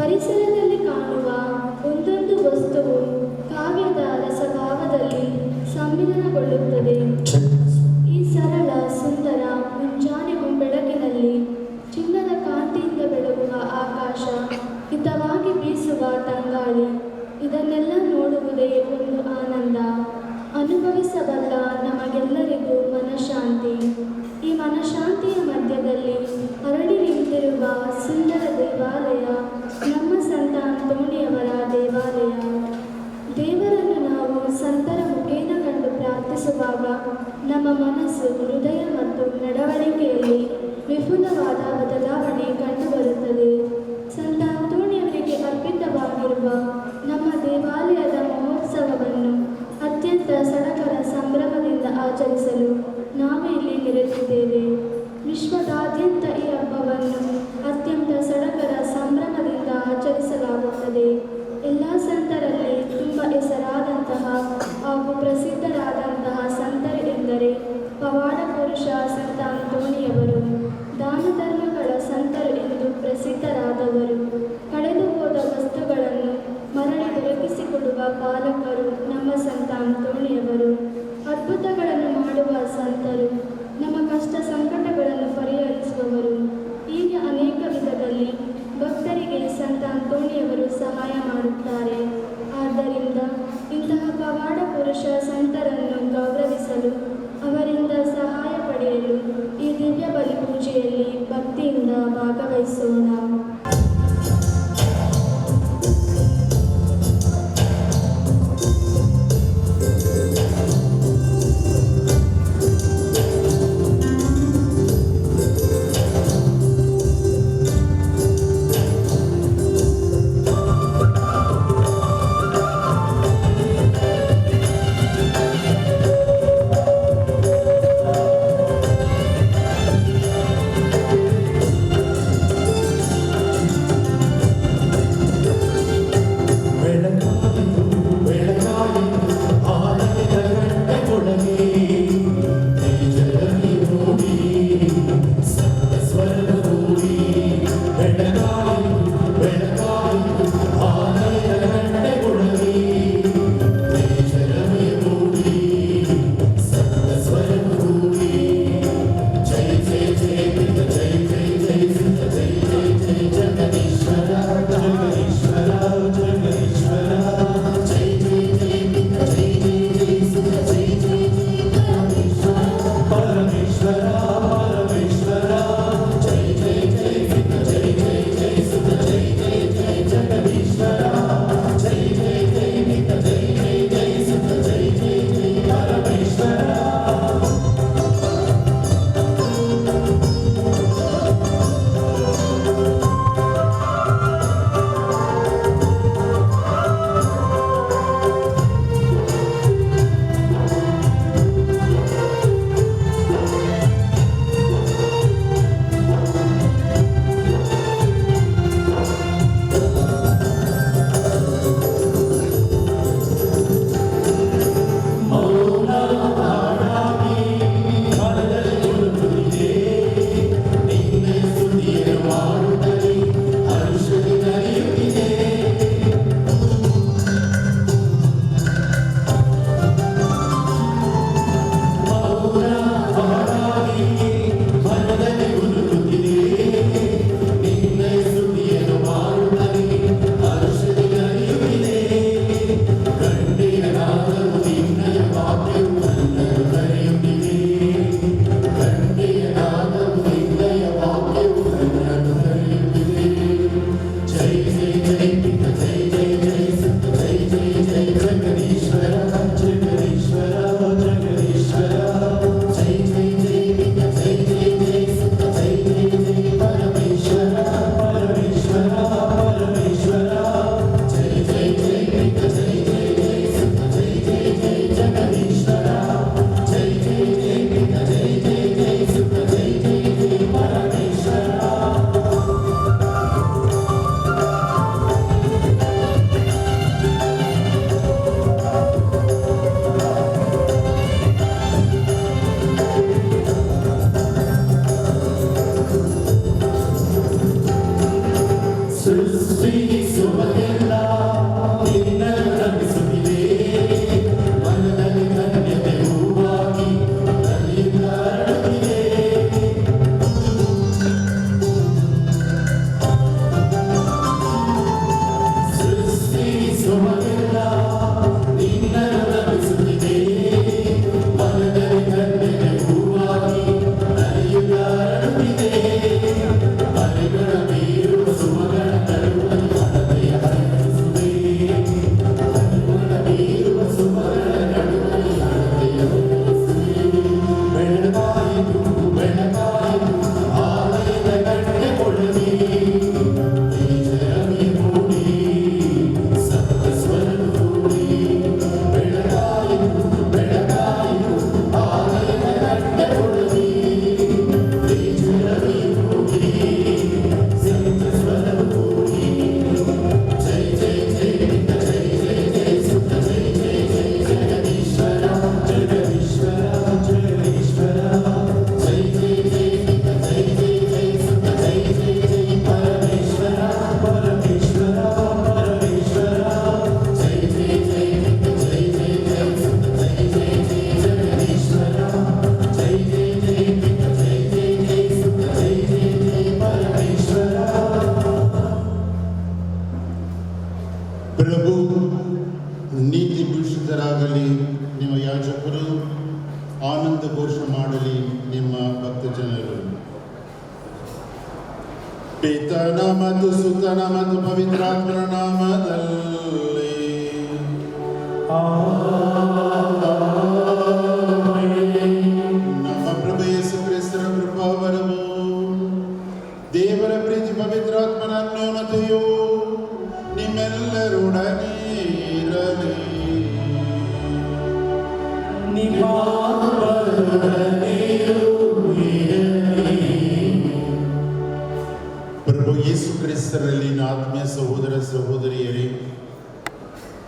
ಪರಿಸರದಲ್ಲಿ ಕಾಣುವ ಒಂದೊಂದು ವಸ್ತುವು ಕಾವ್ಯದ ರಸಭಾವದಲ್ಲಿ ಸಮ್ಮಿಲನಗೊಳ್ಳುತ್ತದೆ. ಈ ಸರಳ ಸುಂದರ ಮುಂಜಾನೆ ಬೆಳಕಿನಲ್ಲಿ ಚಿನ್ನದ ಕಾಂತಿಯಿಂದ ಬೆಳಗುವ ಆಕಾಶ, ಹಿತವಾಗಿ ಬೀಸುವ ತಂಗಾಳಿ, ಇದನ್ನೆಲ್ಲ ನೋಡುವುದೇ ಒಂದು ಆನಂದ. ಅನುಭವಿಸಬಲ್ಲ ನಮಗೆಲ್ಲರಿಗೂ ಮನಃಶಾಂತಿ. ಈ ಮನಃಶಾಂತಿಯ ಮಧ್ಯದಲ್ಲಿ ಹರಡಿ ನಿಂತಿರುವ ಸುಂದರ ದೇವಾಲಯ ನಮ್ಮ ಸಂತ ಅಂತೋಣಿಯವರ ದೇವಾಲಯ. ದೇವರನ್ನು ನಾವು ಸಂತರ ಮುಖೇನ ಕಂಡು ಪ್ರಾರ್ಥಿಸುವಾಗ ನಮ್ಮ ಮನಸ್ಸು, ಹೃದಯ ಮತ್ತು ನಡವಳಿಕೆಯಲ್ಲಿ ವಿಪುಲವಾದ ಬದಲಾವಣೆ ಕಂಡುಬರುತ್ತದೆ. ಸಂತ ಅಂತೋಣಿಯವರಿಗೆ ಅರ್ಪಿತವಾಗಿರುವ ನಮ್ಮ ದೇವಾಲಯದ ಮಹೋತ್ಸವವನ್ನು ಅತ್ಯಂತ ಸಡಗರ ಸಂಭ್ರಮದಿಂದ ಆಚರಿಸಲು ನಾವು ಇಲ್ಲಿ ನೆರೆದಿದ್ದೇವೆ. ವಿಶ್ವದಾದ್ಯಂತ ಈ ಹಬ್ಬವನ್ನು ಅತ್ಯಂತ ಸಡಗರ ಸಂಭ್ರಮದಿಂದ ಆಚರಿಸಲಾಗುತ್ತದೆ. ಎಲ್ಲ ಸಂತರಲ್ಲಿ ತುಂಬ ಹೆಸರಾದಂತಹ ಹಾಗೂ ಪ್ರಸಿದ್ಧರಾದಂತಹ ಸಂತರು ಎಂದರೆ ಪವಾಡ ಪುರುಷ ಸಂತ ಅಂತೋಣಿಯವರು, ದಾನ ಧರ್ಮಗಳ ಸಂತರು ಎಂದು ಪ್ರಸಿದ್ಧರಾದವರು, ಕಳೆದು ಹೋದ ವಸ್ತುಗಳನ್ನು ಮರಳಿ ದೊರಕಿಸಿಕೊಡುವ ಪಾಲಕರು ನಮ್ಮ ಸಂತ ಅಂತೋಣಿಯವರು, ಅದ್ಭುತಗಳನ್ನು ಮಾಡುವ ಸಂತರು, ನಮ್ಮ ಕಷ್ಟ ಸಂಕಟಗಳನ್ನು ಪರಿಹರಿಸುವವರು. ಹೀಗೆ ಅನೇಕ ವಿಧದಲ್ಲಿ ಭಕ್ತರಿಗೆ ಸಂತ ಅಂತೋಣಿಯವರು ಸಹಾಯ ಮಾಡುತ್ತಾರೆ. ಆದ್ದರಿಂದ ಇಂತಹ ಪವಾಡ ಪುರುಷ ಸಂತರನ್ನು ಗೌರವಿಸಲು, ಅವರಿಂದ ಸಹಾಯ ಪಡೆಯಲು ಈ ದಿವ್ಯ ಬಲಿ ಪೂಜೆಯಲ್ಲಿ ಭಕ್ತಿಯಿಂದ ಭಾಗವಹಿಸೋಣ. ನಿಮ್ಮ ಭಕ್ತ ಜನರು. ಪಿತನ ಮತ್ತು ಸುತನ ಮತ್ತು ಪವಿತ್ರಾತ್ಮನ ನಾಮದಲ್ಲಿ ನಮ್ಮ ಪ್ರಭು ಯೇಸು ಕ್ರಿಸ್ತರ ಕೃಪಾವರವು, ದೇವರ ಪ್ರೀತಿ, ಪವಿತ್ರಾತ್ಮನ ಅನ್ಯೋನ್ಯತೆಯು ನಿಮ್ಮೆಲ್ಲರೊಡನೆ ಇರಲಿ. ಪ್ರಭು ಯೇಸು ಕ್ರಿಸ್ತರಲ್ಲಿ ಆತ್ಮೀಯ ಸಹೋದರ ಸಹೋದರಿಯರೇ,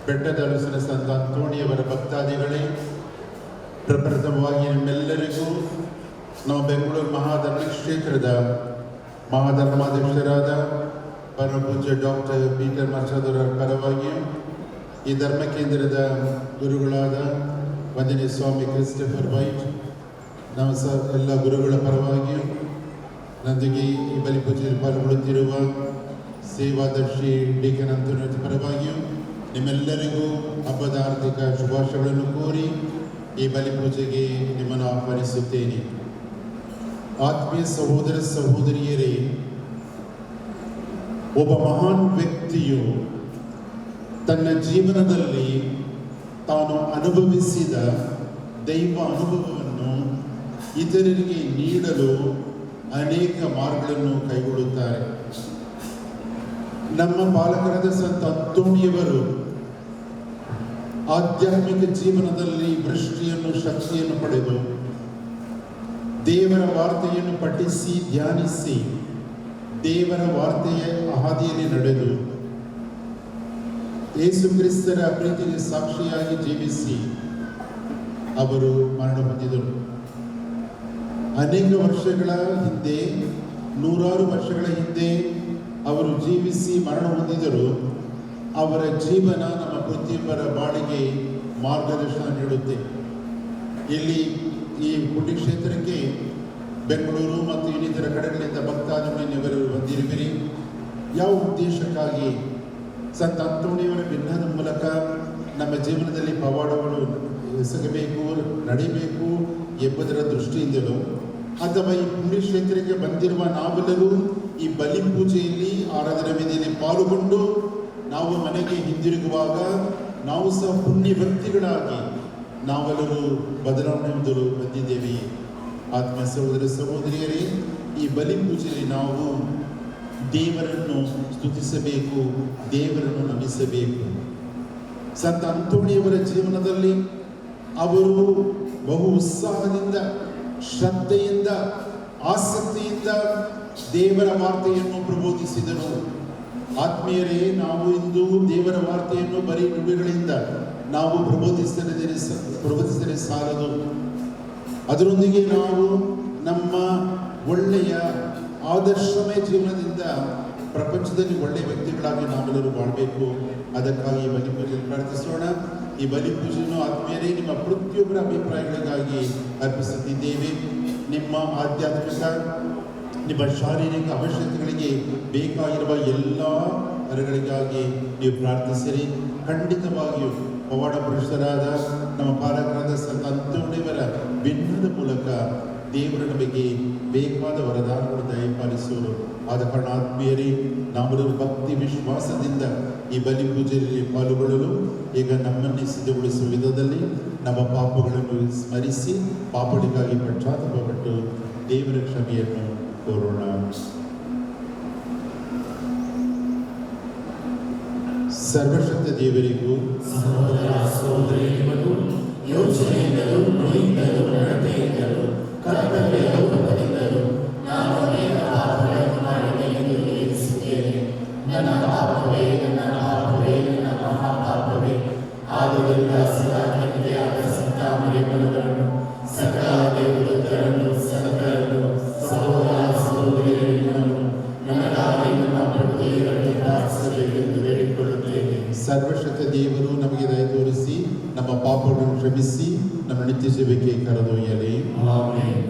ಬೆಟ್ಟದ ಅರಸನ ಸಂತ ಅಂತೋಣಿಯವರ ಭಕ್ತಾದಿಗಳೇ, ಪ್ರಪ್ರಥಮವಾಗಿ ನಿಮ್ಮೆಲ್ಲರಿಗೂ ನಾವು ಬೆಂಗಳೂರು ಮಹಾಧರ್ಮ ಕ್ಷೇತ್ರದ ಮಹಾಧರ್ಮಾಧ್ಯಕ್ಷರಾದ ಪರಮಪೂಜ್ಯ ಡಾಕ್ಟರ್ ಪೀಟರ್ ಮರ್ಚಾದವರ ಪರವಾಗಿಯೂ, ಈ ಧರ್ಮ ಕೇಂದ್ರದ ಗುರುಗಳಾದ ವಂದನೀಯ ಸ್ವಾಮಿ ಕ್ರಿಸ್ಟಫರ್ ವೈಟ್, ನಮ್ಮ ಎಲ್ಲ ಗುರುಗಳ ಪರವಾಗಿಯೂ, ನೊಂದಿಗೆ ಈ ಬಲಿಪೂಜೆಯಲ್ಲಿ ಪಾಲ್ಗೊಳ್ಳುತ್ತಿರುವ ಸೇವಾದರ್ಶಿ ಡಿಕನ್ ಅಂತೋಣಿಯ ಪರವಾಗಿಯೂ ನಿಮ್ಮೆಲ್ಲರಿಗೂ ಹಬ್ಬದ ಆರ್ಥಿಕ ಶುಭಾಶಯಗಳನ್ನು ಕೋರಿ ಈ ಬಲಿಪೂಜೆಗೆ ನಿಮ್ಮನ್ನು ಆಹ್ವಾನಿಸುತ್ತೇನೆ. ಆತ್ಮೀಯ ಸಹೋದರ ಸಹೋದರಿಯರೇ, ಒಬ್ಬ ಮಹಾನ್ ವ್ಯಕ್ತಿಯು ತನ್ನ ಜೀವನದಲ್ಲಿ ತಾನು ಅನುಭವಿಸಿದ ದೈವ ಅನುಭವವನ್ನು ಇತರರಿಗೆ ನೀಡಲು ಅನೇಕ ಮಾರ್ಗಗಳನ್ನು ಕೈಗೊಳ್ಳುತ್ತಾರೆ. ನಮ್ಮ ಬಾಲಕರಾದ ಸಂತ ಅಂತೋಣಿಯವರು ಆಧ್ಯಾತ್ಮಿಕ ಜೀವನದಲ್ಲಿ ದೃಷ್ಟಿಯನ್ನು, ಶಕ್ತಿಯನ್ನು ಪಡೆದು ದೇವರ ವಾರ್ತೆಯನ್ನು ಪಠಿಸಿ ಧ್ಯಾನಿಸಿ ದೇವರ ವಾರ್ತೆಯ ಹಾದಿಯಲ್ಲಿ ನಡೆದು ಯೇಸು ಕ್ರಿಸ್ತರ ಪ್ರೀತಿಗೆ ಸಾಕ್ಷಿಯಾಗಿ ಜೀವಿಸಿ ಅವರು ಮರಣ ಹೊಂದಿದರು. ಅನೇಕ ವರ್ಷಗಳ ಹಿಂದೆ, ನೂರಾರು ವರ್ಷಗಳ ಹಿಂದೆ ಅವರು ಜೀವಿಸಿ ಮರಣ ಹೊಂದಿದರು. ಅವರ ಜೀವನ ನಮ್ಮ ಪ್ರತಿಯೊಬ್ಬರ ಬಾಳಿಗೆ ಮಾರ್ಗದರ್ಶನ ನೀಡುತ್ತೆ. ಇಲ್ಲಿ ಈ ಪುಣ್ಯಕ್ಷೇತ್ರಕ್ಕೆ ಬೆಂಗಳೂರು ಮತ್ತು ಇನ್ನಿತರ ಕಡೆಗಳಿಂದ ಭಕ್ತಾದಿಗಳು ಬಂದಿರುವಿರಿ. ಯಾವ ಉದ್ದೇಶಕ್ಕಾಗಿ? ಸಂತ ಅಂತೋಣಿಯವರ ಭಿನ್ನದ ಮೂಲಕ ನಮ್ಮ ಜೀವನದಲ್ಲಿ ಪವಾಡಗಳು ಎಸಗಬೇಕು, ನಡಿಬೇಕು ಎಂಬುದರ ದೃಷ್ಟಿಯಿಂದಲೂ, ಅಥವಾ ಈ ಪುಣ್ಯಕ್ಷೇತ್ರಕ್ಕೆ ಬಂದಿರುವ ನಾವೆಲ್ಲರೂ ಈ ಬಲಿ ಪೂಜೆಯಲ್ಲಿ, ಆರಾಧನಾ ವೇದಿಯಲ್ಲಿ ಪಾಲ್ಗೊಂಡು ನಾವು ಮನೆಗೆ ಹಿಂದಿರುಗುವಾಗ ನಾವು ಸಹ ಪುಣ್ಯ ವ್ಯಕ್ತಿಗಳಾಗಿ ನಾವೆಲ್ಲರೂ ಬದಲಾವಣೆ ಹೊಂದಲು ಬಂದಿದ್ದೇವೆ. ಆತ್ಮ ಸಹೋದರ ಸಹೋದರಿಯರೇ, ಈ ಬಲಿ ಪೂಜೆಯಲ್ಲಿ ನಾವು ದೇವರನ್ನು ಸ್ತುತಿಸಬೇಕು, ದೇವರನ್ನು ನಮಿಸಬೇಕು. ಸಂತ ಅಂತೋಣಿಯವರ ಜೀವನದಲ್ಲಿ ಅವರು ಬಹು ಉತ್ಸಾಹದಿಂದ, ಶ್ರದ್ಧೆಯಿಂದ, ಆಸಕ್ತಿಯಿಂದ ದೇವರ ವಾರ್ತೆಯನ್ನು ಪ್ರಬೋಧಿಸಿದರು. ಆತ್ಮೀಯರೇ, ನಾವು ಇಂದು ದೇವರ ವಾರ್ತೆಯನ್ನು ಬರೀ ನುಡಿಗಳಿಂದ ನಾವು ಪ್ರಬೋಧಿಸಿದರೆ ಸಾಲದು. ಅದರೊಂದಿಗೆ ನಾವು ನಮ್ಮ ಒಳ್ಳೆಯ ಆದರ್ಶಮಯ ಜೀವನದಿಂದ ಪ್ರಪಂಚದಲ್ಲಿ ಒಳ್ಳೆಯ ವ್ಯಕ್ತಿಗಳಾಗಿ ನಾವೆಲ್ಲರೂ ಮಾಡಬೇಕು. ಅದಕ್ಕಾಗಿ ಈ ಬಲಿ ಪೂಜೆಯಲ್ಲಿ ಪ್ರಾರ್ಥಿಸೋಣ. ಈ ಬಲಿ ಪೂಜೆಯನ್ನು ಆತ್ಮೀಯರೇ ನಿಮ್ಮ ಪ್ರತಿಯೊಬ್ಬರ ಅಭಿಪ್ರಾಯಗಳಿಗಾಗಿ ಅರ್ಪಿಸುತ್ತಿದ್ದೇವೆ. ನಿಮ್ಮ ಆಧ್ಯಾತ್ಮಿಕ, ನಿಮ್ಮ ಶಾರೀರಿಕ ಅವಶ್ಯಕತೆಗಳಿಗೆ ಬೇಕಾಗಿರುವ ಎಲ್ಲ ವರಗಳಿಗಾಗಿ ನೀವು ಪ್ರಾರ್ಥಿಸಿರಿ. ಖಂಡಿತವಾಗಿಯೂ ಪವಾಡ ಪುರುಷರಾದ ನಮ್ಮ ಪಾಲಕರಾದ ಸಂತ ಅಂತೋಣಿಯವರ ಭಿನ್ನದ ಮೂಲಕ ದೇವರ ನಮಗೆ ಬೇಕಾದ ವರದಾನಗಳು ದಯಪಾಲಿಸುವರು. ಆದ ಕಾರಣ ಆತ್ಮೀಯರೇ, ನಾವೆಲ್ಲರೂ ಭಕ್ತಿ ವಿಶ್ವಾಸದಿಂದ ಈ ಬಲಿ ಪೂಜೆಯಲ್ಲಿ ಪಾಲ್ಗೊಳ್ಳಲು ಈಗ ನಮ್ಮನ್ನೇ ಸಿದ್ಧಗೊಳಿಸುವ ವಿಧದಲ್ಲಿ ನಮ್ಮ ಪಾಪಗಳನ್ನು ಸ್ಮರಿಸಿ ಪಾಪಗಳಿಗಾಗಿ ಪಶ್ಚಾತ್ತಾಪಪಟ್ಟು ದೇವರ ಕ್ಷಮೆಯನ್ನು ಕೋರೋಣ. ಸರ್ವಶಕ್ತ ದೇವರಿಗೂ ಸಹೋದರ ಸಹೋದರಿಯರಿಗೂ ಯೋಚನೆಯಿಂದಲೂ, ನುಡಿಯಿಂದಲೂ, ನಡತೆಯಿಂದಲೂ, ಕರ್ತವ್ಯ ಲೋಪದಿಂದಲೂ ನಾನು ಅನೇಕ ಪಾಪಗಳನ್ನು ಮಾಡಿದೆ ಎಂದು ತಿಳಿಸುತ್ತೇನೆ. ನನ್ನ ಪಾಪವೇ, ನನ್ನ ಪಾಪವೇ, ನನ್ನ ಮಹಾಪಾಪವೇ. ಆದುದರಿಂದ ಸದಾ ಕನ್ಯೆಯಾದ ಸಂತ ಮರಿಯಮ್ಮನವರನ್ನು, ಸಕಲ ದೇವದೂತರನ್ನು, ಸಂತರನ್ನು, ಸಹೋದರ ಸಹೋದರಿಯರನ್ನು ನನಗಾಗಿ ನಮ್ಮ ಪ್ರಭು ದೇವರಲ್ಲಿ ಪ್ರಾರ್ಥಿಸಬೇಕೆಂದು ಬೇಡಿಕೊಳ್ಳುತ್ತೇನೆ. ಸರ್ವಶಕ್ತ ದೇವರು ನಮಗೆ ದಯ ತೋರಿಸಿ ನಮ್ಮ ಪಾಪಗಳನ್ನು ಕ್ಷಮಿಸಿ ನಮ್ಮ ನಿತ್ಯ ಜೀವಕ್ಕೆ ಕರೆದೊಯ್ಯಲಿ. ಆಮೆನ್.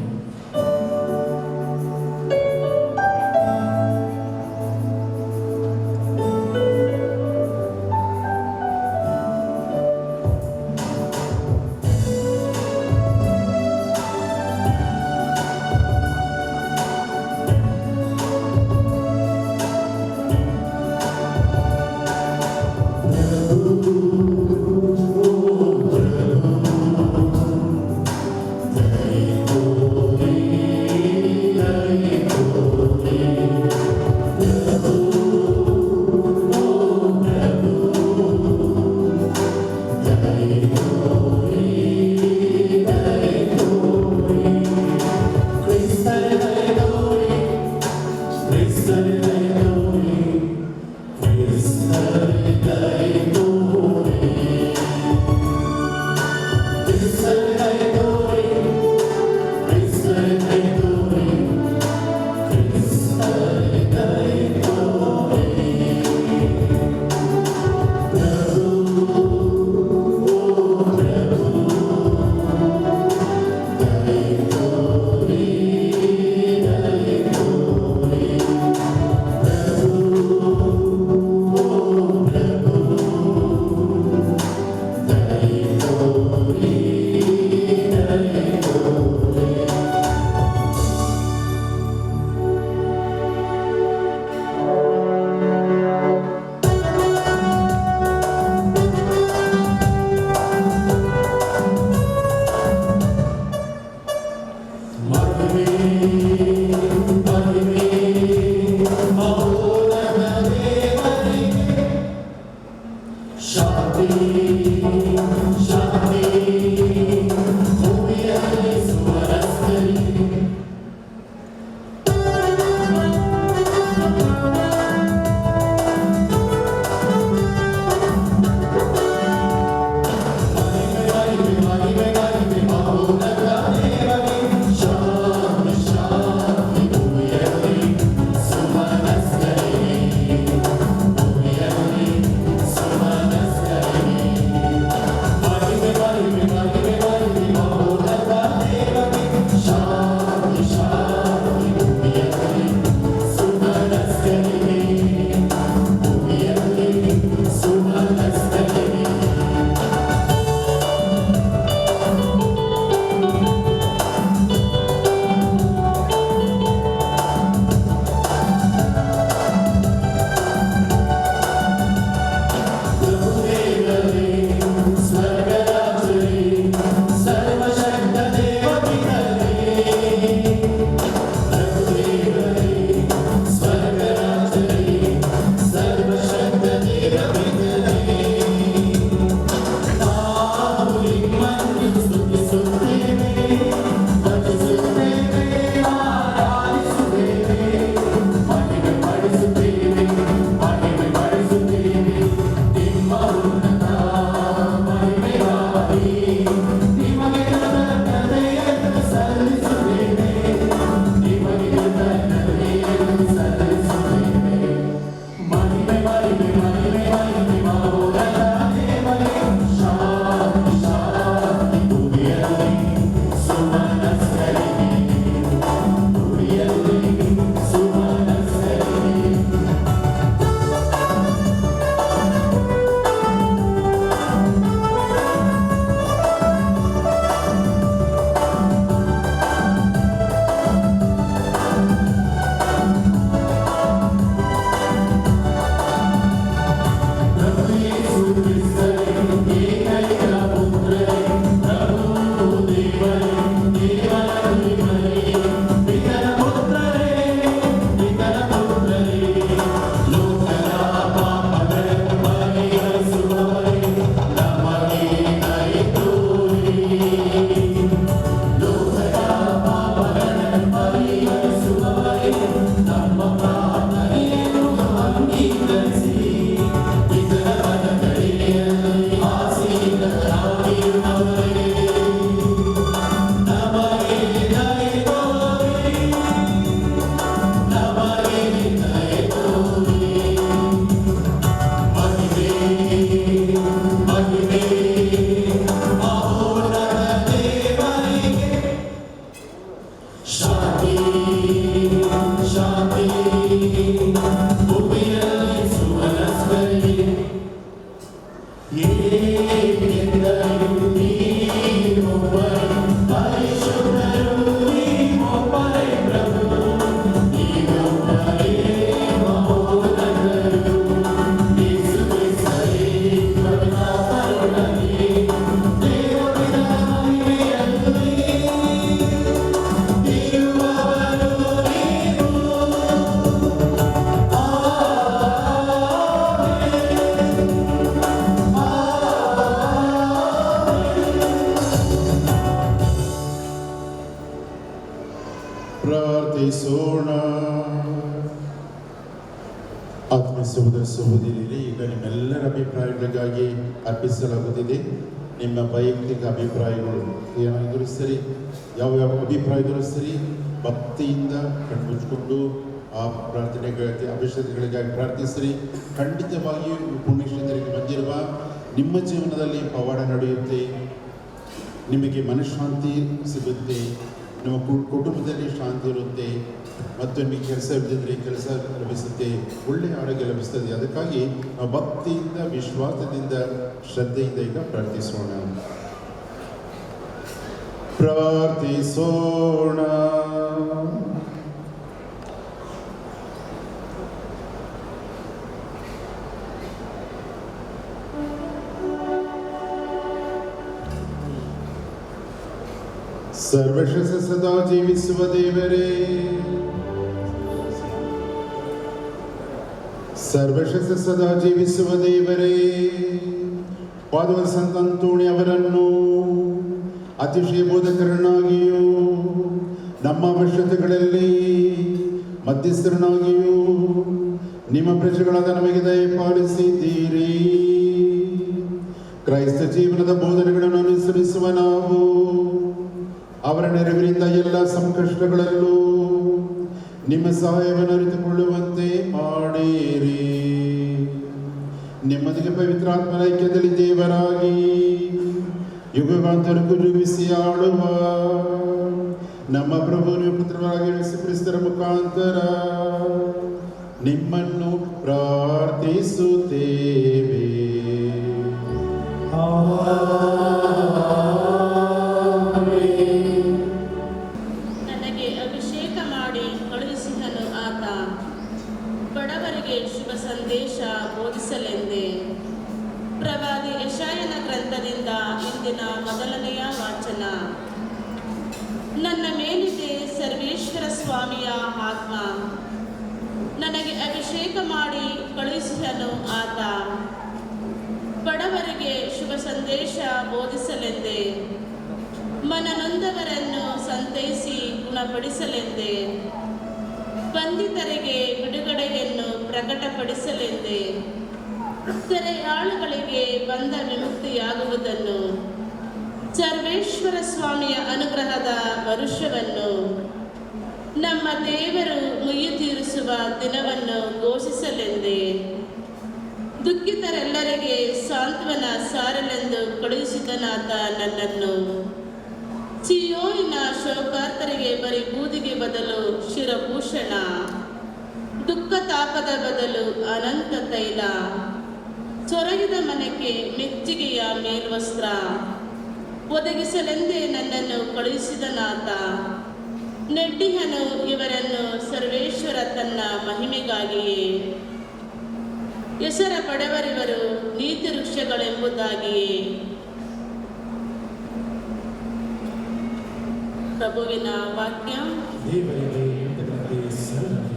ಪ್ರಾರ್ಥಿಸೋಣ. ಆತ್ಮೀಯ ಸಹೋದರ ಸಹೋದರಿಯರೇ, ಈಗ ನಿಮ್ಮೆಲ್ಲರ ಅಭಿಪ್ರಾಯಗಳಿಗಾಗಿ ಅರ್ಪಿಸಲಾಗುತ್ತಿದೆ. ನಿಮ್ಮ ವೈಯಕ್ತಿಕ ಅಭಿಪ್ರಾಯಗಳು ಏನಾದರೂ ಸರಿ, ಯಾವ ಅಭಿಪ್ರಾಯಗಳು ಸರಿ, ಭಕ್ತಿಯಿಂದ ಕಣ್ಮುಚ್ಚಿಕೊಂಡು ಆ ಪ್ರಾರ್ಥನೆಗಳಿಗೆ ಅಭಿಷೇಕಗಳಿಗಾಗಿ ಪ್ರಾರ್ಥಿಸಿರಿ. ಖಂಡಿತವಾಗಿಯೂ ಪುಣ್ಯಕ್ಷೇತ್ರಕ್ಕೆ ಬಂದಿರುವ ನಿಮ್ಮ ಜೀವನದಲ್ಲಿ ಪವಾಡ ನಡೆಯುತ್ತೆ, ನಿಮಗೆ ಮನಃಶಾಂತಿ ಸಿಗುತ್ತೆ, ನಿಮ್ಮ ಕುಟುಂಬದಲ್ಲಿ ಶಾಂತಿ ಇರುತ್ತೆ, ಮತ್ತು ನಿಮಗೆ ಕೆಲಸ ಇಲ್ಲದಿದ್ದರೆ ಕೆಲಸ ಲಭಿಸುತ್ತೆ, ಒಳ್ಳೆಯ ಆರೋಗ್ಯ ಲಭಿಸ್ತದೆ. ಅದಕ್ಕಾಗಿ ನಾವು ಭಕ್ತಿಯಿಂದ, ವಿಶ್ವಾಸದಿಂದ, ಶ್ರದ್ಧೆಯಿಂದ ಈಗ ಪ್ರಾರ್ಥಿಸೋಣ. ಪ್ರಾರ್ಥಿಸೋಣ. ಸರ್ವಶಸ್ತ್ರ ಸದಾ ಜೀವಿಸುವ ದೇವರೇ, ಸರ್ವಶಸ್ತ್ರ ಸದಾ ಜೀವಿಸುವ ದೇವರೇ, ಪಾದವ ಸಂತ ಅಂತೋಣಿ ಅವರನ್ನು ಅತಿಶಯ ಬೋಧಕರನ್ನಾಗಿಯೂ ನಮ್ಮ ಅವಶ್ಯಕತೆಗಳಲ್ಲಿ ಮಧ್ಯಸ್ಥರನ್ನಾಗಿಯೂ ನಿಮ್ಮ ಪ್ರಜೆಗಳಾದ ನಮಗೆ ದಯಪಾಲಿಸಿದ್ದೀರಿ. ಕ್ರೈಸ್ತ ಜೀವನದ ಬೋಧನೆಗಳನ್ನು ಅನುಸರಿಸುವ ನಾವು ಅವರ ನೆರವಿನಿಂದ ಎಲ್ಲ ಸಂಕಷ್ಟಗಳಲ್ಲೂ ನಿಮ್ಮ ಸಹಾಯವನ್ನು ಅರಿತುಕೊಳ್ಳುವಂತೆ ಮಾಡಿರಿ. ನಿಮ್ಮೊಂದಿಗೆ ಪವಿತ್ರಾತ್ಮನ ಐಕ್ಯದಲ್ಲಿ ದೇವರಾಗಿ ಯುಗವಾಂತರಕ್ಕೂ ಜೀವಿಸಿ ಆಳುವ ನಮ್ಮ ಪ್ರಭು ನೀವು ಪುತ್ರರಾಗಿ ಯೇಸು ಕ್ರಿಸ್ತರ ಮುಖಾಂತರ ನಿಮ್ಮನ್ನು ಪ್ರಾರ್ಥಿಸುತ್ತೇವೆ. ನನಗೆ ಅಭಿಷೇಕ ಮಾಡಿ ಕಳುಹಿಸಿದನು ಆತ, ಬಡವರಿಗೆ ಶುಭ ಸಂದೇಶ ಬೋಧಿಸಲೆಂದೇ. ಪ್ರವಾದಿ ಯೆಶಾಯನ ಗ್ರಂಥದಿಂದ ಇಂದಿನ ಮೊದಲನೆಯ ವಾಚನ. ನನ್ನ ಮೇಲಿದೆ ಸರ್ವೇಶ್ವರ ಸ್ವಾಮಿಯ ಆತ್ಮ, ನನಗೆ ಅಭಿಷೇಕ ಮಾಡಿ ಕಳುಹಿಸಿದನು ಆತ, ಬಡವರಿಗೆ ಶುಭ ಸಂದೇಶ ಬೋಧಿಸಲೆಂದೇ, ಮನನೊಂದವರನ್ನು ಸಂತೈಸಿ ಗುಣಪಡಿಸಲೆಂದೇ, ಬಂಧಿತರಿಗೆ ಬಿಡುಗಡೆಯನ್ನು ಪ್ರಕಟಪಡಿಸಲೆಂದೇ, ಸೆರೆಯಾಳುಗಳಿಗೆ ಬಂಧ ವಿಮುಕ್ತಿಯಾಗುವುದನ್ನು, ಸರ್ವೇಶ್ವರ ಸ್ವಾಮಿಯ ಅನುಗ್ರಹದ ವರುಷವನ್ನು, ನಮ್ಮ ದೇವರು ಮುಯ್ಯಿ ತೀರಿಸುವ ದಿನವನ್ನು ಘೋಷಿಸಲೆಂದೇ, ದುಃಖಿತರೆಲ್ಲರಿಗೆ ಸಾಂತ್ವನ ಸಾರಲೆಂದು ಕಳುಹಿಸಿದನಾತ ನನ್ನನ್ನು. ಚೀಯೋನಿನ ಶೋಕಾರ್ತರಿಗೆ ಬರೀ ಬೂದಿಗೆ ಬದಲು ಶಿರಭೂಷಣ, ದುಃಖ ತಾಪದ ಬದಲು ಅನಂತ ತೈಲ, ಸೊರಗಿದ ಮನೆಗೆ ಮೆಚ್ಚುಗೆಯ ಮೇಲ್ವಸ್ತ್ರ ಒದಗಿಸಲೆಂದೇ ನನ್ನನ್ನು ಕಳುಹಿಸಿದನಾತ. ನೆಡ್ಡಿಹನು ಇವರನ್ನು ಸರ್ವೇಶ್ವರ ತನ್ನ ಮಹಿಮೆಗಾಗಿಯೇ. ಹೆಸರ ಪಡೆವರಿವರು ನೀತಿ ವೃಕ್ಷಗಳೆಂಬುದಾಗಿಯೇ. ಪ್ರಭುವಿನ ವಾಕ್ಯ. ದೇವರಿಗೆ ಕೃತಜ್ಞತೆ ಸಲ್ಲಲಿ.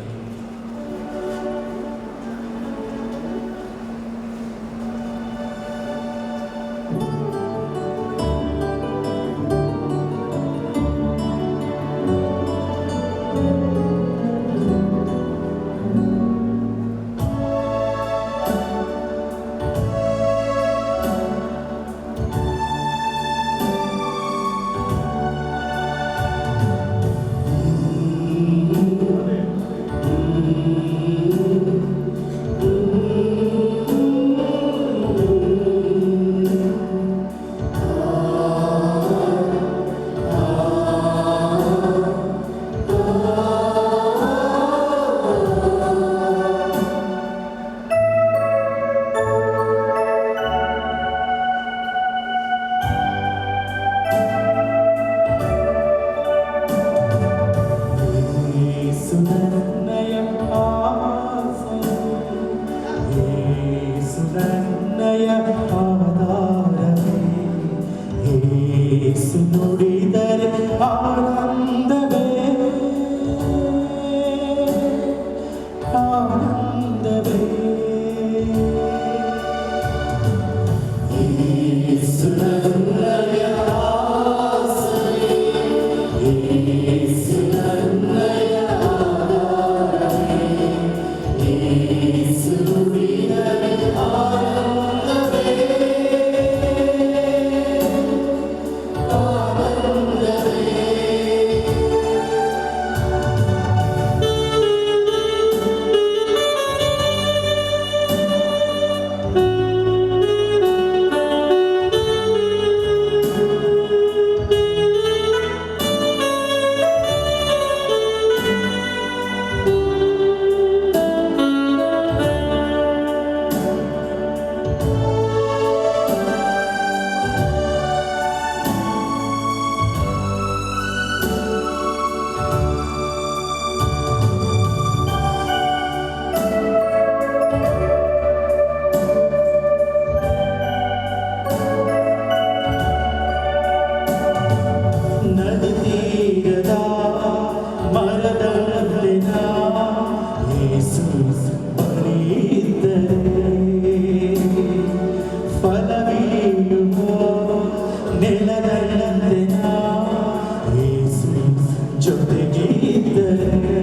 ಜೊತೆಗೆ ಇದ್ದರೆ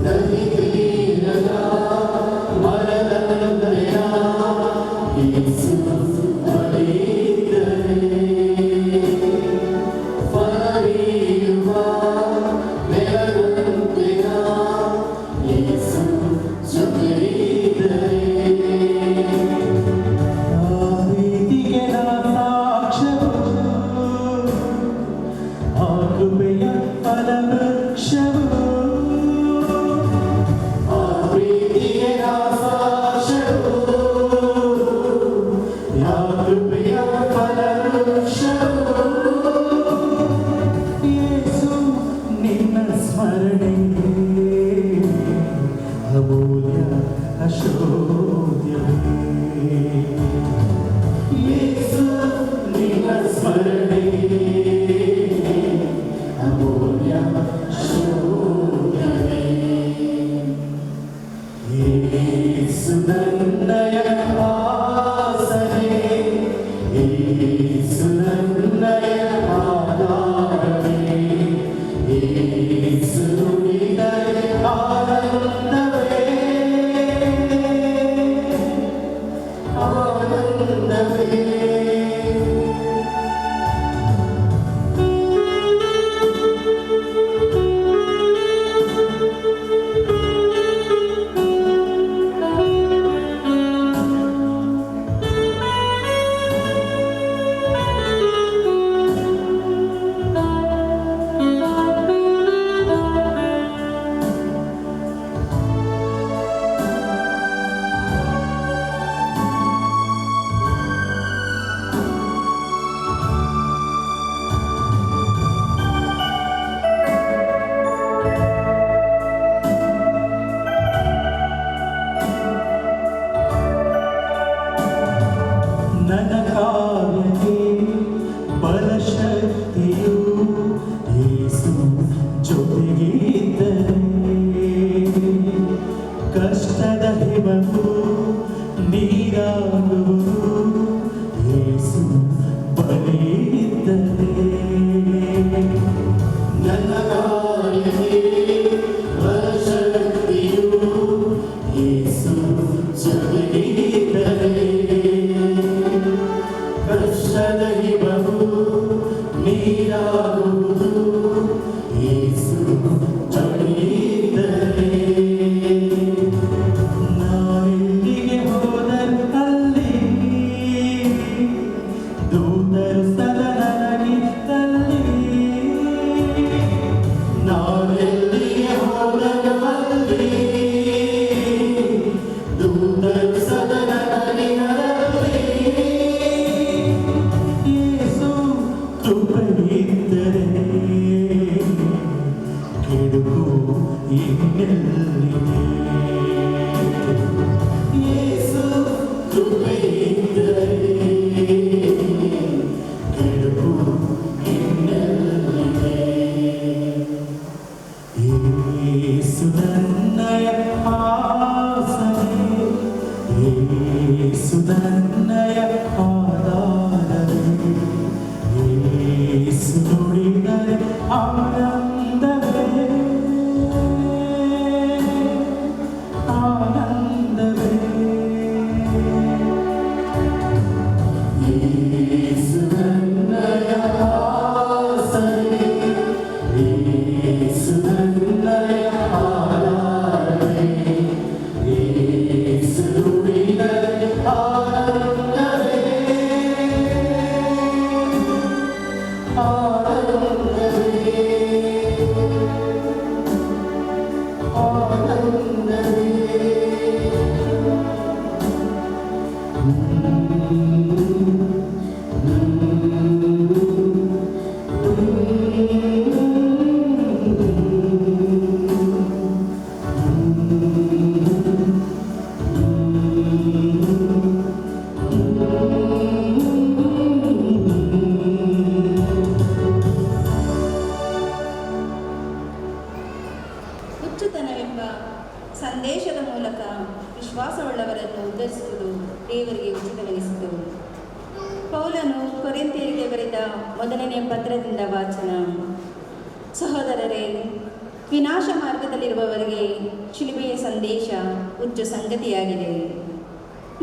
ನಲಿತೀರದ ಮರದಂತೆಯ ಯೇಸು ಬಳಿಯಿದ್ದರೆ ಫಲವೀರುವ ಬೆಳಗಂತೆಯ ಯೇಸು ಜೊತೆಯಿದ್ದರೆ ಆ ರೀತಿಗೆ ಸಾಕ್ಷ್ಯವು ಆ ಕೃಪೆಯ ಫಲವೃಕ್ಷವು ಆ ಪ್ರೀತಿಗೆ ಸಾಕ್ಷ್ಯವು ಆ ಕೃಪೆಯ ಫಲವೃಕ್ಷವು ಯೇಸು ನಿನ್ನ ಸ್ಮರಣೆ ಅಮೂಲ್ಯ ಅಶೋಧ್ಯವೇ ಯೇಸು ನಿನ್ನ ಸ್ಮರಣೆ ಅಮೂಲ್ಯ ಅಶೋಧ್ಯವೇ ಯೇಸು ನನ್ನಯ ಆಸರೆ ಯೇಸು ನನ್ನಯ ಆಧಾರವೇ ಯೇಸು ನುಡಿದರೆ ಆನಂದವೇ ಆನಂದವೇ ನನ್ನ ಕಾರ್ಯಕ್ಕೆ ಬಲಶಕ್ತಿಯು ಯೇಸು ಜೊತೆಗೆ ಇದ್ದರೆ ಕಷ್ಟದ ಹಿಮವು ನೀರಾಗುವುದು ಯೇಸು ಬಳಿಯಿದ್ದರೆ ನನ್ನ ಕಾರ್ಯಕ್ಕೆ ಬಲಶಕ್ತಿಯು ಯೇಸು ಜೊತೆಗೆ ಇದ್ದರೆ ಕಷ್ಟದ ಹಿಮವು ನೀರಾಗುವುದು ಯೇಸು ಬಳಿಯಿದ್ದರೆ ನಾವೆಲ್ಲಿಗೆ ಹೋದಲ್ಲಿ ದೂತರು ಸದಾ ನನಗಿದ್ದಲ್ಲಿ ನಾವೆಲ್ಲಿಗೆ ಹೋದಲ್ಲಿ ದೂತರು ಸದಾ ನನಗಿದ್ದಲ್ಲಿ ಯೇಸು ಕೃಪೆಯಿದ್ದರೆ ಕೆಡುಕು ಇನ್ನೆಲ್ಲಿದೆ ಯೇಸು ಕೃಪೆಯಿದ್ದರೆ ಕೆಡುಕು ಇನ್ನೆಲ್ಲಿದೆ ಯೇಸು ನನ್ನಯ ಆಸರೆ ಯೇಸು ನನ್ನಯ ಆಧಾರವೇ ಯೇಸು ನುಡಿದರೆ ಆನಂದವೇ ಆನಂದವೇ ಯೇಸು ನನ್ನಯ ಆಸರೆ ಯೇಸು ನನ್ನಯ ಆಧಾರವೇ ಯೇಸು ನುಡಿದರೆ ಆನಂದವೇ ಹುಚ್ಚುತನವೆಂಬ ಸಂದೇಶದ ಮೂಲಕ ವಿಶ್ವಾಸವುಳ್ಳವರನ್ನು ಉದ್ಧರಿಸುವುದು ದೇವರಿಗೆ ಉಚಿತವೆನಿಸಿತು. ಪೌಲನು ಕೊರಿಂಥಿಯರಿಗೆ ಬರೆದ ಮೊದಲನೆಯ ಪತ್ರದಿಂದ ವಾಚನ. ಪ್ರಿಯರೇ, ವಿನಾಶ ಮಾರ್ಗದಲ್ಲಿರುವವರಿಗೆ ಶಿಲುಬೆಯ ಸಂದೇಶ ಹುಚ್ಚು ಸಂಗತಿಯಾಗಿದೆ.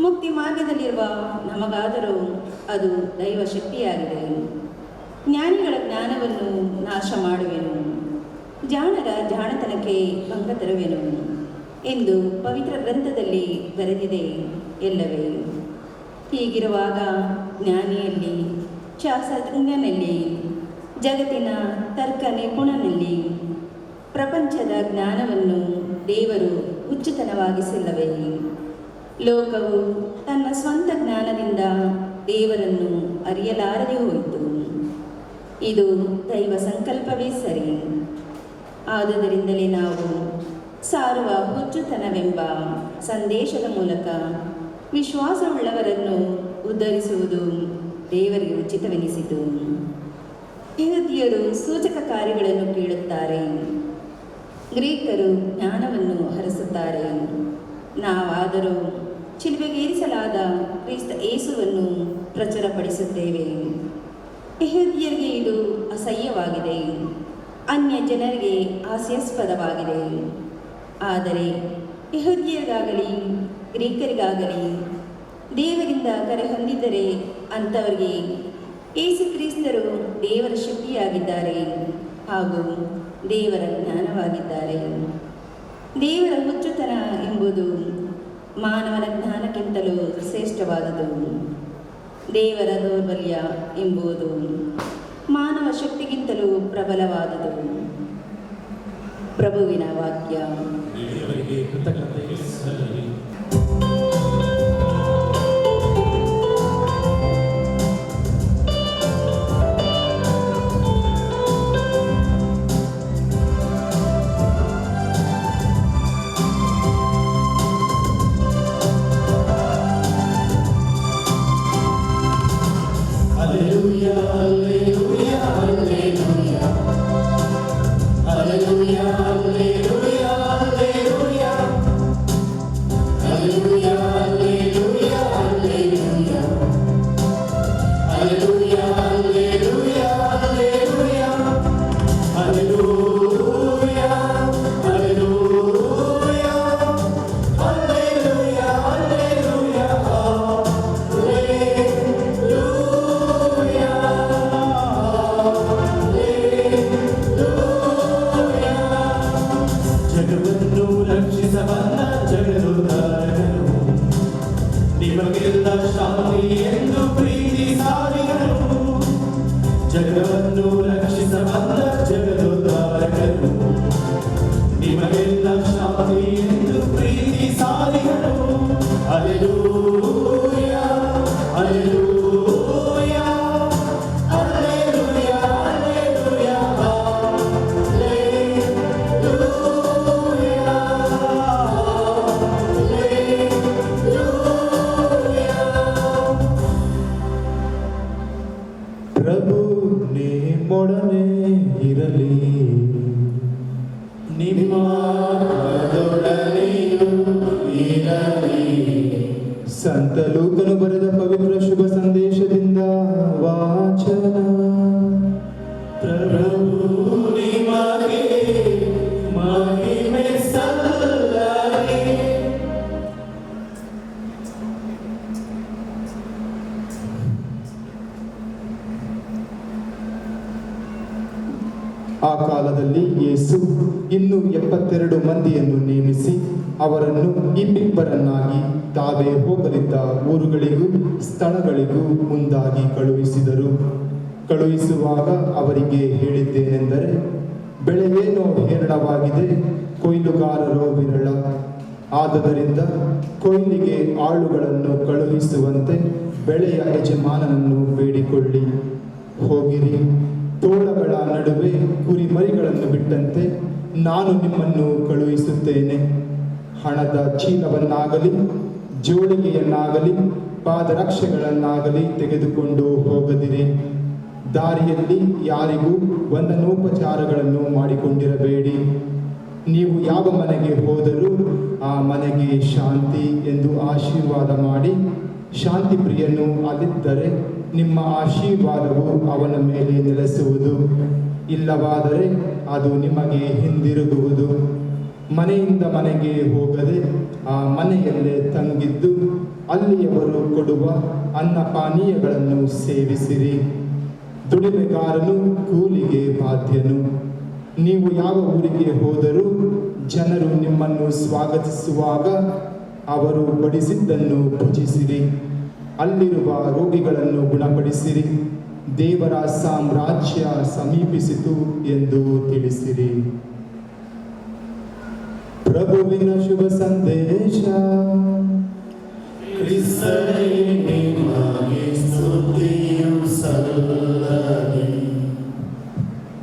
ಮುಕ್ತಿ ಮಾರ್ಗದಲ್ಲಿರುವ ನಮಗಾದರೂ ಅದು ದೈವ ಶಕ್ತಿಯಾಗಿದೆ. ಜ್ಞಾನಿಗಳ ಜ್ಞಾನವನ್ನು ನಾಶ ಮಾಡುವೆನು, ಜಾಣರ ಜಾಣತನಕ್ಕೆ ಭಂಗ ತರುವೆನು ಎಂದು ಪವಿತ್ರ ಗ್ರಂಥದಲ್ಲಿ ಬರೆದಿದೆ ಎಲ್ಲವೇ. ಹೀಗಿರುವಾಗ ಜ್ಞಾನಿಯಲ್ಲಿ, ಶಾಸ್ತ್ರಜ್ಞನಲ್ಲಿ, ಜಗತ್ತಿನ ತರ್ಕ ನಿಪುಣನಲ್ಲಿ ಪ್ರಪಂಚದ ಜ್ಞಾನವನ್ನು ದೇವರು ಹುಚ್ಚುತನವಾಗಿಸಿಲ್ಲವೇ? ಲೋಕವು ತನ್ನ ಸ್ವಂತ ಜ್ಞಾನದಿಂದ ದೇವರನ್ನು ಅರಿಯಲಾರದೆ ಹೋಯಿತು. ಇದು ದೈವ ಸಂಕಲ್ಪವೇ ಸರಿ. ಆದುದರಿಂದಲೇ ನಾವು ಸಾರುವ ಹುಚ್ಚುತನವೆಂಬ ಸಂದೇಶದ ಮೂಲಕ ವಿಶ್ವಾಸವುಳ್ಳವರನ್ನು ಉದ್ಧರಿಸುವುದು ದೇವರಿಗೆ ಉಚಿತವೆನಿಸಿತು. ಯಹೂದ್ಯರು ಸೂಚಕ ಕಾರ್ಯಗಳನ್ನು ಕೇಳುತ್ತಾರೆ, ಗ್ರೀಕರು ಜ್ಞಾನವನ್ನು ಹರಸುತ್ತಾರೆ. ನಾವಾದರೂ ಶಿಲುಬೆಗೇರಿಸಲಾದ ಕ್ರಿಸ್ತ ಯೇಸುವನ್ನು ಪ್ರಚುರಪಡಿಸುತ್ತೇವೆ. ಯಹೂದ್ಯರಿಗೆ ಇದು ಅಸಹ್ಯವಾಗಿದೆ, ಅನ್ಯ ಜನರಿಗೆ ಹಾಸ್ಯಾಸ್ಪದವಾಗಿದೆ. ಆದರೆ ಯಹೂದ್ಯರಿಗಾಗಲಿ ಗ್ರೀಕರಿಗಾಗಲಿ ದೇವರಿಂದ ಕರೆ ಹೊಂದಿದ್ದರೆ ಅಂಥವರಿಗೆ ಯೇಸು ಕ್ರಿಸ್ತರು ದೇವರ ಶಕ್ತಿಯಾಗಿದ್ದಾರೆ ಹಾಗೂ ದೇವರ ಜ್ಞಾನವಾಗಿದ್ದಾರೆ. ದೇವರ ಹುಚ್ಚುತನ ಎಂಬುದು ಮಾನವನ ಜ್ಞಾನಕ್ಕಿಂತಲೂ ಶ್ರೇಷ್ಠವಾದುದು. ದೇವರ ದೌರ್ಬಲ್ಯ ಎಂಬುದು ಮಾನವ ಶಕ್ತಿಗಿಂತಲೂ ಪ್ರಬಲವಾದುದು. ಪ್ರಭುವಿನ ವಾಕ್ಯ. ದೇವರಿಗೆ ಕೃತಜ್ಞತೆ ಸಲ್ಲಲಿ. Hallelujah, hallelujah, hallelujah. Hallelujah, hallelujah, hallelujah. Hallelujah, hallelujah, hallelujah. Hallelujah, hallelujah, hallelujah. Hallelujah, hallelujah. Hallelujah, hallelujah, ಜಗವನ್ನು ರಕ್ಷಿಸಬಲ್ಲ ಜಗದುದ್ಧಾರಕನು, ನಿಮಗೆಲ್ಲ ಶಾಂತಿ ಎಂದು ಪ್ರೀತಿ ಸಾರಿಗನು. ಜಗವನ್ನು ರಕ್ಷಿಸಬಲ್ಲ ಜಗದುದ್ಧಾರಕನು, ನಿಮಗೆಲ್ಲ ಶಾಂತಿ ಎಂದು ಪ್ರೀತಿ ಸಾರಿಗನು. ಹಲ್ಲೆಲೂಯಾ, ಹಲ್ಲೆಲೂಯಾ, ಹಲ್ಲೆಲೂಯಾ, ಹಲ್ಲೆಲೂಯಾ, ಪ್ರಭು ನಿಮ್ಮೊಡನೆ ಇರಲಿ, ನಿಮ್ಮ ಆತ್ಮದೊಡನೆಯೂ ಇರಲಿ. ಸಂತ ಲೂಕನು ಬರೆದ ಪವಿತ್ರ ಶುಭ ಸಂದೇಶದಿಂದ ವಾಚನ. ಪ್ರಭು ನಿಮಗೆ ಮಹಿಮೆ ಸಲ್ಲಲಿ. ಆ ಕಾಲದಲ್ಲಿ ಯೇಸು ಇನ್ನೂ 72 ಮಂದಿಯನ್ನು ನೇಮಿಸಿ ಅವರನ್ನು ಇಬ್ಬಿಬ್ಬರನ್ನಾಗಿ ತಾವೇ ಹೋಗಲಿದ್ದ ಊರುಗಳಿಗೂ ಸ್ಥಳಗಳಿಗೂ ಮುಂದಾಗಿ ಕಳುಹಿಸಿದರು. ಕಳುಹಿಸುವಾಗ ಅವರಿಗೆ ಹೇಳಿದ್ದೇನೆಂದರೆ, ಬೆಳೆಯೇನೋ ಹೇರಳವಾಗಿದೆ, ಕೊಯ್ಲುಗಾರರೋ ವಿರಳ. ಆದುದರಿಂದ ಕೊಯ್ಲಿಗೆ ಆಳುಗಳನ್ನು ಕಳುಹಿಸುವಂತೆ ಬೆಳೆಯ ಯಜಮಾನನನ್ನು ಬೇಡಿಕೊಳ್ಳಿ. ಹೋಗಿರಿ, ತೋಳಗಳ ನಡುವೆ ಕುರಿಮರಿಗಳನ್ನು ಬಿಟ್ಟಂತೆ ನಾನು ನಿಮ್ಮನ್ನು ಕಳುಹಿಸುತ್ತೇನೆ. ಹಣದ ಚೀಲವನ್ನಾಗಲಿ ಜೋಳಿಗೆಯನ್ನಾಗಲಿ ಪಾದರಕ್ಷೆಗಳನ್ನಾಗಲಿ ತೆಗೆದುಕೊಂಡು ಹೋಗದಿರಿ. ದಾರಿಯಲ್ಲಿ ಯಾರಿಗೂ ವಂದನೋಪಚಾರಗಳನ್ನು ಮಾಡಿಕೊಂಡಿರಬೇಡಿ. ನೀವು ಯಾವ ಮನೆಗೆ ಹೋದರೂ ಆ ಮನೆಗೆ ಶಾಂತಿ ಎಂದು ಆಶೀರ್ವಾದ ಮಾಡಿ, ಶಾಂತಿ ಪ್ರಿಯನು ಅಲ್ಲಿದ್ದರೆ ನಿಮ್ಮ ಆಶೀರ್ವಾದವು ಅವನ ಮೇಲೆ ನೆಲೆಸುವುದು. ಇಲ್ಲವಾದರೆ ಅದು ನಿಮಗೆ ಹಿಂದಿರುಗುವುದು. ಮನೆಯಿಂದ ಮನೆಗೆ ಹೋಗದೆ ಆ ಮನೆಯಲ್ಲೇ ತಂಗಿದ್ದು ಅಲ್ಲಿಯವರು ಕೊಡುವ ಅನ್ನ ಪಾನೀಯಗಳನ್ನು ಸೇವಿಸಿರಿ. ದುಡಿಮೆಗಾರನು ಕೂಲಿಗೆ ಬಾಧ್ಯನು. ನೀವು ಯಾವ ಊರಿಗೆ ಹೋದರೂ ಜನರು ನಿಮ್ಮನ್ನು ಸ್ವಾಗತಿಸುವಾಗ ಅವರು ಬಡಿಸಿದ್ದನ್ನು ಭುಜಿಸಿರಿ. ಅಲ್ಲಿರುವ ರೋಗಿಗಳನ್ನು ಗುಣಪಡಿಸಿರಿ. ದೇವರ ಸಾಮ್ರಾಜ್ಯ ಸಮೀಪಿಸಿತು ಎಂದು ತಿಳಿಸಿರಿ. ಪ್ರಭುವಿನ ಶುಭ ಸಂದೇಶ. ಕ್ರಿಸ್ತನೇ ನಿಮಗೆ ಸ್ತುತಿಯು ಸಲ್ಲಲಿ.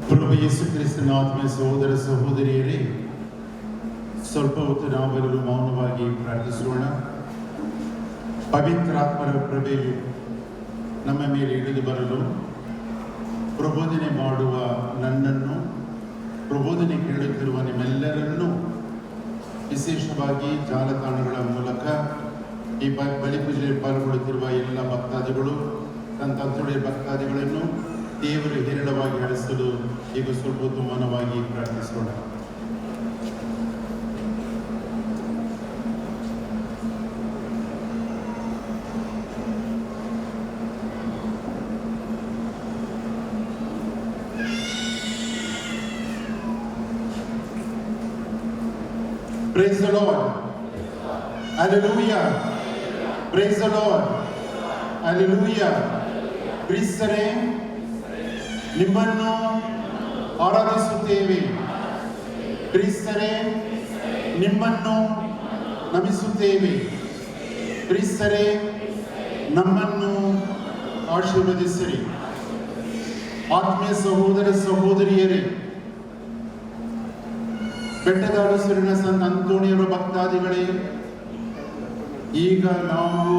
ಪ್ರಭು ಯೇಸು ಕ್ರಿಸ್ತನ ಆತ್ಮೀಯ ಸಹೋದರ ಸಹೋದರಿಯರೇ, ಸ್ವಲ್ಪ ಹೊತ್ತು ನಾವೆಲ್ಲರೂ ಮೌನವಾಗಿ ಪ್ರಾರ್ಥಿಸೋಣ. ಪವಿತ್ರಾತ್ಮರ ಪ್ರಭೆಯು ನಮ್ಮ ಮೇಲೆ ಇಳಿದು ಬರಲು ಪ್ರಬೋಧನೆ ಮಾಡುವ ನನ್ನನ್ನು, ಪ್ರಬೋಧನೆ ಕೇಳುತ್ತಿರುವ ನಿಮ್ಮೆಲ್ಲರನ್ನೂ, ವಿಶೇಷವಾಗಿ ಜಾಲತಾಣಗಳ ಮೂಲಕ ಈ ಬಲಿಪೂಜೆಯಲ್ಲಿ ಪಾಲ್ಗೊಳ್ಳುತ್ತಿರುವ ಎಲ್ಲ ಭಕ್ತಾದಿಗಳು, ತಂತೊಡೆಯ ಭಕ್ತಾದಿಗಳನ್ನು ದೇವರು ಹೇರಳವಾಗಿ ಹರಿಸಲು ಈಗ ಸ್ವಲ್ಪ ಹೊತ್ತು ಮೌನವಾಗಿ ಪ್ರಾರ್ಥಿಸೋಣ. Praise the Lord. Hallelujah. Praise the Lord. Hallelujah. ಕ್ರಿಸ್ತರೇ, ನಿಮ್ಮನ್ನು ಆರಾಧಿಸುತ್ತೇವೆ. ಕ್ರಿಸ್ತರೇ, ನಿಮ್ಮನ್ನು ನಮಿಸುತ್ತೇವೆ. ಕ್ರಿಸ್ತರೇ, ನಮ್ಮನ್ನು ಆಶೀರ್ವದಿಸಿರಿ. ಆತ್ಮೀಯ ಸಹೋದರ ಸಹೋದರಿಯರೇ, ಬೆಟ್ಟದ ಅರಸರಿನ ಸಂತ ಅಂತೋಣಿಯವರ ಭಕ್ತಾದಿಗಳೇ, ಈಗ ನಾವು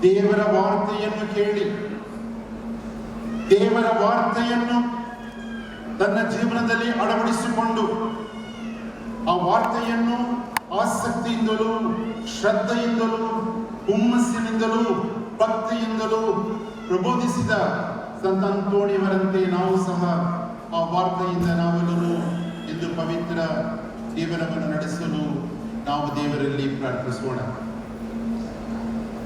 ದೇವರ ವಾರ್ತೆಯನ್ನು ಕೇಳಿ, ದೇವರ ವಾರ್ತೆಯನ್ನು ತನ್ನ ಜೀವನದಲ್ಲಿ ಅಳವಡಿಸಿಕೊಂಡು ಆ ವಾರ್ತೆಯನ್ನು ಆಸಕ್ತಿಯಿಂದಲೂ, ಶ್ರದ್ಧೆಯಿಂದಲೂ, ಹುಮ್ಮಸ್ಸಿನಿಂದಲೂ, ಭಕ್ತಿಯಿಂದಲೂ ಪ್ರಬೋಧಿಸಿದ ಸಂತ ಅಂತೋಣಿಯವರಂತೆ ನಾವು ಸಹ ಆ ವಾರ್ತೆಯಿಂದ ನಾವೆಲ್ಲರೂ ಇಂದು ಪವಿತ್ರ ಜೀವನವನ್ನು ನಡೆಸಲು ನಾವು ದೇವರಲ್ಲಿ ಪ್ರಾರ್ಥಿಸೋಣ.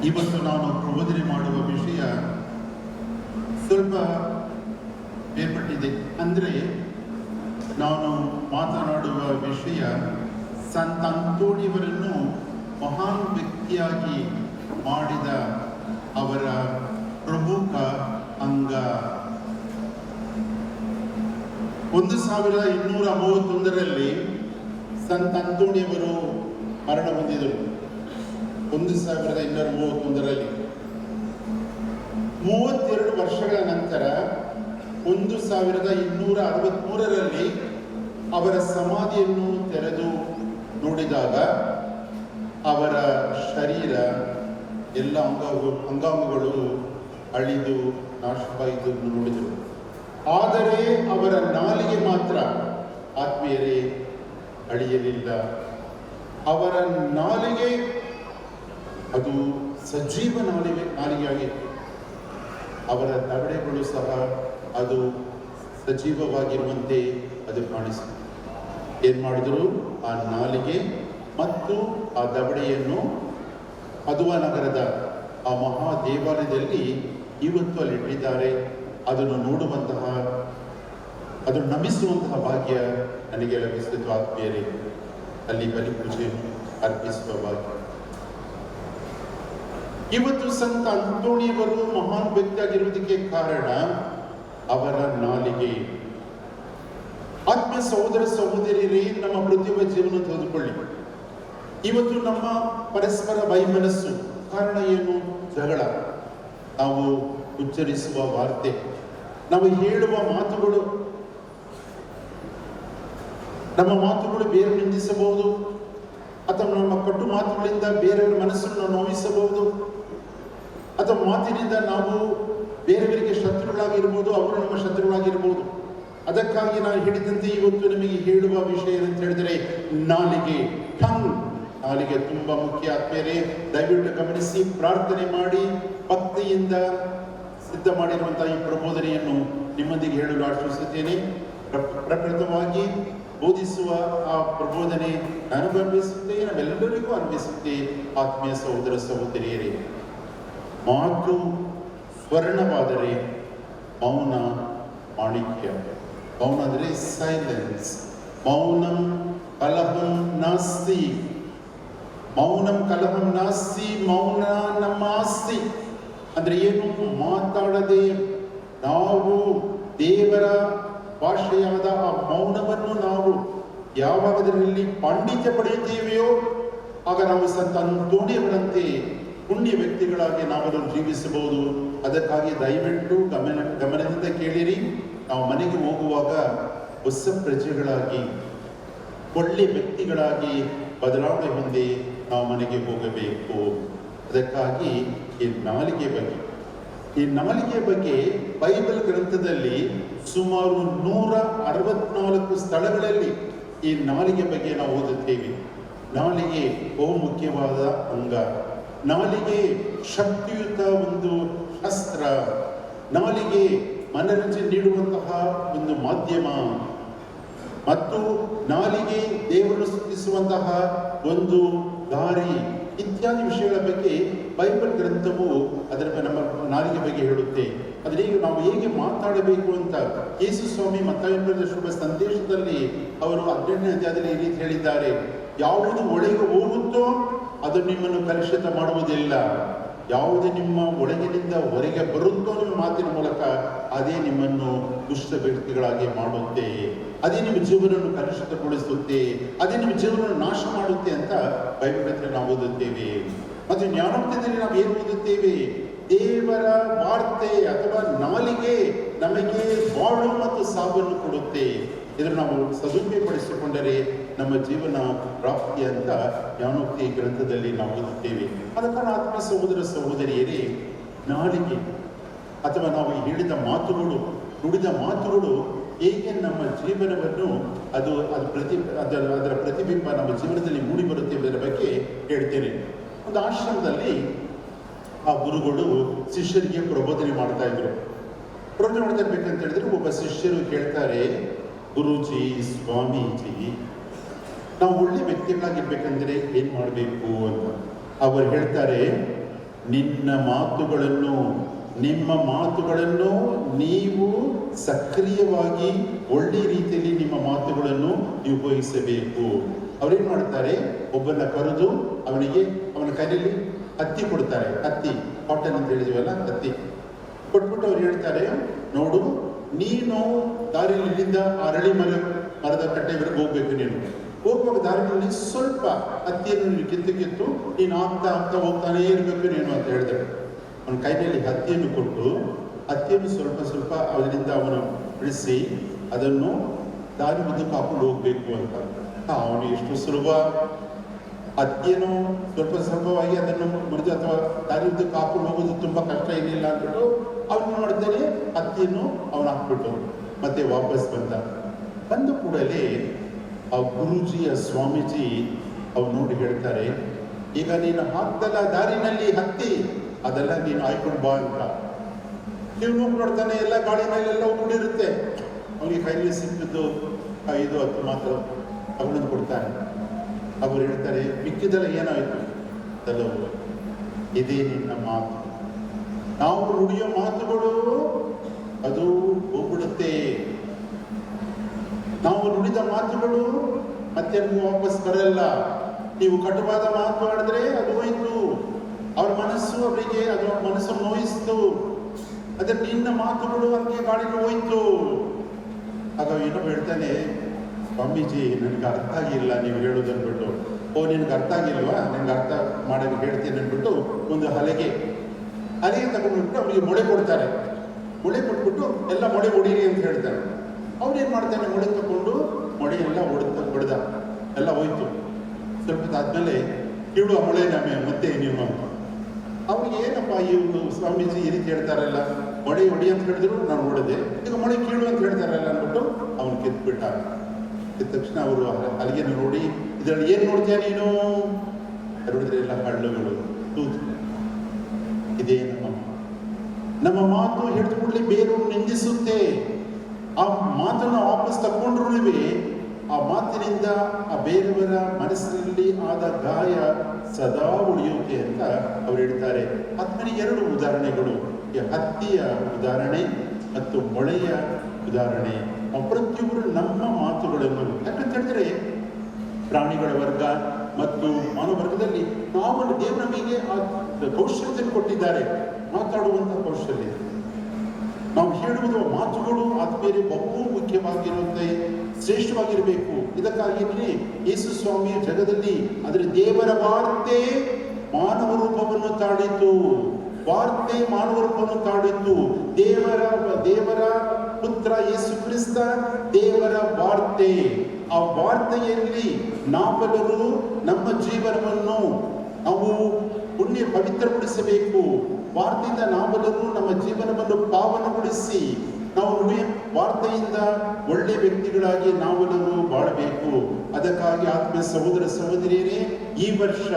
ಇವತ್ತು ನಾನು ಪ್ರಬೋಧನೆ ಮಾಡುವ ವಿಷಯ ಸ್ವಲ್ಪ ಬೇರ್ಪಟ್ಟಿದೆ. ಅಂದರೆ ನಾನು ಮಾತನಾಡುವ ವಿಷಯ ಸಂತ ಅಂತೋಣಿಯವರನ್ನು ಮಹಾನ್ ವ್ಯಕ್ತಿಯಾಗಿ ಮಾಡಿದ ಅವರ ಪ್ರಮುಖ ಅಂಗ. 1261ರಲ್ಲಿ ಸಂತ ಅಂತೋಣಿಯವರು ಮರಣ ಹೊಂದಿದರು. 1231ರಲ್ಲಿ 32 ವರ್ಷಗಳ ನಂತರ 1263ರಲ್ಲಿ ಅವರ ಸಮಾಧಿಯನ್ನು ತೆರೆದು ನೋಡಿದಾಗ ಅವರ ಶರೀರ ಎಲ್ಲ ಅಂಗಾಂಗಗಳು ಅಳಿದು ನಾಶವಾಯಿತು ನೋಡಿದರು. ಆದರೆ ಅವರ ನಾಲಿಗೆ ಮಾತ್ರ ಆತ್ಮೀಯರೇ ಅಳಿಯಲಿಲ್ಲ. ಅವರ ನಾಲಿಗೆ ಅದು ಸಜೀವ ನಾಲಿಗೆಯಾಗಿತ್ತು. ಅವರ ದವಡೆಗಳು ಸಹ ಅದು ಸಜೀವವಾಗಿರುವಂತೆ ಅದು ಕಾಣಿಸಿತು. ಏನು ಮಾಡಿದರು? ಆ ನಾಲಿಗೆ ಮತ್ತು ಆ ದವಡೆಯನ್ನು ಪದುವ ನಗರದ ಆ ಮಹಾ ದೇವಾಲಯದಲ್ಲಿ ಇವತ್ತು ಅಲ್ಲಿ ಇಟ್ಟಿದ್ದಾರೆ. ಅದನ್ನು ನೋಡುವಂತಹ, ಅದನ್ನು ನಮಿಸುವಂತಹ ಭಾಗ್ಯ ನನಗೆ ಲಭಿಸಿತು ಆತ್ಮೀಯರೇ. ಅಲ್ಲಿ ಬಲಿಪೂಜೆ ಅರ್ಪಿಸುವ ಭಾಗ್ಯ. ಇವತ್ತು ಸಂತ ಅಂತೋಣಿಯವರು ಮಹಾನ್ ವ್ಯಕ್ತಿಯಾಗಿರುವುದಕ್ಕೆ ಕಾರಣ ಅವರ ನಾಲಿಗೆ. ಆತ್ಮೀಯ ಸಹೋದರ ಸಹೋದರಿಯರೇ, ನಮ್ಮ ಪ್ರತಿಯೊಬ್ಬ ಜೀವನ ತೆಗೆದುಕೊಳ್ಳಿ. ಇವತ್ತು ನಮ್ಮ ಪರಸ್ಪರ ವೈಮನಸ್ಸು ಕಾರಣ ಏನು? ಜಗಳ. ನಾವು ಉಚ್ಚರಿಸುವ ವಾರ್ತೆ, ನಾವು ಹೇಳುವ ಮಾತುಗಳು, ನಮ್ಮ ಮಾತುಗಳು ಬೇರೆ ನಿಂದಿಸಬಹುದು, ಅಥವಾ ನಮ್ಮ ಕಟ್ಟು ಮಾತುಗಳಿಂದ ಬೇರೆಯವರ ಮನಸ್ಸನ್ನು ನೋವಿಸಬಹುದು, ಅಥವಾ ಮಾತಿನಿಂದ ನಾವು ಬೇರೆಯವರಿಗೆ ಶತ್ರುಗಳಾಗಿರ್ಬೋದು, ಅವರು ನಮ್ಮ ಶತ್ರುಗಳಾಗಿರ್ಬೋದು. ಅದಕ್ಕಾಗಿ ನಾನು ಹೇಳಿದಂತೆ ಇವತ್ತು ನಿಮಗೆ ಹೇಳುವ ವಿಷಯ ಅಂತ ಹೇಳಿದರೆ ನಾಲಿಗೆ, ಟಂಗ್. ನಾಲಿಗೆ ತುಂಬಾ ಮುಖ್ಯ ಆತ್ಮೀಯರೇ. ದಯವಿಟ್ಟು ಗಮನಿಸಿ, ಪ್ರಾರ್ಥನೆ ಮಾಡಿ, ಭಕ್ತಿಯಿಂದ ಸಿದ್ಧ ಮಾಡಿರುವಂತಹ ಈ ಪ್ರಬೋಧನೆಯನ್ನು ನಿಮ್ಮೊಂದಿಗೆ ಹೇಳಲು ಆಶಿಸುತ್ತೇನೆ. ಪ್ರಪ್ರಥಮವಾಗಿ ಬೋಧಿಸುವ ಆ ಪ್ರಬೋಧನೆ ನನಗೂ ಅನ್ವಯಿಸುತ್ತೆ, ನಮ್ಮೆಲ್ಲರಿಗೂ ಅನ್ವಯಿಸುತ್ತೆ. ಆತ್ಮೀಯ ಸಹೋದರ ಸಹೋದರಿಯರೇ, ಮಾತು ಸ್ವರ್ಣವಾದರೆ ಮೌನ ಮಾಣಿಕ್ಯ. ಮೌನ ಅಂದರೆ ಸೈಲೆನ್ಸ್. ಮೌನಂ ಕಲಹಂ ನಾಸ್ತಿ, ಮೌನಂ ಕಲಹಂ ನಾಸ್ತಿ, ಮೌನ ನಮ್ಮ ಆಸ್ತಿ. ಅಂದರೆ ಏನು? ಮಾತಾಡದೆ ನಾವು ದೇವರ ಭಾಷೆಯಾದ ಆ ಮೌನವನ್ನು ನಾವು ಯಾವಾಗ ಅದರಲ್ಲಿ ಪಾಂಡಿತ್ಯ ಪಡೆಯುತ್ತೇವೆಯೋ ಆಗ ನಾವು ಸಂತ ಅಂತೋಣಿಯವರಂತೆ ಪುಣ್ಯ ವ್ಯಕ್ತಿಗಳಾಗಿ ನಾವನ್ನು ಜೀವಿಸಬಹುದು. ಅದಕ್ಕಾಗಿ ದಯವಿಟ್ಟು ಗಮನದಿಂದ ಕೇಳಿರಿ. ನಾವು ಮನೆಗೆ ಹೋಗುವಾಗ ಹೊಸ ಪ್ರಜೆಗಳಾಗಿ, ಒಳ್ಳೆ ವ್ಯಕ್ತಿಗಳಾಗಿ ಬದಲಾವಣೆ ಹೊಂದಿ ನಾವು ಮನೆಗೆ ಹೋಗಬೇಕು. ಅದಕ್ಕಾಗಿ ಈ ನಾಲಿಗೆ ಬಗ್ಗೆ ಬೈಬಲ್ ಗ್ರಂಥದಲ್ಲಿ ಸುಮಾರು 164 ಸ್ಥಳಗಳಲ್ಲಿ ಈ ನಾಲಿಗೆ ಬಗ್ಗೆ ನಾವು ಓದುತ್ತೇವೆ. ನಾಲಿಗೆ ಬಹು ಮುಖ್ಯವಾದ ಅಂಗ. ನಾಲಿಗೆ ಶಕ್ತಿಯುತ ಒಂದು ಶಸ್ತ್ರ. ನಾಲಿಗೆ ಮನರಂಜನೆ ನೀಡುವಂತಹ ಒಂದು ಮಾಧ್ಯಮ ಮತ್ತು ನಾಲಿಗೆ ದೇವರನ್ನು ಸ್ತುತಿಸುವಂತಹ ಒಂದು ದಾರಿ ಇತ್ಯಾದಿ ವಿಷಯಗಳ ಬಗ್ಗೆ ಬೈಬಲ್ ಗ್ರಂಥವು ನಮ್ಮ ನಾಲಿಗೆ ಬಗ್ಗೆ ಹೇಳುತ್ತೆ. ಆದರೆ ನಾವು ಹೇಗೆ ಮಾತಾಡಬೇಕು ಅಂತ ಯೇಸು ಸ್ವಾಮಿ ಮತ್ತಾಯ ಬರೆದ ಶುಭ ಸಂದೇಶದಲ್ಲಿ ಅವರು 18ನೇ ಅಧ್ಯಾಯದಲ್ಲಿ ಈ ರೀತಿ ಹೇಳಿದ್ದಾರೆ: ಯಾವುದು ಒಳಗೆ ಹೋಗುತ್ತೋ ಅದು ನಿಮ್ಮನ್ನು ಕಲುಷಿತ ಮಾಡುವುದಿಲ್ಲ, ಯಾವುದು ನಿಮ್ಮ ಒಳಗಿನಿಂದ ಹೊರಗೆ ಬರುತ್ತೋ ನಿಮ್ಮ ಮಾತಿನ ಮೂಲಕ ಅದೇ ನಿಮ್ಮನ್ನು ದುಷ್ಟ ವ್ಯಕ್ತಿಗಳಾಗಿ ಮಾಡುತ್ತೆ, ಅದೇ ನಿಮ್ಮ ಜೀವನವನ್ನು ಕಲುಷಿತಗೊಳಿಸುತ್ತೆ, ಅದೇ ನಿಮ್ಮ ಜೀವನವನ್ನು ನಾಶ ಮಾಡುತ್ತೆ ಅಂತ ಬೈಬಲ್ ನಾವು ಓದುತ್ತೇವೆ. ಮತ್ತು ಜ್ಞಾನೋಕ್ತಿಯಲ್ಲಿ ನಾವು ಏನು ಓದುತ್ತೇವೆ? ದೇವರ ವಾರ್ತೆ ಅಥವಾ ನಾಲಿಗೆ ನಮಗೆ ಬಾಳು ಮತ್ತು ಸಾವನ್ನು ಕೊಡುತ್ತೆ. ಇದನ್ನು ನಾವು ಸದುಪಯೋಗಪಡಿಸಿಕೊಂಡರೆ ನಮ್ಮ ಜೀವನ ಪ್ರಾಪ್ತಿ ಅಂತ ಜ್ಞಾನೋಕ್ತಿ ಗ್ರಂಥದಲ್ಲಿ ನಾವು ಓದುತ್ತೇವೆ. ಆದ ಕಾರಣ ಆತ್ಮ ಸಹೋದರ ಸಹೋದರಿಯರೇ, ನಾಲಿಗೆ ಅಥವಾ ನಾವು ಹೇಳಿದ ಮಾತುಗಳು, ನುಡಿದ ಮಾತುಗಳು ಹೇಗೆ ನಮ್ಮ ಜೀವನವನ್ನು ಅದರ ಪ್ರತಿಬಿಂಬ ನಮ್ಮ ಜೀವನದಲ್ಲಿ ಮೂಡಿ ಬರುತ್ತೆ ಎಂಬುದರ ಬಗ್ಗೆ ಹೇಳ್ತೇನೆ. ಒಂದು ಆಶ್ರಮದಲ್ಲಿ ಆ ಗುರುಗಳು ಶಿಷ್ಯರಿಗೆ ಪ್ರಬೋಧನೆ ಮಾಡ್ತಾ ಇದ್ರು. ಪ್ರಬೋಧನೆ ಮಾಡ್ತಾ ಇರ್ಬೇಕಂತ ಹೇಳಿದ್ರೆ ಒಬ್ಬ ಶಿಷ್ಯರು ಕೇಳ್ತಾರೆ, ಗುರೂಜಿ, ಸ್ವಾಮೀಜಿ, ನಾವು ಒಳ್ಳೆ ವ್ಯಕ್ತಿಗಳಾಗಿರ್ಬೇಕಂದ್ರೆ ಏನ್ ಮಾಡಬೇಕು ಅಂತ. ಅವರು ಹೇಳ್ತಾರೆ, ನಿಮ್ಮ ಮಾತುಗಳನ್ನು ನೀವು ಸಕ್ರಿಯವಾಗಿ ಒಳ್ಳೆ ರೀತಿಯಲ್ಲಿ ನಿಮ್ಮ ಮಾತುಗಳನ್ನು ನೀವು ಉಪಯೋಗಿಸಬೇಕು. ಅವ್ರೇನ್ ಮಾಡ್ತಾರೆ, ಒಬ್ಬನ ಕರೆದು ಅವನ ಕೈಯಲ್ಲಿ ಹತ್ತಿ ಕೊಡ್ತಾರೆ. ಹತ್ತಿ, ಕಾಟನ್ ಅಂತ ಹೇಳಿದೀವಲ್ಲ, ಹತ್ತಿ ಕೊಟ್ಬಿಟ್ಟು ಅವ್ರು ಹೇಳ್ತಾರೆ, ನೋಡು, ನೀನು ದಾರಿಯಲ್ಲಿ ಇಲ್ಲಿಂದ ಅರಳಿ ಮರದ ಕಟ್ಟೆವರೆಗೆ ಹೋಗ್ಬೇಕು. ನೀನು ಹೋಗುವಾಗ ದಾರಿಯಲ್ಲಿ ಸ್ವಲ್ಪ ಹತ್ತಿಯನ್ನು ನೀನು ಕಿತ್ತು ನೀನು ಆಗ್ತಾ ಹೋಗ್ತಾನೇ ಇರಬೇಕು ನೀನು ಅಂತ ಹೇಳಿದ್ರೆ, ಅವನ ಕೈಯಲ್ಲಿ ಹತ್ತಿಯನ್ನು ಕೊಟ್ಟು ಹತ್ತಿಯನ್ನು ಸ್ವಲ್ಪ ಅದರಿಂದ ಅವನು ಬಿಡಿಸಿ ಅದನ್ನು ದಾರಿ ಉದ್ದಕ್ಕೆ ಹಾಕೊಂಡು ಹೋಗ್ಬೇಕು ಅಂತ. ಅವನು ಎಷ್ಟು ಸುಲಭ, ಹತ್ತಿಯನ್ನು ಸ್ವಲ್ಪವಾಗಿ ಅದನ್ನು ಮುರಿದು ಅಥವಾ ದಾರಿ ಉದ್ದಕ್ಕೆ ಹಾಕೊಂಡು ಹೋಗೋದು ತುಂಬ ಕಷ್ಟ ಏನಿಲ್ಲ ಅಂದ್ಬಿಟ್ಟು ಅವನು ಮಾಡ್ತಾನೆ, ಹತ್ತಿಯನ್ನು ಅವನು ಹಾಕ್ಬಿಟ್ಟು ಮತ್ತೆ ವಾಪಸ್ ಬಂದ ಕೂಡಲೇ ಆ ಗುರೂಜಿಯ ಸ್ವಾಮೀಜಿ ಅವ್ರು ನೋಡಿ ಹೇಳ್ತಾರೆ, ಈಗ ನೀನು ಹಾಕ್ದಲ್ಲ ದಾರಿನಲ್ಲಿ ಹತ್ತಿ, ಅದೆಲ್ಲ ನೀನು ಆಯ್ಕೊಂಡು ಬಾ ಅಂತ. ನೀವು ನೋಡ್ತಾನೆ, ಎಲ್ಲ ಗಾಡಿನಲ್ಲೆಲ್ಲ ಕೂಡಿರುತ್ತೆ. ಅವನಿಗೆ ಕೈಲಿ ಸಿಕ್ಕಿದ್ದು 5-10 ಮಾತ್ರ ಅವನನ್ನು ಕೊಡ್ತಾನೆ. ಅವರು ಹೇಳ್ತಾರೆ, ಮಿಕ್ಕಿದೆಲ್ಲ ಏನಾಯಿತು? ಅದೆಲ್ಲ ಇದೇ ನಿನ್ನ ಮಾತು. ನಾವು ನುಡಿಯೋ ಮಾತುಗಳು ಅದು ಹೋಗ್ಬಿಡುತ್ತೆ. ನಾವು ನುಡಿದ ಮಾತುಗಳು ಮತ್ತೆ ವಾಪಸ್ ಬರಲ್ಲ. ನೀವು ಕಟುವಾದ ಮಾತು ಆಡಿದ್ರೆ ಅದು ಹೋಯ್ತು, ಅವ್ರ ಮನಸ್ಸು ನೋಯಿಸ್ತು. ಅದೇ ನಿನ್ನ ಮಾತುಗಳು ಹಂಗೆ ಗಾಳಿಗೆ ಹೋಯ್ತು. ಆಗ ಏನೋ ಹೇಳ್ತಾನೆ, ಸ್ವಾಮೀಜಿ ನನಗೆ ಅರ್ಥ ಆಗಿಲ್ಲ ನೀವು ಹೇಳೋದು ಅಂದ್ಬಿಟ್ಟು. ನಿನಗೆ ಅರ್ಥ ಆಗಿಲ್ವಾ, ನನಗೆ ಅರ್ಥ ಮಾಡೋದು ಹೇಳ್ತೀನಿ ಅಂದ್ಬಿಟ್ಟು ಒಂದು ಹಲೆಗೆ ತಗೊಂಡ್ಬಿಟ್ಟು ಅವನಿಗೆ ಮೊಳೆ ಕೊಡ್ತಾರೆ. ಮೊಳೆ ಕೊಟ್ಬಿಟ್ಟು ಎಲ್ಲ ಮೊಳೆ ಹೊಡೀರಿ ಅಂತ ಹೇಳ್ತಾರೆ. ಅವ್ರೇನು ಮಾಡ್ತಾನೆ, ಮೊಳೆ ತಗೊಂಡು ಮೊಳೆ ಎಲ್ಲ ಹೊಡೆದ, ಎಲ್ಲ ಹೋಯ್ತು. ಸ್ವಲ್ಪ ಆದ್ಮೇಲೆ ಕೀಳು ಆ ಮೊಳೆ ಮತ್ತೆ ನೀವು ಅಂತ. ಅವ್ರಿಗೆ ಏನಪ್ಪ ಇವರು ಸ್ವಾಮೀಜಿ ಈ ರೀತಿ ಹೇಳ್ತಾರಲ್ಲ, ಮೊಳೆ ಹೊಡಿ ಅಂತ ಹೇಳಿದ್ರು ನಾನು ಹೊಡೆದೆ, ಈಗ ಮೊಳೆ ಕೀಳು ಅಂತ ಹೇಳ್ತಾರಲ್ಲ ಅಂದ್ಬಿಟ್ಟು ಅವನು ಕಿತ್ಬಿಟ್ಟ. ಕಿತ್ತ ತಕ್ಷಣ ಅವರು ಅಲ್ಲಿಗೆ ನೋಡಿ, ಇದರಲ್ಲಿ ಏನು ನೋಡ್ತೀಯ ನೀನು? ನೋಡಿದ್ರೆ ಎಲ್ಲ ಹಳ್ಳುಗಳು, ತೂತು. ಇದೇ ನಮ್ಮ ಮಾತು ಹೇಳಿದ ಕೂಡಲೇ ಬೇರೆಯವರು ನಿಂದಿಸುತ್ತೆ. ಆ ಮಾತನ್ನು ವಾಪಸ್ ತಗೊಂಡ್ರೂ ಆ ಮಾತಿನಿಂದ ಆ ಬೇರೆಯವರ ಮನಸ್ಸಿನಲ್ಲಿ ಆದ ಗಾಯ ಸದಾ ಉಳಿಯುತ್ತೆ ಅಂತ ಅವ್ರು ಹೇಳ್ತಾರೆ. ಆದ್ಮೇಲೆ 2 ಉದಾಹರಣೆಗಳು, ಹತ್ತಿಯ ಉದಾಹರಣೆ ಮತ್ತು ಮೊಳೆಯ ಉದಾಹರಣೆ. ಪ್ರತಿಯೊಬ್ಬರು ನಮ್ಮ ಮಾತುಗಳನ್ನು, ಯಾಕಂತ ಹೇಳಿದ್ರೆ ಪ್ರಾಣಿಗಳ ವರ್ಗ ಮತ್ತು ಮಾನವ ವರ್ಗದಲ್ಲಿ ನಾವು ದೇವರು ನಮಗೆ ಆ ಕೌಶಲ್ಯ ಕೊಟ್ಟಿದ್ದಾರೆ, ಮಾತಾಡುವಂಥ ಕೌಶಲ್ಯ. ನಾವು ಹೇಳುವುದು ಮಾತುಗಳು ಆದ್ಮೇಲೆ ಬಹು ಮುಖ್ಯವಾಗಿರುತ್ತೆ, ಶ್ರೇಷ್ಠವಾಗಿರಬೇಕು. ಇದಕ್ಕಾಗಿಯೇ ಯೇಸು ಸ್ವಾಮಿಯ ಜಗದಲ್ಲಿ ಅದರ ದೇವರ ವಾರ್ತೆ ಮಾನವ ರೂಪವನ್ನು ತಾಳಿತು. ವಾರ್ತೆ ಮಾನವ ರೂಪವನ್ನು ತಾಳಿತು. ದೇವರ ಪುತ್ರ ಯೇಸು ಕ್ರಿಸ್ತ ದೇವರ ವಾರ್ತೆ. ಆ ವಾರ್ತೆಯಲ್ಲಿ ನಾವೆಲ್ಲರೂ ನಮ್ಮ ಜೀವನವನ್ನು ನಾವು ಪವಿತ್ರಗೊಳಿಸಬೇಕು. ವಾರ್ತೆಯಿಂದ ನಾವೆಲ್ಲರೂ ನಮ್ಮ ಜೀವನವನ್ನು ಪಾವನಗೊಳಿಸಿ ನಾವು ವಾರ್ತೆಯಿಂದ ಒಳ್ಳೆ ವ್ಯಕ್ತಿಗಳಾಗಿ ನಾವೆಲ್ಲರೂ ಬಾಳಬೇಕು. ಅದಕ್ಕಾಗಿ ಆತ್ಮೀಯ ಸಹೋದರ ಸಹೋದರಿಯರೇ, ಈ ವರ್ಷ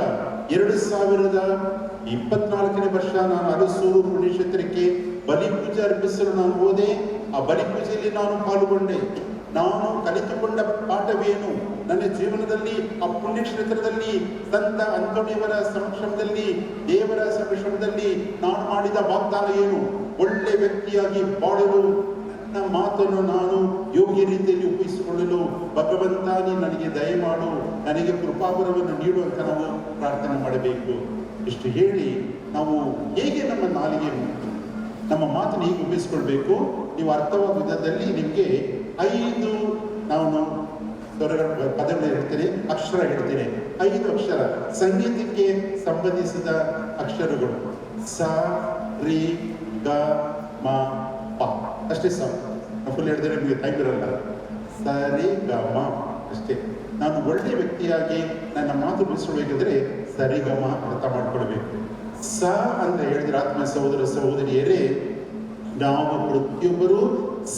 2024ನೇ ವರ್ಷ ನಾನು ಅರಸೂರು ಪುಣ್ಯಕ್ಷೇತ್ರಕ್ಕೆ ಬಲಿ ಪೂಜೆ ಅರ್ಪಿಸಲು ನಾನು ಹೋದೆ. ಆ ಬಲಿ ಪೂಜೆಯಲ್ಲಿ ನಾನು ಪಾಲ್ಗೊಂಡೆ. ನಾನು ಕಲಿತುಕೊಂಡ ಪಾಠವೇನು, ನನ್ನ ಜೀವನದಲ್ಲಿ ಆ ಪುಣ್ಯಕ್ಷೇತ್ರದಲ್ಲಿ ಸಂತ ಅಂತೋಣಿಯವರ ಸಮಕ್ಷಮದಲ್ಲಿ, ದೇವರ ಸಮಕ್ಷಮದಲ್ಲಿ ನಾನು ಮಾಡಿದ ವಾಗ್ದಾನ ಏನು, ಒಳ್ಳೆ ವ್ಯಕ್ತಿಯಾಗಿ ಬಾಳಲು ನನ್ನ ಮಾತನ್ನು ನಾನು ಯೋಗ್ಯ ರೀತಿಯಲ್ಲಿ ಉಪಯೋಗಿಸಿಕೊಳ್ಳಲು ಭಗವಂತ ನೀನು ನನಗೆ ದಯಮಾಡು, ನನಗೆ ಕೃಪಾವರವನ್ನು ನೀಡುವಂತ ನಾವು ಪ್ರಾರ್ಥನೆ ಮಾಡಬೇಕು. ಇಷ್ಟು ಹೇಳಿ ನಾವು ಹೇಗೆ ನಮ್ಮ ನಾಲಿಗೆ, ನಮ್ಮ ಮಾತನ್ನು ಹೇಗೆ ಉಪಯೋಗಿಸಿಕೊಳ್ಬೇಕು, ನೀವು ಅರ್ಥವಾದ ವಿಧದಲ್ಲಿ ನಿಮಗೆ 5 ನಾನು ಪದಗಳು ಹೇಳ್ತೇನೆ, ಅಕ್ಷರ ಹೇಳ್ತೇನೆ. 5 ಅಕ್ಷರ ಸಂಗೀತಕ್ಕೆ ಸಂಬಂಧಿಸಿದ ಅಕ್ಷರಗಳು. ಸ, ರಿ, ಗ, ಮ, ಪ ಅಷ್ಟೇ. ಫುಲ್ ಹೇಳಿದ್ರೆ ನಿಮಗೆ ಟೈಮ್ ಇರಲ್ಲ. ಸ, ರಿ, ಗ, ಮ ಅಷ್ಟೇ. ನಾನು ಒಳ್ಳೆ ವ್ಯಕ್ತಿಯಾಗಿ ನನ್ನ ಮಾತು ಬಿಡಿಸಬೇಕಾದ್ರೆ ಸರಿಗಮ ಅರ್ಥ ಮಾಡ್ಕೊಳ್ಬೇಕು. ಸ ಅಂತ ಹೇಳಿದ್ರೆ ಆತ್ಮ ಸಹೋದರ ಸಹೋದರಿಯರೇ, ನಾವು ಪ್ರತಿಯೊಬ್ಬರು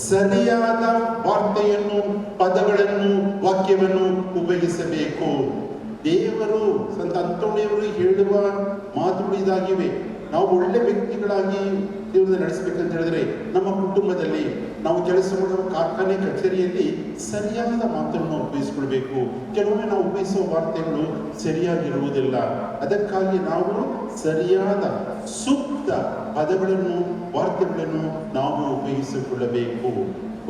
ಸರಿಯಾದ ವಾರ್ತೆಯನ್ನು, ಪದಗಳನ್ನು, ವಾಕ್ಯವನ್ನು ಉಪಯೋಗಿಸಬೇಕು. ದೇವರು ಸಂತ ಅಂತೋಣಿಯವರು ಹೇಳುವ ಮಾತುಗಳು ಇದಾಗಿವೆ. ನಾವು ಒಳ್ಳೆ ವ್ಯಕ್ತಿಗಳಾಗಿ ಜೀವನ ನಡೆಸಬೇಕಂತ ಹೇಳಿದ್ರೆ ನಮ್ಮ ಕುಟುಂಬದಲ್ಲಿ, ನಾವು ಕೆಲಸ ಮಾಡುವ ಕಾರ್ಖಾನೆ ಕಚೇರಿಯಲ್ಲಿ ಸರಿಯಾದ ಮಾತನ್ನು ಉಪಯೋಗಿಸ್ಕೊಳ್ಬೇಕು. ಕೆಲವೊಮ್ಮೆ ನಾವು ಉಪಯೋಗಿಸುವ ವಾರ್ತೆಗಳು ಸರಿಯಾಗಿರುವುದಿಲ್ಲ. ಅದಕ್ಕಾಗಿ ನಾವು ಸರಿಯಾದ ಸೂಕ್ತ ಪದಗಳನ್ನು, ವಾರ್ತೆಗಳನ್ನು ನಾವು ಉಪಯೋಗಿಸಿಕೊಳ್ಳಬೇಕು.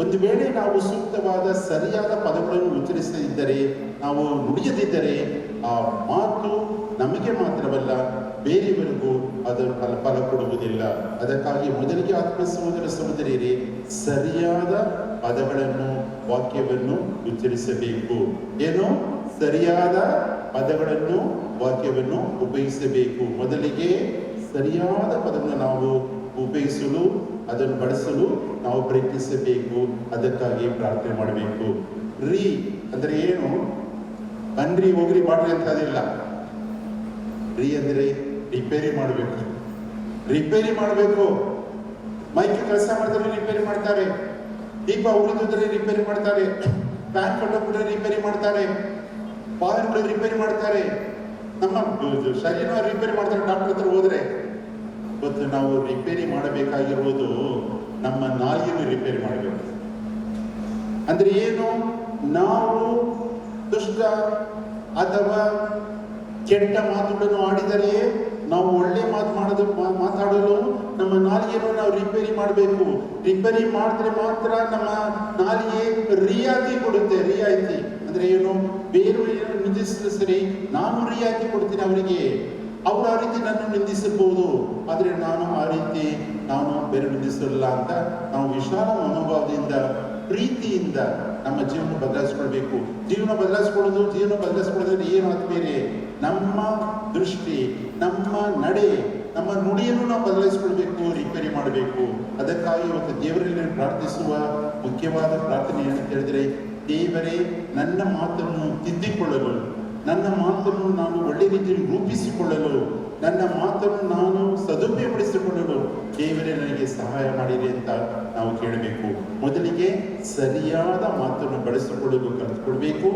ಒಂದು ವೇಳೆ ನಾವು ಸೂಕ್ತವಾದ ಸರಿಯಾದ ಪದಗಳನ್ನು ಉಚ್ಚರಿಸದಿದ್ದರೆ, ನಾವು ನುಡಿಯದಿದ್ದರೆ, ಆ ಮಾತು ನಮಗೆ ಮಾತ್ರವಲ್ಲ ಬೇರೆಯವರಿಗೂ ಅದರ ಫಲ ಕೊಡುವುದಿಲ್ಲ. ಅದಕ್ಕಾಗಿ ಮೊದಲಿಗೆ ಆತ್ಮ ಸಹೋದರ ಸಹೋದರಿಯರೇ, ಸರಿಯಾದ ಪದಗಳನ್ನು, ವಾಕ್ಯವನ್ನು ಉಚ್ಚರಿಸಬೇಕು. ಏನು? ಸರಿಯಾದ ಪದಗಳನ್ನು, ವಾಕ್ಯವನ್ನು ಉಪಯೋಗಿಸಬೇಕು. ಮೊದಲಿಗೆ ಸರಿಯಾದ ಪದವನ್ನು ನಾವು ಉಪಯೋಗಿಸಲು, ಅದನ್ನು ಬಳಸಲು ನಾವು ಪ್ರಯತ್ನಿಸಬೇಕು. ಅದಕ್ಕಾಗಿ ಪ್ರಾರ್ಥನೆ ಮಾಡಬೇಕು. ರೀ ಅಂದರೆ ಏನು? ಬನ್ರಿ ಹೋಗ್ರಿ ಮಾಡ್ರಿ ಅಂತ ಅದಿಲ್ಲ. ರೀ ಅಂದರೆ ರಿಪೇರಿ ಮಾಡಬೇಕು. ರಿಪೇರಿ ಮಾಡಬೇಕು. ಮೈಕ್ ಕೆಲಸ ಮಾಡಿದ್ರೆ ರಿಪೇರಿ ಮಾಡ್ತಾರೆ, ದೀಪ ಉಳಿದಿದ್ರೆ ರಿಪೇರಿ ಮಾಡ್ತಾರೆ, ಫ್ಯಾನ್ ಕಟ್ಟೋಬಿಟ್ರೆ ರಿಪೇರಿ ಮಾಡ್ತಾರೆ, ಪಾಯರ್ಗಳು ರಿಪೇರಿ ಮಾಡ್ತಾರೆ, ನಮ್ಮ ಶರೀರ ರಿಪೇರಿ ಮಾಡ್ತಾರೆ. ಡಾಕ್ಟರ್ ಹತ್ರ ಹೋದ್ರೆ ಇವತ್ತು ನಾವು ರಿಪೇರಿ ಮಾಡಬೇಕಾಗಿರುವುದು ನಮ್ಮ ನಾಲಿಗೆಯನ್ನು ರಿಪೇರಿ ಮಾಡಬೇಕು. ಅಂದ್ರೆ ಏನು? ನಾವು ದುಷ್ಟ ಅಥವಾ ಕೆಟ್ಟ ಮಾತುಗಳನ್ನು ಆಡಿದರೆ, ನಾವು ಒಳ್ಳೆ ಮಾತಾಡಲು ನಮ್ಮ ನಾಲಿಗೆಯನ್ನು ನಾವು ರಿಪೇರಿ ಮಾಡಬೇಕು. ರಿಪೇರಿ ಮಾಡಿದ್ರೆ ಮಾತ್ರ ನಮ್ಮ ನಾಲಿಗೆ ರಿಯಾಯಿತಿ ಕೊಡುತ್ತೆ. ರಿಯಾಯಿತಿ ಅಂದ್ರೆ ಏನು? ಬೇರೆ ನಿಂದಿಸಿದ್ರೆ ಸರಿ, ನಾನು ರಿಯಾಯಿತಿ ಕೊಡ್ತೀನಿ ಅವರಿಗೆ. ಅವರು ಆ ರೀತಿ ನನ್ನ ನಿಂದಿಸಬಹುದು, ಆದರೆ ನಾನು ಆ ರೀತಿ ಬೇರೆ ನಿಂದಿಸಲ್ಲ ಅಂತ ನಾವು ವಿಶಾಲ ಮನೋಭಾವದಿಂದ, ಪ್ರೀತಿಯಿಂದ ನಮ್ಮ ಜೀವನ ಬದಲಾಯಿಸ್ಕೊಳ್ಬೇಕು. ಜೀವನ ಬದಲಾಯಿಸ್ಕೊಳ್ಳೋದ್ರೆ ಏನು ಬೇರೆ? ನಮ್ಮ ದೃಷ್ಟಿ, ನಮ್ಮ ನಡೆ, ನಮ್ಮ ನುಡಿಯನ್ನು ನಾವು ಬದಲಾಯಿಸ್ಕೊಳ್ಬೇಕು, ರಿಪೇರಿ ಮಾಡಬೇಕು. ಅದಕ್ಕಾಗಿ ಇವತ್ತು ದೇವರಲ್ಲಿ ಪ್ರಾರ್ಥಿಸುವ ಮುಖ್ಯವಾದ ಪ್ರಾರ್ಥನೆ ಏನಂತ ಹೇಳಿದ್ರೆ, ದೇವರೇ ನನ್ನ ಮಾತನ್ನು ತಿದ್ದಿಕೊಳ್ಳಲು, ನನ್ನ ಮಾತನ್ನು ನಾನು ಒಳ್ಳೆ ರೀತಿಯಲ್ಲಿ ರೂಪಿಸಿಕೊಳ್ಳಲು ನನ್ನ ಮಾತನ್ನು ನಾನು ಸದುಪಯೋಗಪಡಿಸಿಕೊಳ್ಳಲು ದೇವರೇ ನನಗೆ ಸಹಾಯ ಮಾಡಿರಿ ಅಂತ ನಾವು ಕೇಳಬೇಕು. ಮೊದಲಿಗೆ ಸರಿಯಾದ ಮಾತನ್ನು ಬಳಸಿಕೊಳ್ಳಲು ಕಲಿತುಕೊಳ್ಬೇಕು.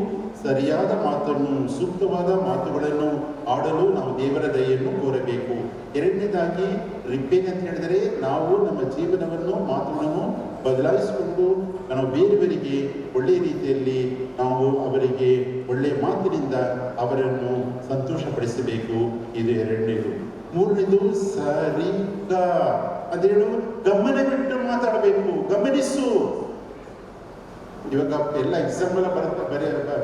ಸರಿಯಾದ ಮಾತನ್ನು, ಸೂಕ್ತವಾದ ಮಾತುಗಳನ್ನು ಆಡಲು ನಾವು ದೇವರ ದಯೆಯನ್ನು ಕೋರಬೇಕು. ಎರಡನೇದಾಗಿ ರಿಪೇರಿ ಅಂತ ಹೇಳಿದರೆ ನಾವು ನಮ್ಮ ಜೀವನವನ್ನು, ಮಾತುಗಳನ್ನು ಬದಲಾಯಿಸಿಕೊಂಡು ನಾವು ಬೇರೆಯವರಿಗೆ ಒಳ್ಳೆಯ ರೀತಿಯಲ್ಲಿ ನಾವು ಅವರಿಗೆ ಒಳ್ಳೆಯ ಮಾತಿನಿಂದ ಅವರನ್ನು ಸಂತೋಷಪಡಿಸಬೇಕು. ಇದು ಎರಡನೇದು. ಮೂರನೇದು ಸರಿಗ ಅದೇನು, ಗಮನವಿಟ್ಟು ಮಾತಾಡಬೇಕು. ಗಮನಿಸು. ಇವಾಗ ಎಲ್ಲ ಎಕ್ಸಾಮ್ ಎಲ್ಲ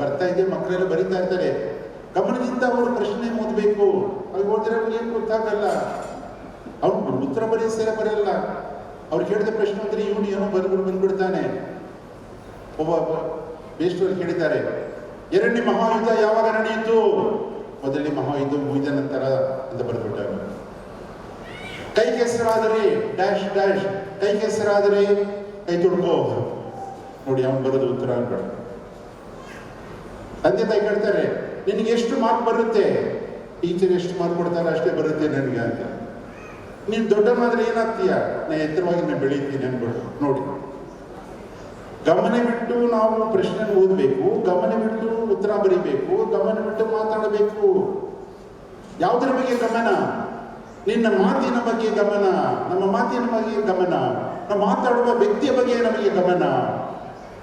ಬರ್ತಾ ಇದೆ, ಮಕ್ಕಳೆಲ್ಲ ಬರೀತಾ ಇರ್ತಾರೆ. ಗಮನದಿಂದ ಅವರು ಪ್ರಶ್ನೆ ಓದಬೇಕು. ಅದು ಓದಿದ್ರೆ ಅವ್ರಿಗೆ ಏನು ಗೊತ್ತಾಗಲ್ಲ, ಅವ್ನು ಉತ್ತರ ಬರೆಯ ಬರೆಯಲ್ಲ. ಅವ್ರು ಕೇಳಿದ ಪ್ರಶ್ನೆ ಅಂದ್ರೆ ಇವನು ಏನೋ ಬರೆದು ಬಂದ್ಬಿಡ್ತಾನೆ. ಒಬ್ಬ ಬೇಷ್ಟರು ಕೇಳಿದ್ದಾರೆ, ಎರಡನೇ ಮಹಾಯುದ್ಧ ಯಾವಾಗ ನಡೆಯಿತು? ಮೊದಲನೇ ಮಹಾಯುದ್ಧ ಮುಗಿದ ನಂತರ ಅಂತ ಬರೆದ್ಬಿಟ್ಟಾಗ. ಕೈ ಕೆಸರಾದರೆ ಡ್ಯಾಶ್ ಡ್ಯಾಶ್, ಕೈ ಕೆಸರಾದರೆ ಕೈ ತೊಡ್ಕೋ. ನೋಡಿ ಅವನು ಬರೋದು ಉತ್ತರ ಅನ್ಬೇಡ. ತಂದೆ ತಾಯಿ ಕೇಳ್ತಾರೆ, ನಿನಗೆ ಎಷ್ಟು ಮಾರ್ಕ್ ಬರುತ್ತೆ? ಟೀಚರ್ ಎಷ್ಟು ಮಾರ್ಕ್ ಕೊಡ್ತಾರೆ ಅಷ್ಟೇ ಬರುತ್ತೆ ನನಗೆ ಅಂತ. ನೀನು ದೊಡ್ಡ ಮಾದ್ರೆ ಏನಾಗ್ತೀಯ? ನಾನು ಎತ್ತರವಾಗಿ ನಾನು ಬೆಳೀತೀನಿ ಅನ್ಬಿಟ್ಟು. ನೋಡಿ, ಗಮನವಿಟ್ಟು ನಾವು ಪ್ರಶ್ನೆ ಓದಬೇಕು, ಗಮನವಿಟ್ಟು ಉತ್ತರ ಬರೀಬೇಕು, ಗಮನವಿಟ್ಟು ಮಾತಾಡಬೇಕು. ಯಾವುದರ ಬಗ್ಗೆ ಗಮನ? ನಿನ್ನ ಮಾತಿನ ಬಗ್ಗೆ ಗಮನ, ನಮ್ಮ ಮಾತಿನ ಬಗ್ಗೆ ಗಮನ, ನಾವು ಮಾತಾಡುವ ವ್ಯಕ್ತಿಯ ಬಗ್ಗೆ ನಮಗೆ ಗಮನ,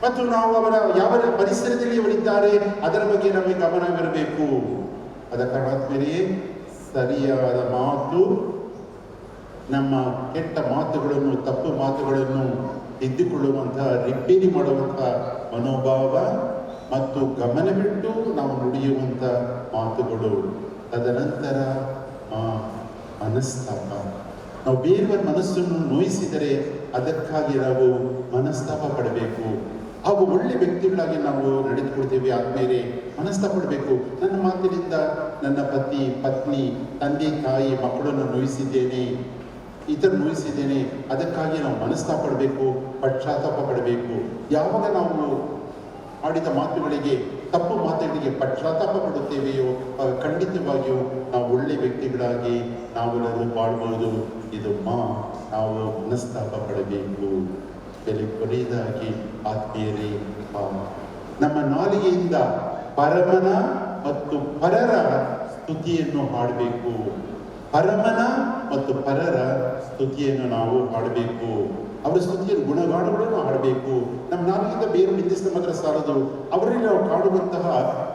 ಮತ್ತು ನಾವು ಅವರ ಯಾವ ಪರಿಸರದಲ್ಲಿ ಅವರಿದ್ದಾರೆ ಅದರ ಬಗ್ಗೆ ನಮಗೆ ಗಮನವಿರಬೇಕು. ಅದ ಕಾರಣಾದ್ಮೇಲೆ ಸರಿಯಾದ ಮಾತು, ನಮ್ಮ ಕೆಟ್ಟ ಮಾತುಗಳನ್ನು, ತಪ್ಪು ಮಾತುಗಳನ್ನು ತಿದ್ದಿಕೊಳ್ಳುವಂತಹ, ರಿಪೇರಿ ಮಾಡುವಂತಹ ಮನೋಭಾವ ಮತ್ತು ಗಮನವಿಟ್ಟು ನಾವು ನುಡಿಯುವಂಥ ಮಾತುಗಳು. ತದನಂತರ ಮನಸ್ತಾಪ. ನಾವು ಬೇರೆಯವರ ಮನಸ್ಸನ್ನು ನೋಯಿಸಿದರೆ ಅದಕ್ಕಾಗಿ ನಾವು ಮನಸ್ತಾಪ ಪಡಬೇಕು. ಹಾಗೂ ಒಳ್ಳೆ ವ್ಯಕ್ತಿಗಳಾಗಿ ನಾವು ನಡೆದುಕೊಳ್ತೇವೆ ಆದ್ಮೇಲೆ ಮನಸ್ತಾಪ ಪಡಬೇಕು. ನನ್ನ ಮಾತಿನಿಂದ ನನ್ನ ಪತಿ, ಪತ್ನಿ, ತಂದೆ, ತಾಯಿ, ಮಕ್ಕಳನ್ನು ನೋಯಿಸಿದ್ದೇನೆ, ಇತರ ನೋಯಿಸಿದ್ದೇನೆ, ಅದಕ್ಕಾಗಿ ನಾವು ಮನಸ್ತಾಪ ಪಡಬೇಕು, ಪಶ್ಚಾತ್ತಾಪ ಪಡಬೇಕು. ಯಾವಾಗ ನಾವು ಆಡಿದ ಮಾತುಗಳಿಗೆ, ತಪ್ಪು ಮಾತುಗಳಿಗೆ ಪಶ್ಚಾತ್ತಾಪ ಪಡುತ್ತೇವೆಯೋ ಖಂಡಿತವಾಗಿಯೂ ನಾವು ಒಳ್ಳೆ ವ್ಯಕ್ತಿಗಳಾಗಿ ನಾವೆಲ್ಲರೂ ಬಾಳ್ಬೋದು. ಇದು ನಾವು ಮನಸ್ತಾಪ ಪಡಬೇಕು. ಕೊನೆಯದಾಗಿ ಆತ್ಮೀಯರೇ, ನಮ್ಮ ನಾಲಿಗೆಯಿಂದ ಪರಮನ ಮತ್ತು ಪರರ ಸ್ತುತಿಯನ್ನು ಹಾಡಬೇಕು. ಪರಮನ ಮತ್ತು ಪರರ ಸ್ತುತಿಯನ್ನು ನಾವು ಹಾಡಬೇಕು. ಅವರ ಸ್ತುತಿಯ ಗುಣಗಾನಗಳನ್ನು ಹಾಡಬೇಕು. ನಮ್ಮ ನಾಲಿಗೆಯಿಂದ ಬೇರೆ ನಿಂದಿಸಿದ ಮಾತ್ರ ಸಾಲದು, ಅವರಲ್ಲಿ ನಾವು ಕಾಣುವಂತಹ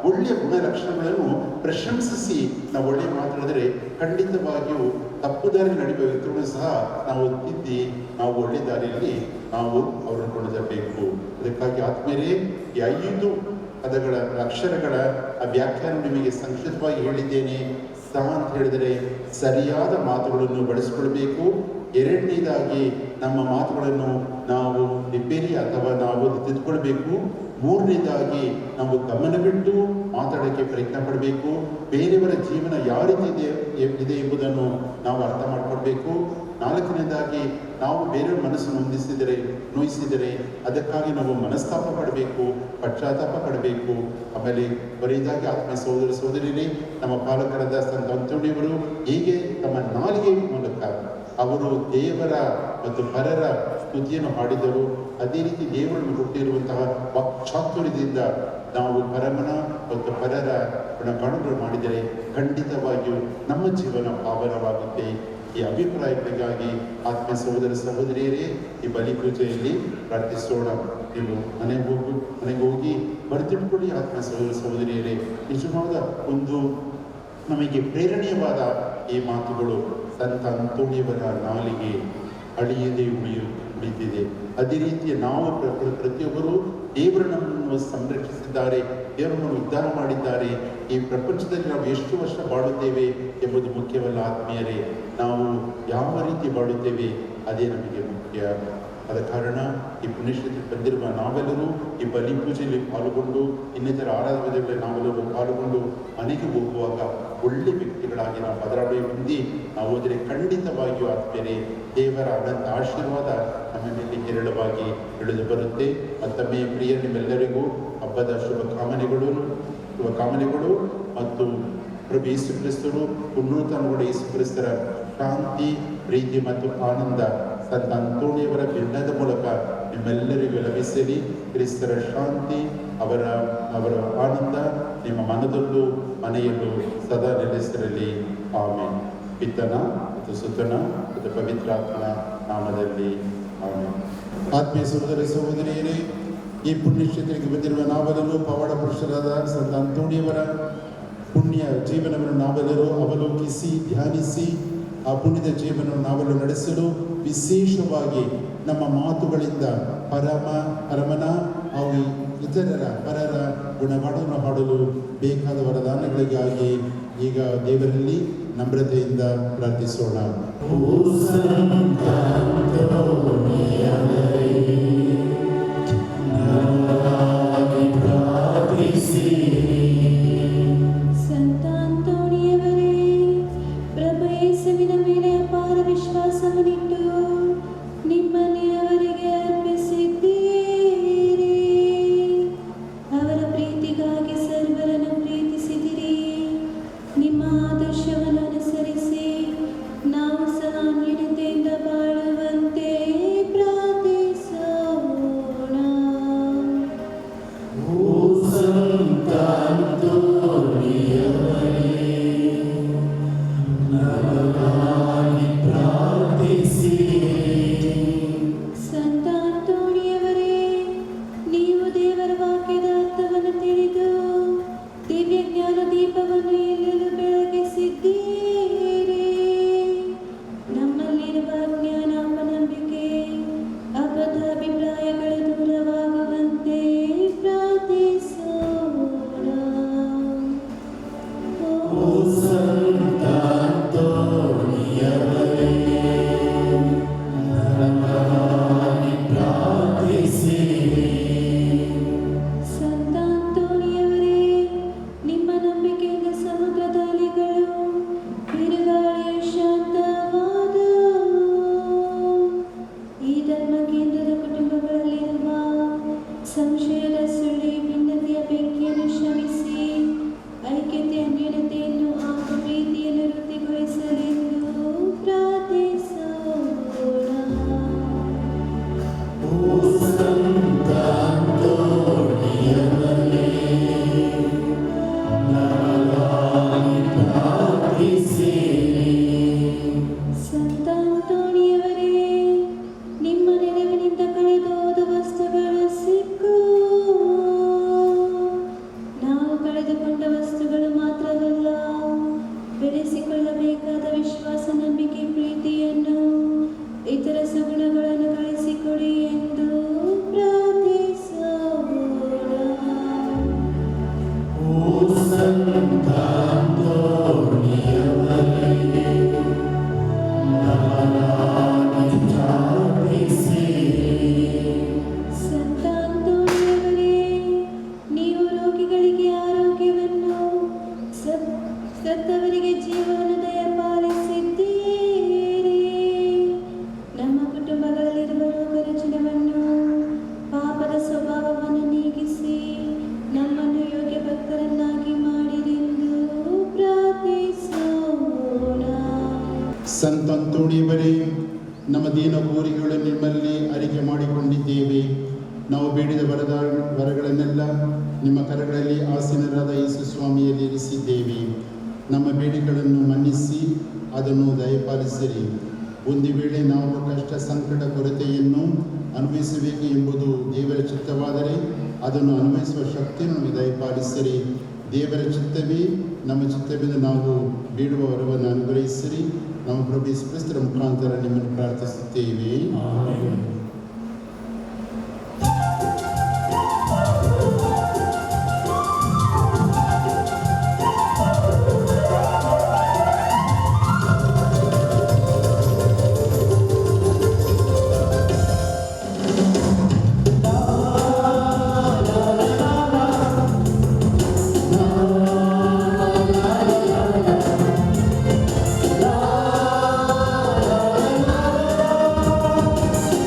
ಒಳ್ಳೆಯ ಗುಣಲಕ್ಷಣಗಳನ್ನು ಪ್ರಶಂಸಿಸಿ ನಾವು ಒಳ್ಳೆಯ ಮಾತಾಡಿದರೆ ಖಂಡಿತವಾಗಿಯೂ ತಪ್ಪು ದಾರಿ ನಡೆಯುವ ವ್ಯಕ್ತಿಗಳು ಸಹ ನಾವು ತಿದ್ದಿ ನಾವು ಒಳ್ಳೆ ದಾರಿಯಲ್ಲಿ ನಾವು ಅವರನ್ನು ಕೊಂಡೊಯ್ಯಬೇಕು. ಅದಕ್ಕಾಗಿ ಆದ್ಮೇಲೆ ಈ 5 ಪದಗಳ ಅಕ್ಷರಗಳ ವ್ಯಾಖ್ಯಾನ ನಿಮಗೆ ಸಂಕ್ಷಿಪ್ತವಾಗಿ ಹೇಳಿದ್ದೇನೆ. ಸಹ ಅಂತ ಹೇಳಿದರೆ ಸರಿಯಾದ ಮಾತುಗಳನ್ನು ಬಳಸಿಕೊಳ್ಬೇಕು. ಎರಡನೇದಾಗಿ ನಮ್ಮ ಮಾತುಗಳನ್ನು ನಾವು ರಿಪೇರಿ ಅಥವಾ ನಾವು ತಿದ್ದುಕೊಳ್ಬೇಕು. ಮೂರನೇದಾಗಿ ನಾವು ಗಮನವಿಟ್ಟು ಮಾತಾಡೋಕ್ಕೆ ಪ್ರಯತ್ನ ಪಡಬೇಕು. ಬೇರೆಯವರ ಜೀವನ ಯಾವ ರೀತಿ ಇದೆ ಎಂಬುದನ್ನು ನಾವು ಅರ್ಥ ಮಾಡಿಕೊಳ್ಬೇಕು. ನಾಲ್ಕನೇದಾಗಿ ನಾವು ಬೇರೆಯವ್ರ ಮನಸ್ಸನ್ನು ನೋಯಿಸಿದರೆ ಅದಕ್ಕಾಗಿ ನಾವು ಮನಸ್ತಾಪ ಪಡಬೇಕು, ಪಶ್ಚಾತ್ತಾಪ ಪಡಬೇಕು. ಆಮೇಲೆ ಕೊನೆಯದಾಗಿ ಆತ್ಮ ಸಹೋದರ ಸಹೋದರಿಯರೇ, ನಮ್ಮ ಪಾಲಕರಾದ ಸಂತ ಅಂತೋಣಿಯವರು ಹೇಗೆ ತಮ್ಮ ನಾಲಿಗೆ ಮೂಲಕ ಅವರು ದೇವರ ಮತ್ತು ಪರರ ಸ್ತುತಿಯನ್ನು ಹಾಡಿದರು, ಅದೇ ರೀತಿ ದೇವರನ್ನು ಕೊಟ್ಟಿರುವಂತಹ ವಾಕ್ಚಾತುರ್ಯದಿಂದ ನಾವು ಪರಮನ ಮತ್ತು ಪರರ ಗುಣಗಾನಗಳು ಮಾಡಿದರೆ ಖಂಡಿತವಾಗಿಯೂ ನಮ್ಮ ಜೀವನ ಪಾವನವಾಗುತ್ತೆ. ಈ ಅಭಿಪ್ರಾಯಕ್ಕಾಗಿ ಆತ್ಮ ಸಹೋದರ ಸಹೋದರಿಯರೇ, ಈ ಬಲಿ ಪೂಜೆಯಲ್ಲಿ ಪ್ರಾರ್ಥಿಸೋಣ. ನೀವು ಮನೆಗೆ ಹೋಗಿ ಬರೆದಿಟ್ಕೊಳ್ಳಿ. ಆತ್ಮ ಸಹೋದರ ಸಹೋದರಿಯರೇ, ನಿಜವಾದ ಒಂದು ನಮಗೆ ಪ್ರೇರಣೀಯವಾದ ಈ ಮಾತುಗಳು ಸಂತ ಅಂತೋಣಿಯವರ ನಾಲಿಗೆ ಅಳಿಯದೆ ಉಳಿದಿದೆ. ಅದೇ ರೀತಿ ನಾವು ಪ್ರತಿಯೊಬ್ಬರು ದೇವರು ನಮ್ಮನ್ನು ಸಂರಕ್ಷಿಸಿದ್ದಾರೆ, ದೇವರನ್ನು ಉದ್ಧಾರ ಮಾಡಿದ್ದಾರೆ. ಈ ಪ್ರಪಂಚದಲ್ಲಿ ನಾವು ಎಷ್ಟು ವರ್ಷ ಬಾಳುತ್ತೇವೆ ಎಂಬುದು ಮುಖ್ಯವಲ್ಲ ಆತ್ಮೀಯರೇ, ನಾವು ಯಾವ ರೀತಿ ಬಾಳುತ್ತೇವೆ ಅದೇ ನಮಗೆ ಮುಖ್ಯ. ಆದ ಕಾರಣ ಈ ಪುಣ್ಯಶ್ರೀ ಬಂದಿರುವ ನಾವೆಲ್ಲರೂ ಈ ಬಲಿ ಪೂಜೆಯಲ್ಲಿ ಪಾಲ್ಗೊಂಡು, ಇನ್ನಿತರ ಆರಾಧನೆಗಳಲ್ಲಿ ನಾವೆಲ್ಲರೂ ಪಾಲ್ಗೊಂಡು ಮನೆಗೆ ಹೋಗುವಾಗ ಒಳ್ಳೆ ವ್ಯಕ್ತಿಗಳಾಗಿ ನಾವು ಬದಲಾವಣೆ ಹೊಂದಿ ನಾವು ಹೋದರೆ ಖಂಡಿತವಾಗಿಯೂ ಆತ್ಮೀಯರೇ ದೇವರ ಅನಂತ ಆಶೀರ್ವಾದ ನಮ್ಮ ಮೇಲೆ ಹೇರಳವಾಗಿ ಇಳಿದು ಬರುತ್ತೆ. ಮತ್ತೊಮ್ಮೆ ಪ್ರಿಯ ನಿಮ್ಮೆಲ್ಲರಿಗೂ ಹಬ್ಬದ ಶುಭ ಕಾಮನೆಗಳು ಮತ್ತು ಪ್ರಭು ಯೇಸು ಕ್ರಿಸ್ತರು ಪುನರುತ್ಥಾನಗೊಂಡ ಯೇಸು ಕ್ರಿಸ್ತರ ಶಾಂತಿ, ಪ್ರೀತಿ ಮತ್ತು ಆನಂದ ಸಂತ ಅಂತೋಣಿಯವರ ಬೆನ್ನದ ಮೂಲಕ ನಿಮ್ಮೆಲ್ಲರಿಗೂ ಲಭಿಸಲಿ. ಕ್ರಿಸ್ತರ ಶಾಂತಿ, ಅವರ ಆನಂದ ನಿಮ್ಮ ಮನದಲ್ಲೂ ಮನೆಯಲ್ಲೂ ಸದಾ ನೆಲೆಸಿರಲಿ. ಆಮೇಲೆ ಪಿತನ ಮತ್ತು ಸುತನ ಮತ್ತು ಪವಿತ್ರಾತ್ಮನ ನಾಮದಲ್ಲಿ ಆಮೇಲೆ. ಆತ್ಮೀಯ ಸಹೋದರ ಸಹೋದರಿಯರೇ, ಈ ಪುಣ್ಯಕ್ಷೇತ್ರಕ್ಕೆ ಬಂದಿರುವ ನಾವೆಲ್ಲರೂ ಪವಾಡ ಪುರುಷರಾದ ಸಂತ ಅಂತೋಣಿಯವರ ಪುಣ್ಯ ಜೀವನವನ್ನು ನಾವೆಲ್ಲರೂ ಅವಲೋಕಿಸಿ ಧ್ಯಾನಿಸಿ ಆ ಪುಣ್ಯದ ಜೀವನವನ್ನು ನಾವೆಲ್ಲರೂ ನಡೆಸಲು ವಿಶೇಷವಾಗಿ ನಮ್ಮ ಮಾತುಗಳಿಂದ ಪರಮನ ಹಾಗೂ ಪರರ ಗುಣಗಳನ್ನು ಹಾಡಲು ಬೇಕಾದ ವರದಾನಗಳಿಗಾಗಿ ಈಗ ದೇವರಲ್ಲಿ ನಮ್ರತೆಯಿಂದ ಪ್ರಾರ್ಥಿಸೋಣ. ಸಂತ ಅಂತೋಣಿಯವರೇ, ಪ್ರಭು ಯೇಸುವಿನ ಮೇಲೆ ಅಪಾರ ವಿಶ್ವಾಸವನ್ನಿಟ್ಟು ನಿಮ್ಮನ್ನೇ ಅವರಿಗೆ ಅರ್ಪಿಸಿದ್ದೀರಿ. ಅವರ ಪ್ರೀತಿಗಾಗಿ ಸರ್ವರನ್ನು ಪ್ರೀತಿಸಿದಿರಿ. ನಿಮ್ಮ ಆದರ್ಶವನ್ನು ಅನುಸರಿಸಿ ನಾವು ಸಹ ಅನ್ಯೋನ್ಯತೆಯಿಂದ ಬಾಳುವಂತೆ ಪ್ರಾರ್ಥಿಸೋಣ. ಸಂತ ಅಂತೋಣಿಯವರೇ, ನೀವು ದೇವರ ವಾಕ್ಯದ ಅರ್ಥವನ್ನು ತಿಳಿದು ದಿವ್ಯ ಜ್ಞಾನ ದೀಪವನ್ನು ಎಲ್ಲೆಲ್ಲೂ ಬೆಳಗಿಸಿದ್ದೀರಿ. ನಮ್ಮಲ್ಲಿರುವ ಅಜ್ಞಾನ, ಅಪನಂಬಿಕೆ, ಅಬದ್ಧ ಅಭಿಪ್ರಾಯಗಳು ದೂರವಾಗುವಂತೆ ಪ್ರಾರ್ಥಿಸೋಣ. ಸಂತ ಅಂತೋಣಿಯವರೇ, ನಿಮ್ಮ ನಂಬಿಕೆಯಿಂದ ಸಮುದ್ರದ ಅಲೆಗಳು, ಬಿರುಗಾಳಿಯ ಶಾಂತವಾದವು. ಈ ಧರ್ಮ ಕೇಂದ್ರದ ಕುಟುಂಬಗಳಲ್ಲಿರುವ ಸಂಶಯದ ಸುಳಿ, ಭಿನ್ನತೆಯ ಬೆಂಕಿಯನ್ನು ಶಮಿಸಿ ಐಕ್ಯತೆ, ಅನ್ಯೋನ್ಯತೆಯನ್ನು ಹಾಗೂ ಪ್ರೀತಿಯನ್ನು ವೃದ್ಧಿಗೊಳಿಸಲೆಂದು ಪ್ರಾರ್ಥಿಸೋಣ. ಸಂತ ಅಂತೋಣಿಯವರೇ, ನಿಮ್ಮ ನೆರವಿನಿಂದ ಕಳೆದು ಹೋದ ವಸ್ತುಗಳು ಸಿಕ್ಕು. ನಾವು ಕಳೆದುಕೊಂಡ ವಸ್ತುಗಳು ಮಾತ್ರವಲ್ಲ, ಬೆಳೆಸಿಕೊಳ್ಳಬೇಕಾದ ವಿಶ್ವಾಸ, ನಂಬಿಕೆ, ಪ್ರೀತಿಯನ್ನು, ಇತರ ಸುಗುಣಗಳನ್ನು ಕಳಿಸಿಕೊಡಿ ಎಂದು ಪ್ರಾರ್ಥಿಸೋಣ. ಸಂತ ಅಂತೋಣಿಯವರೇ, ನೀವು ರೋಗಿಗಳಿಗೆ ಆರೋಗ್ಯವನ್ನು, ಸತ್ತವರಿಗೆ ಜೀವವನ್ನು ದಯಪಾಲಿಸಿದ್ದೀರಿ. ನಮ್ಮ ಕುಟುಂಬಗಳಲ್ಲಿರುವ ರೋಗ ರುಜಿನವನ್ನು, ಪಾಪದ ಸ್ವಭಾವವನ್ನು ನೀಗಿಸಿ ನಮ್ಮನ್ನು ಯೋಗ್ಯ ಭಕ್ತರನ್ನಾಗಿ ಮಾಡಿರೆಂದು ಪ್ರಾರ್ಥಿಸೋಣ. ಸಂತ ಅಂತೋಣಿಯವರೇ, ನಮ್ಮ ದೀನ ಕೋರಿಕೆಗಳನ್ನು ನಿಮ್ಮಲ್ಲಿ ಅರಿಕೆ ಮಾಡಿಕೊಂಡಿದ್ದೇವೆ. ನಾವು ಬೇಡಿದ ವರಗಳನ್ನೆಲ್ಲ ನಿಮ್ಮ ಕರಗಳಲ್ಲಿ ಆಸೀನರಾದ ಯೇಸು ಸ್ವಾಮಿಯಲ್ಲಿ ಇರಿಸಿದ್ದೇವೆ. ನಮ್ಮ ಬೇಡಿಕೆಗಳನ್ನು ಮನ್ನಿಸಿ ಅದನ್ನು ದಯಪಾಲಿಸಿರಿ. ಒಂದು ವೇಳೆ ನಾವು ಕಷ್ಟ, ಸಂಕಟ, ಕೊರತೆಯನ್ನು ಅನುಭವಿಸಬೇಕು ಎಂಬುದು ದೇವರ ಚಿತ್ತವಾದರೆ ಅದನ್ನು ಅನ್ವಯಿಸುವ ಶಕ್ತಿಯನ್ನು ನಮಗೆ ದಯಪಾಲಿಸಿರಿ. ದೇವರ ಚಿತ್ತವೇ ನಮ್ಮ ಚಿತ್ತವೆಂದು ನಾವು ಬೇಡುವ ವರವನ್ನು ಅನುಗ್ರಹಿಸಿರಿ. ನಮ್ಮ ಪ್ರಭು ಯೇಸು ಕ್ರಿಸ್ತರ ಮುಖಾಂತರ ನಿಮ್ಮನ್ನು ಪ್ರಾರ್ಥಿಸುತ್ತೇವೆ.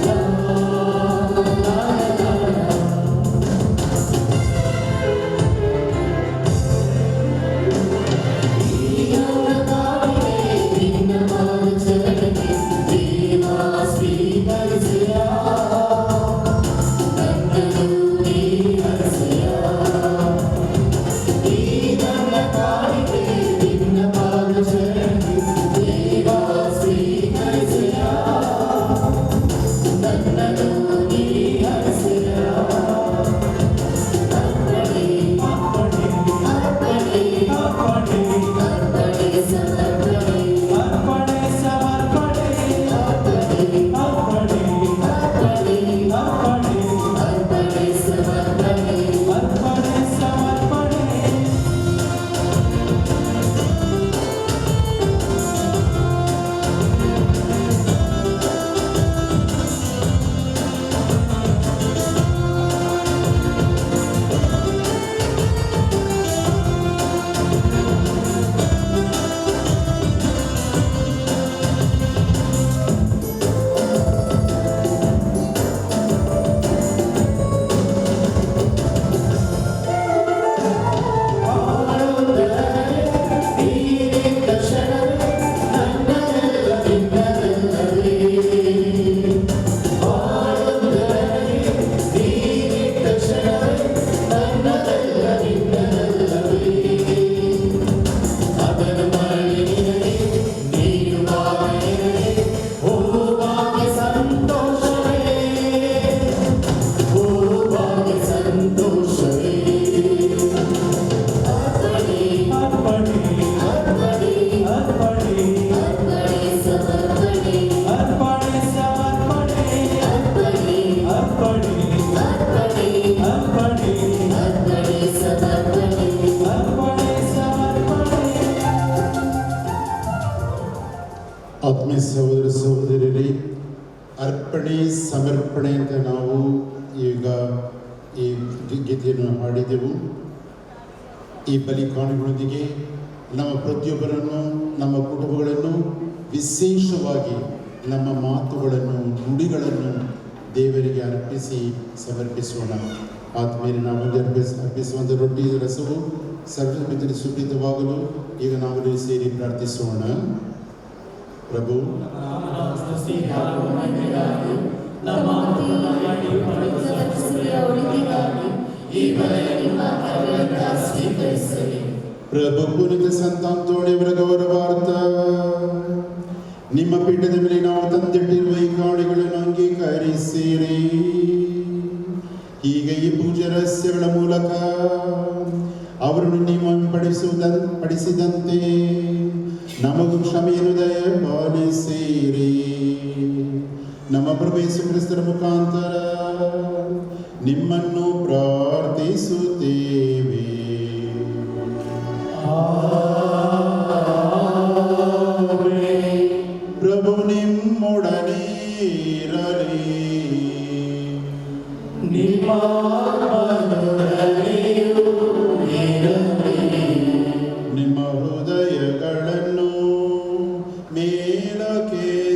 La ಆತ್ಮೀಯ ಸಹೋದರ ಸಹೋದರರೇ, ಅರ್ಪಣೆ ಸಮರ್ಪಣೆ ಅಂತ ನಾವು ಈಗ ಈ ಗೀತೆಯನ್ನು ಹಾಡಿದೆವು. ಈ ಬಲಿಕಾಣುಗಳೊಂದಿಗೆ ನಮ್ಮ ಪ್ರತಿಯೊಬ್ಬರನ್ನು, ನಮ್ಮ ಕುಟುಂಬಗಳನ್ನು, ವಿಶೇಷವಾಗಿ ನಮ್ಮ ಮಾತುಗಳನ್ನು, ನುಡಿಗಳನ್ನು ದೇವರಿಗೆ ಅರ್ಪಿಸಿ ಸಮರ್ಪಿಸೋಣ. ಆದ್ಮೇಲೆ ನಾವು ಅರ್ಪಿಸುವಂಥ ರೊಟ್ಟಿ ರಸವು ಸರ್ವಮಿತರಿಗೆ ಸುಖಿತವಾಗಲು ಈಗ ನಾವು ಸೇರಿ ಪ್ರಾರ್ಥಿಸೋಣ. ಪ್ರಭು, ಪ್ರಭು ಪುನೀತ ಸಂತ ಅಂತೋಣಿಯವರ ಗೌರವಾರ್ಥ ನಿಮ್ಮ ಪೀಠದ ಮೇಲೆ ನಾವು ತಂದಿಟ್ಟಿರುವ ಈ ಕಾಣಿಗಳನ್ನು ಅಂಗೀಕರಿಸಿರಿ. ಈಗ ಈ ಪೂಜೆ ರಹಸ್ಯಗಳ ಮೂಲಕ ಅವರನ್ನು ನೀವು ಪಡಿಸಿದಂತೆ ನಮಗೂ ಕ್ಷಮೆಯನ್ನು ದಯಪಾಲಿಸಿರಿ. ನಮ್ಮ ಪ್ರಭು ಯೇಸು ಕ್ರಿಸ್ತರ ಮುಖಾಂತರ ನಿಮ್ಮನ್ನು ಪ್ರಾರ್ಥಿಸುತ್ತೇವೆ. ಪ್ರಭು ನಿಮ್ಮೊಡನೆ ಇರಲಿ. ನಿಮ್ಮ ಹೃದಯಗಳನ್ನು ಮೇಲಕ್ಕೆತ್ತಿರಿ.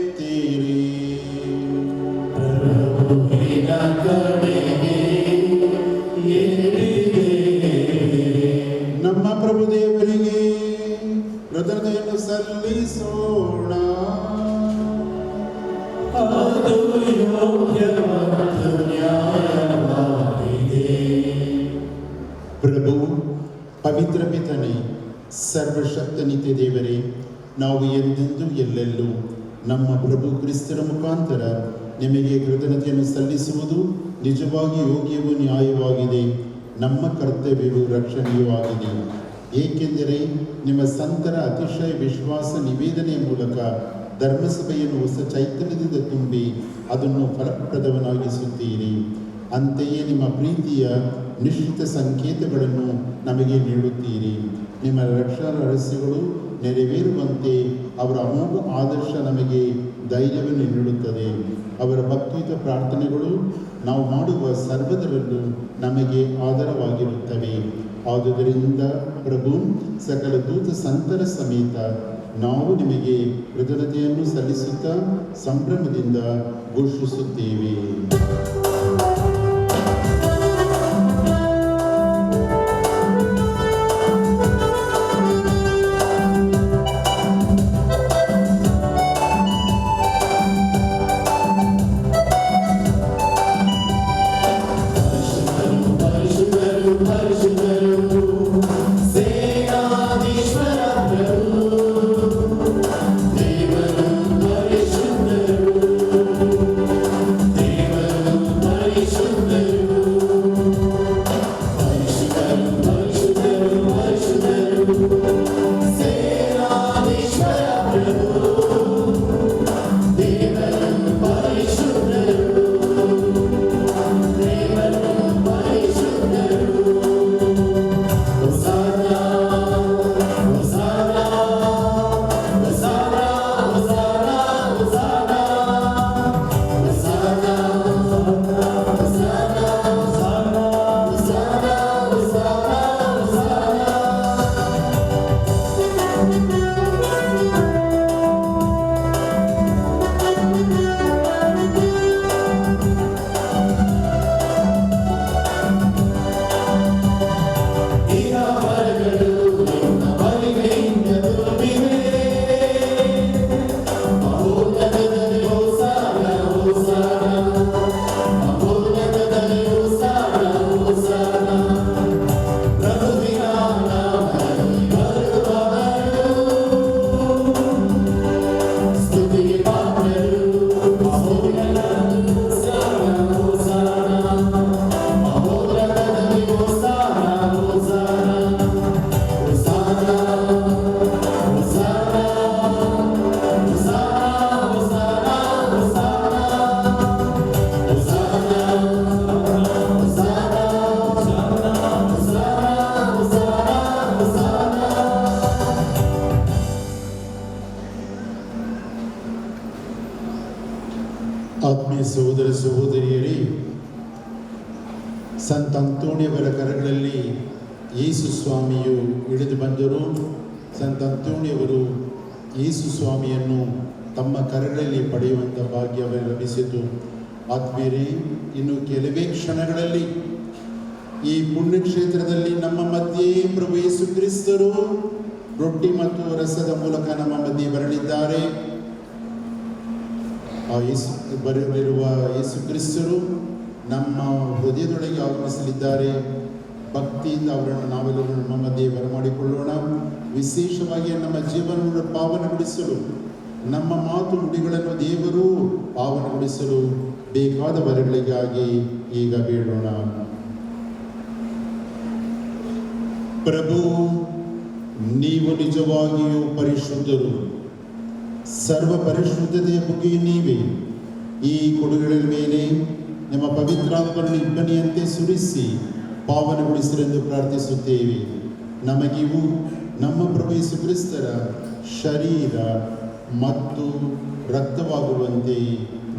ನಮ್ಮ ಪ್ರಭು ದೇವರಿಗೆ ಕೃತಜ್ಞತೆಯನ್ನು ಸಲ್ಲಿಸೋಣ. ಪ್ರಭು ಪವಿತ್ರ ಪಿತನೇ, ಸರ್ವಶಕ್ತ ನಿತ್ಯ ದೇವರೇ, ನಾವು ಎಂದೆಂದೂ ಎಲ್ಲೆಲ್ಲೂ ನಮ್ಮ ಪ್ರಭು ಕ್ರಿಸ್ತರ ಮುಖಾಂತರ ನಿಮಗೆ ಕೃತಜ್ಞತೆಯನ್ನು ಸಲ್ಲಿಸುವುದು ನಿಜವಾಗಿ ಯೋಗ್ಯವೂ ನ್ಯಾಯವಾಗಿದೆ. ನಮ್ಮ ಕರ್ತವ್ಯವೂ ರಕ್ಷಣೆಯೂ ಆಗಿದೆ. ಏಕೆಂದರೆ ನಿಮ್ಮ ಸಂತರ ಅತಿಶಯ ವಿಶ್ವಾಸ ನಿವೇದನೆಯ ಮೂಲಕ ಧರ್ಮಸಭೆಯನ್ನು ಹೊಸ ಚೈತನ್ಯದಿಂದ ತುಂಬಿ ಅದನ್ನು ಫಲಪ್ರದವನ್ನಾಗಿಸುತ್ತೀರಿ. ಅಂತೆಯೇ ನಿಮ್ಮ ಪ್ರೀತಿಯ ನಿಶ್ಚಿತ ಸಂಕೇತಗಳನ್ನು ನಮಗೆ ನೀಡುತ್ತೀರಿ. ನಿಮ್ಮ ರಕ್ಷಣಾ ರಹಸ್ಯಗಳು ನೆರವೇರುವಂತೆ ಅವರ ಅಮೋಘ ಆದರ್ಶ ನಮಗೆ ಧೈರ್ಯವನ್ನು ನೀಡುತ್ತದೆ. ಅವರ ಭಕ್ತಿಯುತ ಪ್ರಾರ್ಥನೆಗಳು ನಾವು ಮಾಡುವ ಸರ್ವದರಲ್ಲೂ ನಮಗೆ ಆಧಾರವಾಗಿರುತ್ತವೆ. ಆದುದರಿಂದ ಪ್ರಭು, ಸಕಲ ದೂತ ಸಂತರ ಸಮೇತ ನಾವು ನಿಮಗೆ ಕೃತಜ್ಞತೆಯನ್ನು ಸಲ್ಲಿಸುತ್ತಾ ಸಂಭ್ರಮದಿಂದ ಘೋಷಿಸುತ್ತೇವೆ. ದೇವರು ಆತ್ಮೀಯ ಸಹೋದರ ಸಹೋದರಿಯರೇ, ಸಂತ ಅಂತೋಣಿಯವರ ಕರಗಳಲ್ಲಿ ಯೇಸು ಸ್ವಾಮಿಯು ಇಳಿದು ಬಂದರು. ಸಂತ ಅಂತೋಣಿಯವರು ಯೇಸು ಸ್ವಾಮಿಯನ್ನು ತಮ್ಮ ಕರಗಳಲ್ಲಿ ಪಡೆಯುವಂಥ ಭಾಗ್ಯವೇ ಲಭಿಸಿತು. ಆತ್ಮೀಯರೇ, ಇನ್ನು ಕೆಲವೇ ಕ್ಷಣಗಳಲ್ಲಿ ಈ ಪುಣ್ಯಕ್ಷೇತ್ರದಲ್ಲಿ ನಮ್ಮ ಮಧ್ಯೆ ಪ್ರಭು ಯೇಸು ಕ್ರಿಸ್ತರು ರೊಟ್ಟಿ ಮತ್ತು ರಸದ ಮೂಲಕ ನಮ್ಮ ಮಧ್ಯೆ ಬರಲಿದ್ದಾರೆ. ಬರಲಿರುವ ಯೇಸು ಕ್ರಿಸ್ತರು ನಮ್ಮ ಹೃದಯದೊಳಗೆ ಆಗಮಿಸಲಿದ್ದಾರೆ. ಭಕ್ತಿಯಿಂದ ಅವರನ್ನು ನಾವೆಲ್ಲರೂ ನಮ್ಮ ಮಧ್ಯೆ ಬರಮಾಡಿಕೊಳ್ಳೋಣ. ವಿಶೇಷವಾಗಿ ನಮ್ಮ ಜೀವನವನ್ನು ಪಾವನಗೊಳಿಸಲು, ನಮ್ಮ ಮಾತು ನುಡಿಗಳನ್ನು ದೇವರು ಪಾವನಗೊಳಿಸಲು ಬೇಕಾದ ವರಗಳಿಗಾಗಿ ಈಗ ಬೇಡೋಣ. ಪ್ರಭು, ನೀವು ನಿಜವಾಗಿಯೂ ಪರಿಶುದ್ಧರು, ಸರ್ವ ಪರಿಶುದ್ಧತೆಯ ಬುಗ್ಗೆ ನೀವೇ. ಈ ಕೊಡುಗೆಗಳ ಮೇಲೆ ನಿಮ್ಮ ಪವಿತ್ರಾತ್ಮರನ್ನು ಇಬ್ಬನಿಯಂತೆ ಸುರಿಸಿ ಪಾವನಗೊಳಿಸಲೆಂದು ಪ್ರಾರ್ಥಿಸುತ್ತೇವೆ. ನಮಗಿವು ನಮ್ಮ ಪ್ರಭು ಯೇಸು ಕ್ರಿಸ್ತರ ಶರೀರ ಮತ್ತು ರಕ್ತವಾಗುವಂತೆ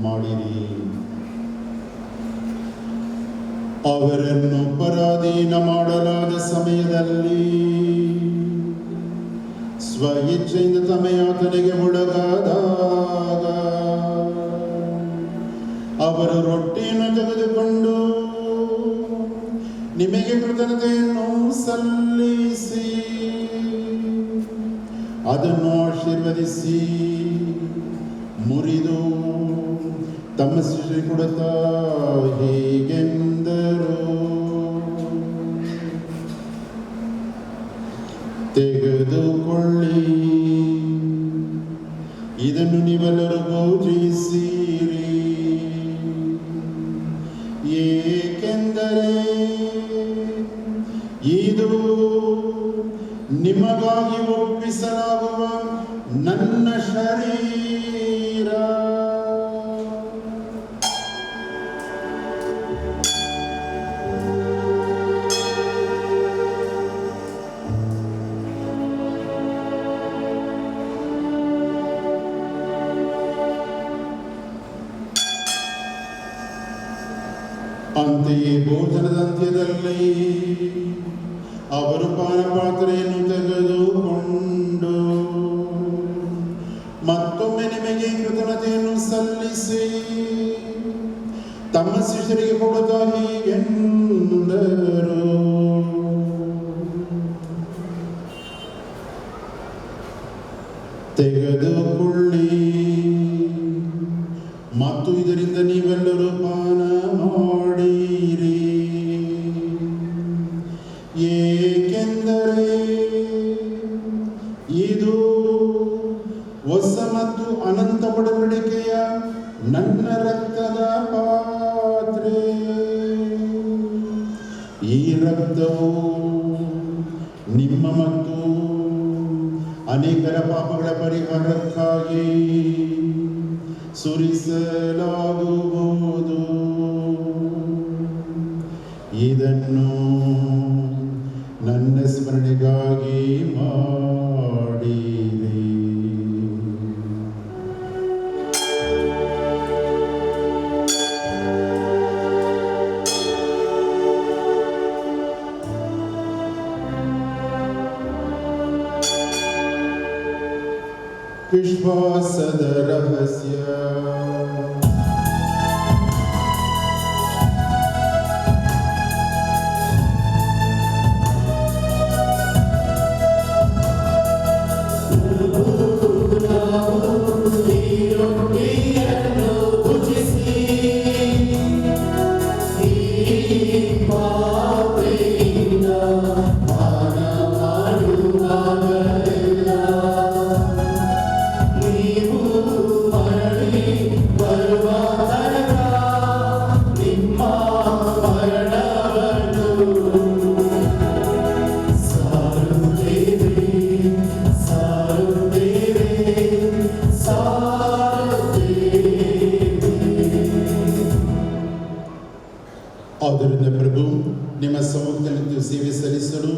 ಮಾಡಿರಿ. ಅವರನ್ನು ಪರಾಧೀನ ಮಾಡಲಾದ ಸಮಯದಲ್ಲಿ ಸ್ವ ಇಚ್ಛೆಯಿಂದ ತಮ್ಮ ಯಾತನೆಗೆ ಒಳಗಾದಾಗ ಅವರು ರೊಟ್ಟಿಯನ್ನು ತೆಗೆದುಕೊಂಡು ನಿಮಗೆ ಕೃತಜ್ಞತೆಯನ್ನು ಸಲ್ಲಿಸಿ ಅದನ್ನು ಆಶೀರ್ವದಿಸಿ ಮುರಿದು ತಮ್ಮ ಶಿಷ್ಯರಿಗೆ ಕೊಡುತ್ತಾ ಹೀಗೆಂದರು, ತೆಗೆದುಕೊಳ್ಳಿ, ಇದನ್ನು ನೀವೆಲ್ಲರೂ ಭೋಜಿಸಿರಿ, ಏಕೆಂದರೆ ಇದು ನಿಮಗಾಗಿ ಒಪ್ಪಿಸಲಾಗುವ ನನ್ನ ಶರೀರ. ಅಂತೆಯೇ ಭೋಜನದ ಅಂತ್ಯದಲ್ಲಿ ಅವರು ಪಾನಪಾತ್ರೆಯನ್ನು ತೆಗೆದುಕೊಂಡು ಮತ್ತೊಮ್ಮೆ ನಿಮಗೆ ಕೃತಜ್ಞತೆಯನ್ನು ಸಲ್ಲಿಸಿ ತಮ್ಮ ಶಿಷ್ಯರಿಗೆ ಕೊಡುತ್ತಾ ಹೀಗೆಂದರು, ತೆಗೆದುಕೊಳ್ಳಿ ಮತ್ತು ಇದರಿಂದ ನೀವೆಲ್ಲರೂ ಪಾನ ಮಾಡಿರಿ, ಏಕೆಂದರೆ ಇದು ಹೊಸ ಮತ್ತು ಅನಂತ ಒಡಂಬಡಿಕೆಯ ನನ್ನ ರಕ್ತದ ಪಾತ್ರೆ. ಈ ರಕ್ತವು ನಿಮ್ಮ ಮತ್ತು ಅನೇಕರ ಪಾಪಗಳ ಪರಿಹಾರಕ್ಕಾಗಿ ಸುರಿಸಲಾಗುವುದು. ಇದನ್ನು ನನ್ನ ಸ್ಮರಣೆಗಾಗಿ ಮಾಡಿರಿ. ವಿಶ್ವಾಸದ ರಹಸ್ಯ. ಆದ್ದರಿಂದ ಪ್ರಭು, ನಿಮ್ಮ ಸಮ್ಮುಖದಲ್ಲಿ ಸೇವೆ ಸಲ್ಲಿಸಲು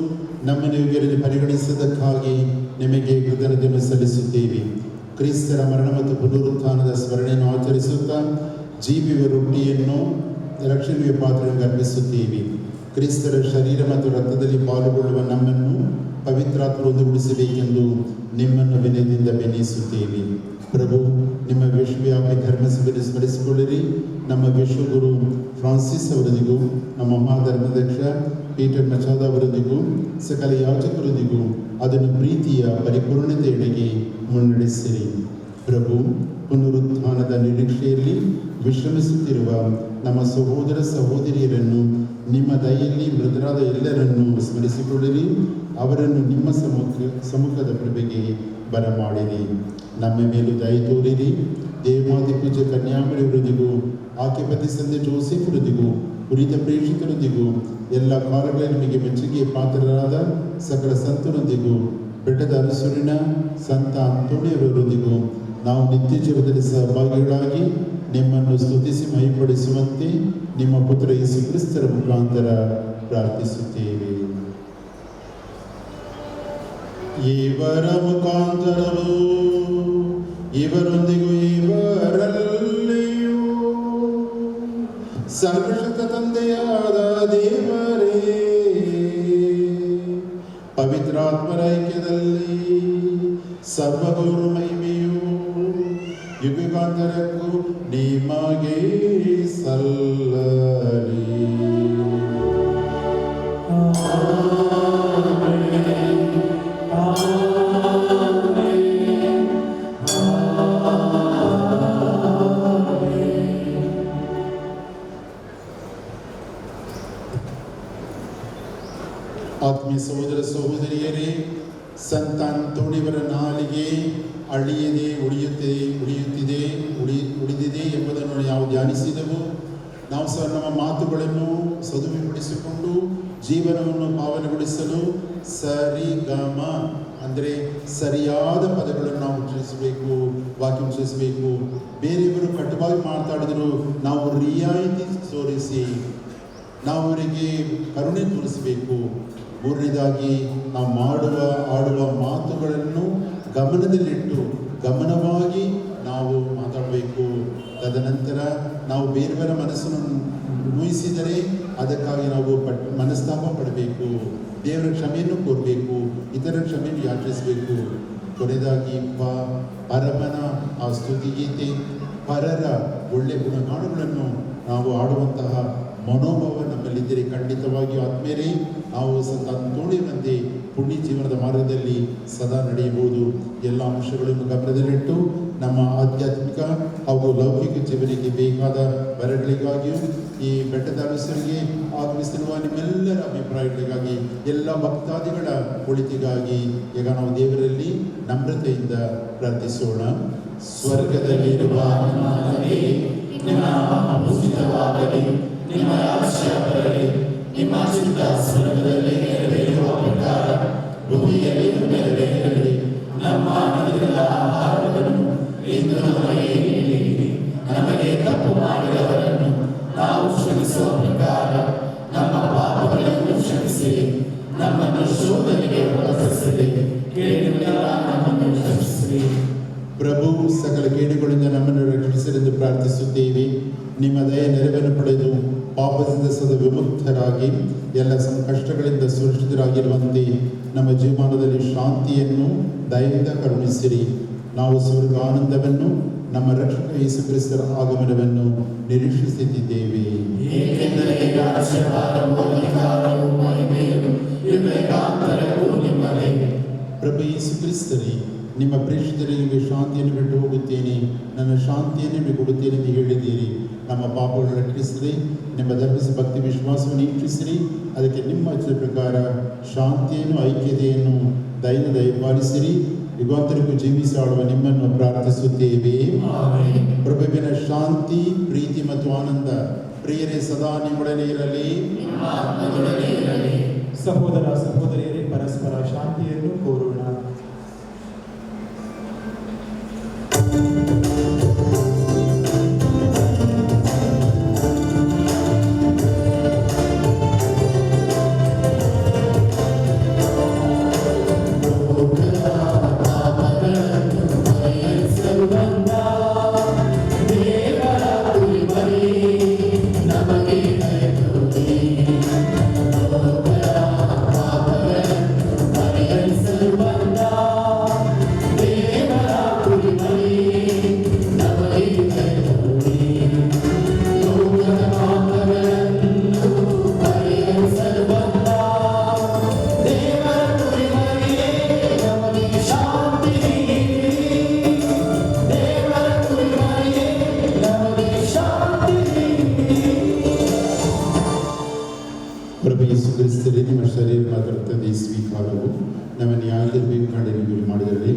ನಮ್ಮನ್ನು ಯೋಗ್ಯರಲ್ಲಿ ಪರಿಗಣಿಸಿದ್ದಕ್ಕಾಗಿ ನಿಮಗೆ ಕೃತಜ್ಞತೆಯನ್ನು ಸಲ್ಲಿಸುತ್ತೇವೆ. ಕ್ರಿಸ್ತರ ಮರಣ ಮತ್ತು ಪುನರುತ್ಥಾನದ ಸ್ಮರಣೆಯನ್ನು ಆಚರಿಸುತ್ತಾ ಜೀವಿಯ ರೊಟ್ಟಿಯನ್ನು ರಕ್ಷಣೆಯ ಪಾತ್ರೆಯನ್ನು ಅರ್ಪಿಸುತ್ತೇವೆ. ಕ್ರಿಸ್ತರ ಶರೀರ ಮತ್ತು ರಕ್ತದಲ್ಲಿ ಪಾಲ್ಗೊಳ್ಳುವ ನಮ್ಮನ್ನು ಪವಿತ್ರಾತ್ಮ ಒಂದುಗೂಡಿಸಬೇಕೆಂದು ನಿಮ್ಮನ್ನು ವಿನಯದಿಂದ ಬೆನ್ನಿಸುತ್ತೇವೆ. ಪ್ರಭು, ನಿಮ್ಮ ವಿಶ್ವವ್ಯಾಪಿ ಧರ್ಮಸಭೆಯನ್ನು ಸ್ಮರಿಸಿಕೊಳ್ಳಿರಿ. ನಮ್ಮ ವಿಶ್ವಗುರು ಫ್ರಾನ್ಸಿಸ್ ಅವರೊಂದಿಗೂ, ನಮ್ಮ ಮಹಾಧರ್ಮಾಧ್ಯಕ್ಷ ಪೀಟರ್ ಮಚಾದ ಅವರೊಂದಿಗೂ, ಸಕಲ ಯಾಜಕರೊಂದಿಗೂ ಅದನ್ನು ಪ್ರೀತಿಯ ಪರಿಪೂರ್ಣತೆಯೆಡೆಗೆ ಮುನ್ನಡೆಸಿರಿ. ಪ್ರಭು, ಪುನರುತ್ಥಾನದ ನಿರೀಕ್ಷೆಯಲ್ಲಿ ವಿಶ್ರಮಿಸುತ್ತಿರುವ ನಮ್ಮ ಸಹೋದರ ಸಹೋದರಿಯರನ್ನು, ನಿಮ್ಮ ದಯೆಯಲ್ಲಿ ಮೃತರಾದ ಎಲ್ಲರನ್ನೂ ಸ್ಮರಿಸಿಕೊಳ್ಳಿರಿ. ಅವರನ್ನು ನಿಮ್ಮ ಸಮ್ಮುಖದ ಪ್ರಭೆಗೆ ಬರಮಾಡಿರಿ. ನಮ್ಮ ಮೇಲೂ ದಯ ತೋರಿರಿ. ದೇವಾದಿ ಪೂಜ್ಯ ಕನ್ಯಾಮರಿಯವರೊಂದಿಗೂ, ಆಕೆ ಪತಿ ಸಂದೆ ಜೋಸೆಫರೊಂದಿಗೂ, ಉರಿದ ಪ್ರೇಷಿತರೊಂದಿಗೂ, ಎಲ್ಲ ಕಾಲಗಳಲ್ಲಿ ನಿಮಗೆ ಮೆಚ್ಚುಗೆ ಪಾತ್ರರಾದ ಸಕಲ ಸಂತರೊಂದಿಗೂ, ಬೆಟ್ಟದ ಅರಸೂರಿನ ಸಂತ ಅಂತೋಣಿಯವರೊಂದಿಗೂ ನಾವು ನಿತ್ಯ ಜೀವನದಲ್ಲಿ ಸಹಭಾಗಿಗಳಾಗಿ ನಿಮ್ಮನ್ನು ಸ್ತುತಿಸಿ ಮಹಿಪಡಿಸುವಂತೆ ನಿಮ್ಮ ಪುತ್ರ ಯೇಸು ಕ್ರಿಸ್ತರ ಮುಖಾಂತರ ಪ್ರಾರ್ಥಿಸುತ್ತೇವೆ. ಇವರ ಮುಖಾಂತರವೂ ಇವರೊಂದಿಗೂ ಇವರಲ್ಲಿಯೂ ಸರ್ವಶಕ್ತ ತಂದೆಯಾದ ದೇವರೇ, ಪವಿತ್ರಾತ್ಮರ ಐಕ್ಯದಲ್ಲಿ ಸರ್ವಗೌರವ ಮಹಿಮೆಯು ಯುಗಾಂತರಕ್ಕೂ ನಿಮಗೆ ಸಲ್ಲಲಿ. ಆತ್ಮೀಯ ಸಹೋದರ ಸಹೋದರಿಯರೇ, ಸಂತ ಅಂತೋಣಿಯವರ ನಾಲಿಗೆ ಅಳಿಯದೆ ಉಳಿದಿದೆ ಎಂಬುದನ್ನು ನಾವು ಧ್ಯಾನಿಸಿದೆವು. ನಾವು ಸಹ ನಮ್ಮ ಮಾತುಗಳನ್ನು ಸದುಪಡಿಸಿಕೊಂಡು ಜೀವನವನ್ನು ಪಾವನೆಗೊಳಿಸಲು ಸರಿಗಮ ಅಂದರೆ ಸರಿಯಾದ ಪದಗಳನ್ನು ನಾವು ಉಚ್ಚರಿಸಬೇಕು, ವಾಕ್ಯ ಉಚ್ಚರಿಸಬೇಕು. ಬೇರೆಯವರು ಕಟ್ಟುವಾಗಿ ಮಾತಾಡಿದ್ರು ನಾವು ರಿಯಾಯಿತಿ ತೋರಿಸಿ ನಾವು ಅವರಿಗೆ ಕರುಣೆ ತೋರಿಸಬೇಕು. ಮೂರನೇದಾಗಿ ನಾವು ಆಡುವ ಮಾತುಗಳನ್ನು ಗಮನದಲ್ಲಿಟ್ಟು ಗಮನವಾಗಿ ನಾವು ಮಾತಾಡಬೇಕು. ತದನಂತರ ನಾವು ಬೇರೆಯವರ ಮನಸ್ಸನ್ನು ನೋಯಿಸಿದರೆ ಅದಕ್ಕಾಗಿ ನಾವು ಮನಸ್ತಾಪ ಪಡಬೇಕು, ದೇವರ ಕ್ಷಮೆಯನ್ನು ಕೋರಬೇಕು, ಇತರ ಕ್ಷಮೆಯನ್ನು ಯಾಚಿಸಬೇಕು. ಕೊನೆಯದಾಗಿ ಪರಮನ ಆ ಸ್ತುತಿಗೀತೆ, ಪರರ ಒಳ್ಳೆಯ ಗುಣಗಾನಗಳನ್ನು ನಾವು ಆಡುವಂತಹ ಮನೋಭಾವ ನಮ್ಮಲ್ಲಿದ್ದರೆ ಖಂಡಿತವಾಗಿ ಆತ್ಮೇಲೆ ನಾವು ತೋಳಿನಂತೆ ಪುಣ್ಯ ಜೀವನದ ಮಾರ್ಗದಲ್ಲಿ ಸದಾ ನಡೆಯಬಹುದು. ಎಲ್ಲ ಅಂಶಗಳನ್ನು ಗಮನದಲ್ಲಿಟ್ಟು ನಮ್ಮ ಆಧ್ಯಾತ್ಮಿಕ ಹಾಗೂ ಲೌಕಿಕ ಜೀವನಕ್ಕೆ ಬೇಕಾದ ವರಗಳಿಗಾಗಿಯೂ ಈ ಬೆಟ್ಟದ ಅರಸರಿಗೆ ಆಗಮಿಸಿರುವ ನಿಮ್ಮೆಲ್ಲರ ಅಭಿಪ್ರಾಯಗಳಿಗಾಗಿ, ಎಲ್ಲ ಭಕ್ತಾದಿಗಳ ಒಳಿತಿಗಾಗಿ ಈಗ ನಾವು ದೇವರಲ್ಲಿ ನಮ್ರತೆಯಿಂದ ಪ್ರಾರ್ಥಿಸೋಣ. ಸ್ವರ್ಗದಲ್ಲಿರುವ ನಿಮ್ಮ ಪೂಜಿತವಾಗಲಿ, ನಿಮ್ಮ ರಾಜ್ಯ ಬರಲಿ, ನಿಮ್ಮ ಚಿತ್ತ ಸ್ವರ್ಗದಲ್ಲಿ ನೆರವೇರುವ ಪ್ರಕಾರ ಭೂಮಿಯಲ್ಲಿಯೂ ನೆರವೇರಲಿ. ನಮ್ಮ ಅನುದಿನದ ಆಹಾರವನ್ನು ಇಂದು ನಮಗೆ ನೀಡಿರಿ. ನಮಗೆ ತಪ್ಪು ಮಾಡಿದವರನ್ನು ನಾವು ಕ್ಷಮಿಸುವ ಪ್ರಕಾರ ನಮ್ಮ ಪಾಪಗಳನ್ನು ಕ್ಷಮಿಸಿರಿ. ನಮ್ಮನ್ನು ಶೋಧನೆಗೆ ಒಳಪಡಿಸದೆ ಕೇಡಿನಿಂದ ನಮ್ಮನ್ನು ರಕ್ಷಿಸಿರಿ. ಪ್ರಭು ಸಕಲ ಕೇಡುಗಳಿಂದ ನಮ್ಮನ್ನು ರಕ್ಷಿಸಲೆಂದು ಪ್ರಾರ್ಥಿಸುತ್ತೇವೆ. ನಿಮ್ಮ ದಯ ನೆರವನ್ನು ಪಡೆದು ಪಾಪದಿಂದ ಸದಾ ವಿಮುಕ್ತರಾಗಿ ಎಲ್ಲ ಸಂಕಷ್ಟಗಳಿಂದ ಸುರಕ್ಷಿತರಾಗಿರುವಂತೆ ನಮ್ಮ ಜೀವನದಲ್ಲಿ ಶಾಂತಿಯನ್ನು ದಯೆಯಿಂದ ಕರುಣಿಸಿರಿ. ನಾವು ಸ್ವರ್ಗಾನಂದವನ್ನು, ನಮ್ಮ ರಕ್ಷಕ ಯೇಸು ಕ್ರಿಸ್ತರ ಆಗಮನವನ್ನು ನಿರೀಕ್ಷಿಸುತ್ತಿದ್ದೇವೆ. ಪ್ರಭು ಯೇಸು ಕ್ರಿಸ್ತರೇ, ನಿಮ್ಮ ಪ್ರೇಷಿತರಿಗೆ ಶಾಂತಿಯನ್ನು ಬಿಟ್ಟು ಹೋಗುತ್ತೇನೆ, ನನ್ನ ಶಾಂತಿಯನ್ನು ಕೊಡುತ್ತೇನೆ ಎಂದು ಹೇಳಿದ್ದೀರಿ. ನಮ್ಮ ಪಾಪಗಳನ್ನು ರಕ್ಷಿಸಿರಿ, ನಿಮ್ಮ ಧರ್ಮಿಸ ಭಕ್ತಿ ವಿಶ್ವಾಸವನ್ನು ಈಕ್ಷಿಸಿರಿ. ಅದಕ್ಕೆ ನಿಮ್ಮ ಇಚ್ಛೆ ಪ್ರಕಾರ ಶಾಂತಿಯನ್ನು, ಐಕ್ಯತೆಯನ್ನು ದಯಪಾಲಿಸಿರಿ. ಯುಗಾಂತರಕ್ಕೂ ಜೀವಿಸಿ ಆಳುವ ನಿಮ್ಮನ್ನು ಪ್ರಾರ್ಥಿಸುತ್ತೇವೆ. ಪ್ರಭುವಿನ ಶಾಂತಿ, ಪ್ರೀತಿ ಮತ್ತು ಆನಂದ ಪ್ರಿಯರೇ ಸದಾ ನಿಮ್ಮೊಡನೆ ಇರಲಿ. ಸಹೋದರ ಸಹೋದರಿಯರೇ, ಪರಸ್ಪರ ಶಾಂತಿಯನ್ನು ಕೋರೋಣ. ದೇವರ ಸ್ವೀಕಾರವು ನಮ್ಮನ್ನು ಯಾವುದೇ ಬೇಕಾಗಿ ನೀವು ಮಾಡಿದರೆ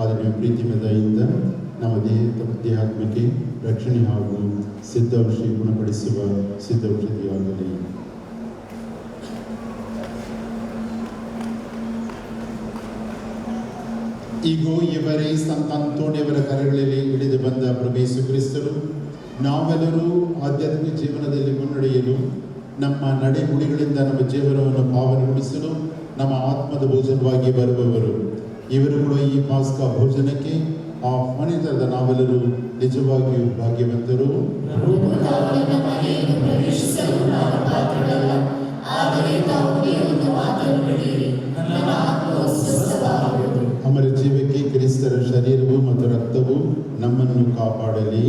ಆದರೆ ನೀವು ಪ್ರೀತಿ ದಯೆಯಿಂದ ನಮ್ಮ ದೇಹಾತ್ಮಕ್ಕೆ ರಕ್ಷಣೆ ಹಾಗೂ ಸಿದ್ಧೌಷಧಿ ಗುಣಪಡಿಸುವ ಸಿದ್ಧೌಷಧಿಯಾಗಲಿ. ಈಗೋ ಇವರೇ ಸಂತ ಅಂತೋಣಿಯವರ ಕರೆಗಳಲ್ಲಿ ಇಳಿದು ಬಂದ ಪ್ರಭು ಯೇಸು ಕ್ರಿಸ್ತರು ನಾವೆಲ್ಲರೂ ಆಧ್ಯಾತ್ಮಿಕ ಜೀವನದಲ್ಲಿ ಮುನ್ನಡೆಯಲು ನಮ್ಮ ನಡೆನುಡಿಗಳಿಂದ ನಮ್ಮ ಜೀವನವನ್ನು ಪಾವನಗೊಳಿಸಲು ನಮ್ಮ ಆತ್ಮದ ಭೋಜನವಾಗಿ ಬರುವವರು. ಇವರು ಕೂಡ ಈ ಪಾಸ್ಕಾ ಭೋಜನಕ್ಕೆ ಆಹ್ವಾನಿತರಾದ ನಾವೆಲ್ಲರೂ ನಿಜವಾಗಿಯೂ ಭಾಗ್ಯವಂತರು. ಅಮರ ಜೀವಕ್ಕೆ ಕ್ರಿಸ್ತರ ಶರೀರವು ಮತ್ತು ರಕ್ತವು ನಮ್ಮನ್ನು ಕಾಪಾಡಲಿ.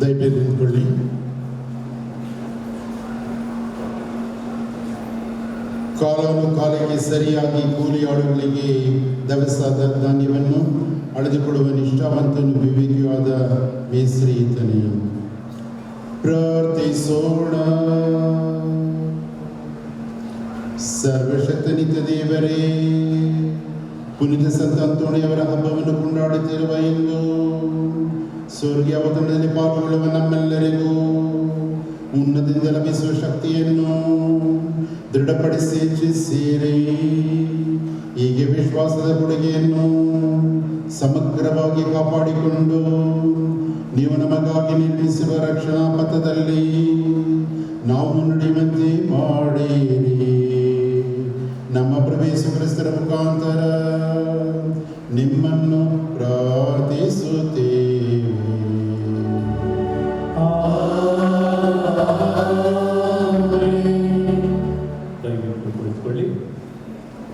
ದಯವಿಟ್ಟು ನಿಂತ್ಕೊಳ್ಳಿ. ಕಾಲವನ್ನು ಕಾಲಕ್ಕೆ ಸರಿಯಾಗಿ ಕೂಲಿಯಾಳುಗಳಿಗೆ ದವಸದ ಧಾನ್ಯವನ್ನು ಅಳೆದುಕೊಳ್ಳುವ ನಿಷ್ಠಾವಂತನು ವಿವೇಕಿಯಾದ ಮೇಸ್ತ್ರಿ ಈತನೇ. ಪ್ರಾರ್ಥಿಸೋಣ. ಸರ್ವಶಕ್ತನಿತ ದೇವರೇ, ಪುನೀತ ಸಂತ ಅಂತೋಣಿಯವರ ಹಬ್ಬವನ್ನು ಕೊಂಡಾಡುತ್ತಿರುವ ಇಂದು ಸ್ವರ್ಗೀಯ ಅವತರಣದಲ್ಲಿ ಪಾಲ್ಗೊಳ್ಳುವ ನಮ್ಮೆಲ್ಲರಿಗೂ ಉನ್ನತದಿಂದ ಲಭಿಸುವ ಶಕ್ತಿಯನ್ನು ದೃಢಪಡಿಸಿ ಹೆಚ್ಚಿಸಿರಿ. ಹೀಗೆ ವಿಶ್ವಾಸದ ಕೊಡುಗೆಯನ್ನು ಸಮಗ್ರವಾಗಿ ಕಾಪಾಡಿಕೊಂಡು ನೀವು ನಮಗಾಗಿ ನಿರ್ಮಿಸುವ ರಕ್ಷಣಾ ಪಥದಲ್ಲಿ ನಾವು ಮುನ್ನಡೆಯುವಂತೆ ಮಾಡಿರಿ. ನಮ್ಮ ಪ್ರಭು ಯೇಸು ಕ್ರಿಸ್ತರ ಮುಖಾಂತರ ನಿಮ್ಮನ್ನು ಪ್ರಾರ್ಥಿಸುತ್ತೇವೆ. ದಯವಿಟ್ಟು ಕುಳಿತುಕೊಳ್ಳಿ.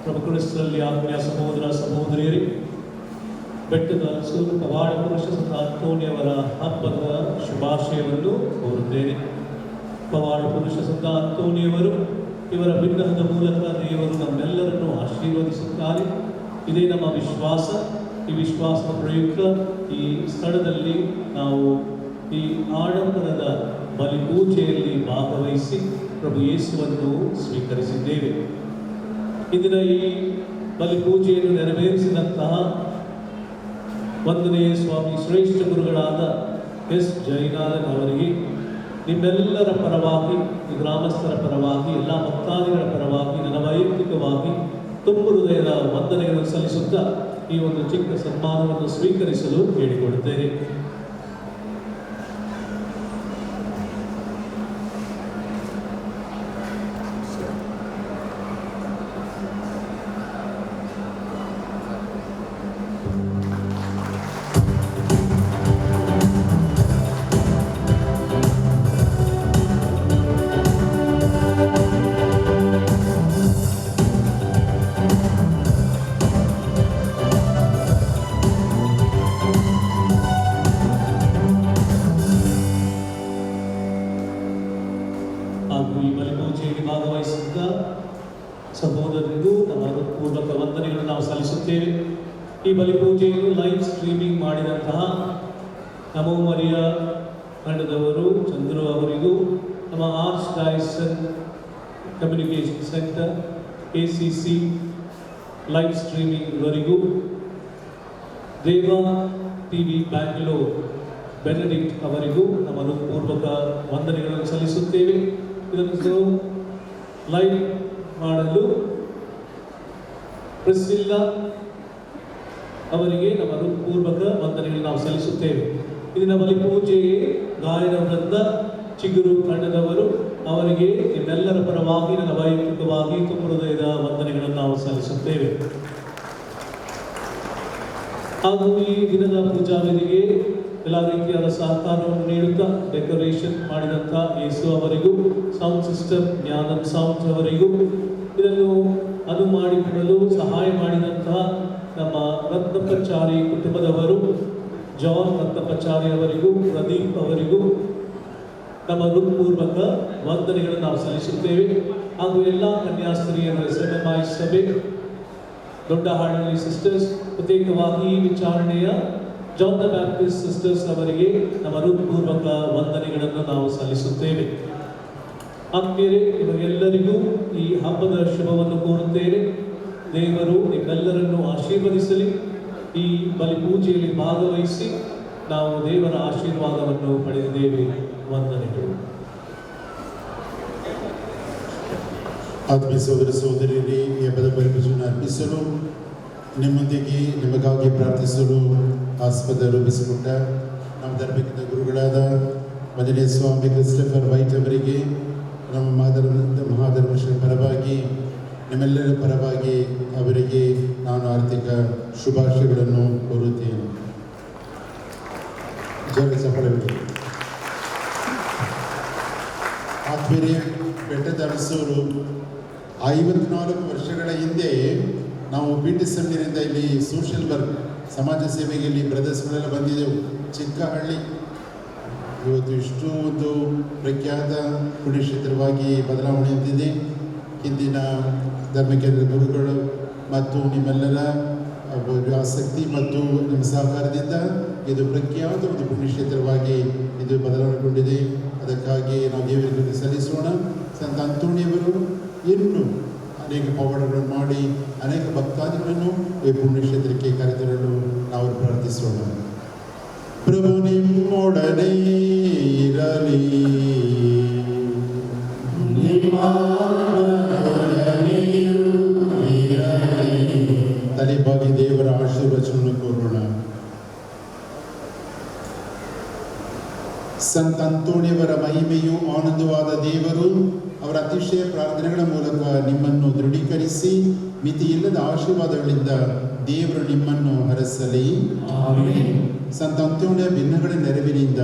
ಪ್ರಭು ಕ್ರಿಸ್ತರಲ್ಲಿ ಆತ್ಮೀಯ ಸಹೋದರ ಸಹೋದರಿಯರೇ, ಬೆಟ್ಟದ ಅರಸರು ಪವಾಡ ಪುರುಷ ಸಂತ ಅಂತೋಣಿಯವರ ಹಬ್ಬದ ಶುಭಾಶಯವನ್ನು ಕೋರುತ್ತೇನೆ. ಪವಾಡ ಪುರುಷ ಸಂತ ಅಂತೋಣಿಯವರು ಇವರ ವಿಗ್ರಹದ ಮೂಲಕ ದೇವರು ನಮ್ಮೆಲ್ಲರನ್ನು ಆಶೀರ್ವದಿಸುತ್ತಾರೆ. ಇದೇ ನಮ್ಮ ವಿಶ್ವಾಸ. ಈ ವಿಶ್ವಾಸದ ಪ್ರಯುಕ್ತ ಈ ಸ್ಥಳದಲ್ಲಿ ನಾವು ಈ ಆಡಂಬರದ ಬಲಿಪೂಜೆಯಲ್ಲಿ ಭಾಗವಹಿಸಿ ಪ್ರಭು ಯೇಸುವನ್ನು ಸ್ವೀಕರಿಸಿದ್ದೇವೆ. ಇಂದಿನ ಈ ಬಲಿಪೂಜೆಯನ್ನು ನೆರವೇರಿಸಿದಂತಹ ಒಂದನೇ ಸ್ವಾಮಿ ಶ್ರೇಷ್ಠ ಗುರುಗಳಾದ ಎಸ್ ಜೈನಾಥನ್ ಅವರಿಗೆ ನಿಮ್ಮೆಲ್ಲರ ಪರವಾಗಿ, ಈ ಗ್ರಾಮಸ್ಥರ ಪರವಾಗಿ, ಎಲ್ಲ ಭಕ್ತಾದಿಗಳ ಪರವಾಗಿ, ನನ್ನ ವೈಯಕ್ತಿಕವಾಗಿ ತುಂಬ ಹೃದಯದ ವಂದನೆಗಳನ್ನು ಸಲ್ಲಿಸುತ್ತಾ ಈ ಒಂದು ಚಿಕ್ಕ ಸನ್ಮಾನವನ್ನು ಸ್ವೀಕರಿಸಲು ಕೇಳಿಕೊಳ್ಳುತ್ತೇನೆ. ಹಾಗೂ ಈ ಬಲಿಪೂಜೆಯಲ್ಲಿ ಭಾಗವಹಿಸಿದ್ದ ಸಹೋದರರಿಗೂ ನಮ್ಮ ಪೂರ್ವಕ ವಂದನೆಗಳನ್ನು ನಾವು ಸಲ್ಲಿಸುತ್ತೇವೆ. ಈ ಬಲಿಪೂಜೆಯನ್ನು ಲೈವ್ ಸ್ಟ್ರೀಮಿಂಗ್ ಮಾಡಿದಂತಹ ನಮೋ ಮರಿಯ ತಂಡದವರು ಚಂದ್ರು ಅವರಿಗೂ, ನಮ್ಮ arch diocesan communication centre ACC live streaming ವರೆಗೂ, ದೇವಾ TV ಬ್ಯಾಂಗ್ಳೂರ್ ಬೆನಡಿಕ್ಟ್ ಅವರಿಗೂ ನಮ್ಮ ಪೂರ್ವಕ ವಂದನೆಗಳನ್ನು ಸಲ್ಲಿಸುತ್ತೇವೆ. ಇದನ್ನು ಲೈವ್ ಮಾಡಲು ಪ್ರಿಸ್ಸಿಲ್ಲಾ ಅವರಿಗೆ ನಮ್ಮ ಪೂರ್ವಕ ವಂದನೆಗಳನ್ನು ನಾವು ಸಲ್ಲಿಸುತ್ತೇವೆ. ಇದನ್ನ ಬಲಿಪೂಜೆ ಗಾಯನ ವೃಂದ ಚಿಗುರು ತಂಡದವರು ಅವರಿಗೆ ನಿಮ್ಮೆಲ್ಲರ ಪರವಾಗಿ, ನನ್ನ ವೈಯಕ್ತಿಕವಾಗಿ ತುಂಬ ಹೃದಯದ ವಂದನೆಗಳನ್ನು ನಾವು ಸಲ್ಲಿಸುತ್ತೇವೆ. ಹಾಗೂ ಈ ದಿನದ ಪೂಜಾ ವೇದಿಗೆ ಎಲ್ಲ ರೀತಿಯಾದ ಸಹಕಾರವನ್ನು ನೀಡುತ್ತಾ ಡೆಕೋರೇಷನ್ ಮಾಡಿದಂಥ ಯೇಸು ಅವರಿಗೂ, ಸೌಂಡ್ ಸಿಸ್ಟಮ್ ಜ್ಞಾನಂ ಸೌಂಡ್ ಅವರಿಗೂ, ಇದನ್ನು ಅದು ಮಾಡಿಕೊಡಲು ಸಹಾಯ ಮಾಡಿದಂತಹ ನಮ್ಮ ರತ್ನಪ್ಪಾಚಾರಿ ಕುಟುಂಬದವರು, ಜಾನ್ ರತ್ನಪ್ಪಾಚಾರಿ ಅವರಿಗೂ, ಪ್ರದೀಪ್ ಅವರಿಗೂ ನಮ್ಮ ಹೃತ್ಪೂರ್ವಕ ವಂದನೆಗಳನ್ನು ನಾವು ಸಲ್ಲಿಸುತ್ತೇವೆ. ಹಾಗೂ ಎಲ್ಲ ಕನ್ಯಾಸ್ತ್ರೀಯರ SMMI ಸಭೆ, ದೊಡ್ಡ ಹಾಡಳ್ಳಿ ಸಿಸ್ಟರ್ಸ್, ಪ್ರತ್ಯೇಕವಾಗಿ ಈ ವಿಚಾರಣೆಯ ಜಾನ್ ದ ಬ್ಯಾಪ್ಟಿಸ್ಟ್ ಸಿಸ್ಟರ್ಸ್ ಅವರಿಗೆ ನಮ್ಮ ಹೃತ್ಪೂರ್ವಕ ವಂದನೆಗಳನ್ನು ನಾವು ಸಲ್ಲಿಸುತ್ತೇವೆ. ಆತ್ಮೀಯರೇ, ನಿಮಗೆಲ್ಲರಿಗೂ ಈ ಹಬ್ಬದ ಶುಭವನ್ನು ಕೋರುತ್ತೇನೆ. ದೇವರು ನಿಮ್ಮೆಲ್ಲರನ್ನು ಆಶೀರ್ವದಿಸಲಿ. ಈ ಬಲಿಪೂಜೆಯಲ್ಲಿ ಭಾಗವಹಿಸಿ ನಾವು ದೇವರ ಆಶೀರ್ವಾದವನ್ನು ಪಡೆದಿದ್ದೇವೆ. ವಂದನೆಗಳು. ಆತ್ಮೀಯ ಸಹೋದರ ಸಹೋದರಿಯರೇ, ಈ ಹಬ್ಬದ ಬಲಿಪೂಜೆಯನ್ನು ಅರ್ಪಿಸಲು ನಿಮ್ಮೊಂದಿಗೆ ನಿಮಗಾಗಿ ಪ್ರಾರ್ಥಿಸಲು ಆಸ್ಪದ ರೂಪಿಸಿಕೊಟ್ಟ ನಮ್ಮ ಧಾರ್ಮಿಕ ಗುರುಗಳಾದ ಮೊದಲನೇ ಸ್ವಾಮಿ ಕ್ರಿಸ್ಟಫರ್ ವೈಟ್ ಅವರಿಗೆ ನಮ್ಮ ಮಹಾಧರ್ಮಶ್ರೀ ಪರವಾಗಿ, ನಿಮ್ಮೆಲ್ಲರ ಪರವಾಗಿ ಅವರಿಗೆ ನಾನು ಆರ್ಥಿಕ ಶುಭಾಶಯಗಳನ್ನು ಕೋರುತ್ತೇನೆ. ಜನ ಸಫಲವಿದೆ. ಆತ್ಮೀಯ ಬೆಟ್ಟದ ಅರಸೂರು 54 ವರ್ಷಗಳ ಹಿಂದೆ ನಾವು BTSMನಿಂದ ಇಲ್ಲಿ ಸೋಷಿಯಲ್ ವರ್ಕ್, ಸಮಾಜ ಸೇವೆಗೆ ಇಲ್ಲಿ ಬ್ರದರ್ಸ್ಗಳೆಲ್ಲ ಬಂದಿದ್ದೆವು. ಚಿಕ್ಕ ಹಳ್ಳಿ, ಇವತ್ತು ಇಷ್ಟು ಒಂದು ಪ್ರಖ್ಯಾತ ಪುಣ್ಯಕ್ಷೇತ್ರವಾಗಿ ಬದಲಾವಣೆ ಹೊಂದಿದೆ. ಇಂದಿನ ಧರ್ಮಕೇಂದ್ರ ಗುರುಗಳು ಮತ್ತು ನಿಮ್ಮೆಲ್ಲರ ಆಸಕ್ತಿ ಮತ್ತು ನಿಮ್ಮ ಸಹಕಾರದಿಂದ ಇದು ಪ್ರಖ್ಯಾತ ಒಂದು ಪುಣ್ಯಕ್ಷೇತ್ರವಾಗಿ ಇದು ಬದಲಾವಣೆಗೊಂಡಿದೆ. ಅದಕ್ಕಾಗಿ ನಾವು ದೇವರಿಗೆ ಸಲ್ಲಿಸೋಣ. ಸಂತ ಅಂತೋಣಿಯವರು ಇನ್ನೂ ಅನೇಕ ಪವಾಡಗಳನ್ನು ಮಾಡಿ ಅನೇಕ ಭಕ್ತಾದಿಗಳನ್ನು ಈ ಪುಣ್ಯಕ್ಷೇತ್ರಕ್ಕೆ ಕರೆತರಲು ನಾವು ಪ್ರಾರ್ಥಿಸೋಣ. ಪ್ರಭು ನಿಮ್ಮೊಡನೆ ಇರಲಿ. ತಲೆಬಾಗಿ ದೇವರ ಆಶೀರ್ವಚನವನ್ನು ಕೋರೋಣ. ಸಂತ ಅಂತೋಣಿಯವರ ಮಹಿಮೆಯು ಆನಂದವಾದ ದೇವರು ಅವರ ಅತಿಶಯ ಪ್ರಾರ್ಥನೆಗಳ ಮೂಲಕ ನಿಮ್ಮನ್ನು ದೃಢೀಕರಿಸಿ ಮಿತಿಯಿಲ್ಲದ ಆಶೀರ್ವಾದಗಳಿಂದ ದೇವರು ನಿಮ್ಮನ್ನು ಹರಸಲಿ. ಸಂತ ಅಂತೋಣಿಯ ಭಿನ್ನಗಳ ನೆರವಿನಿಂದ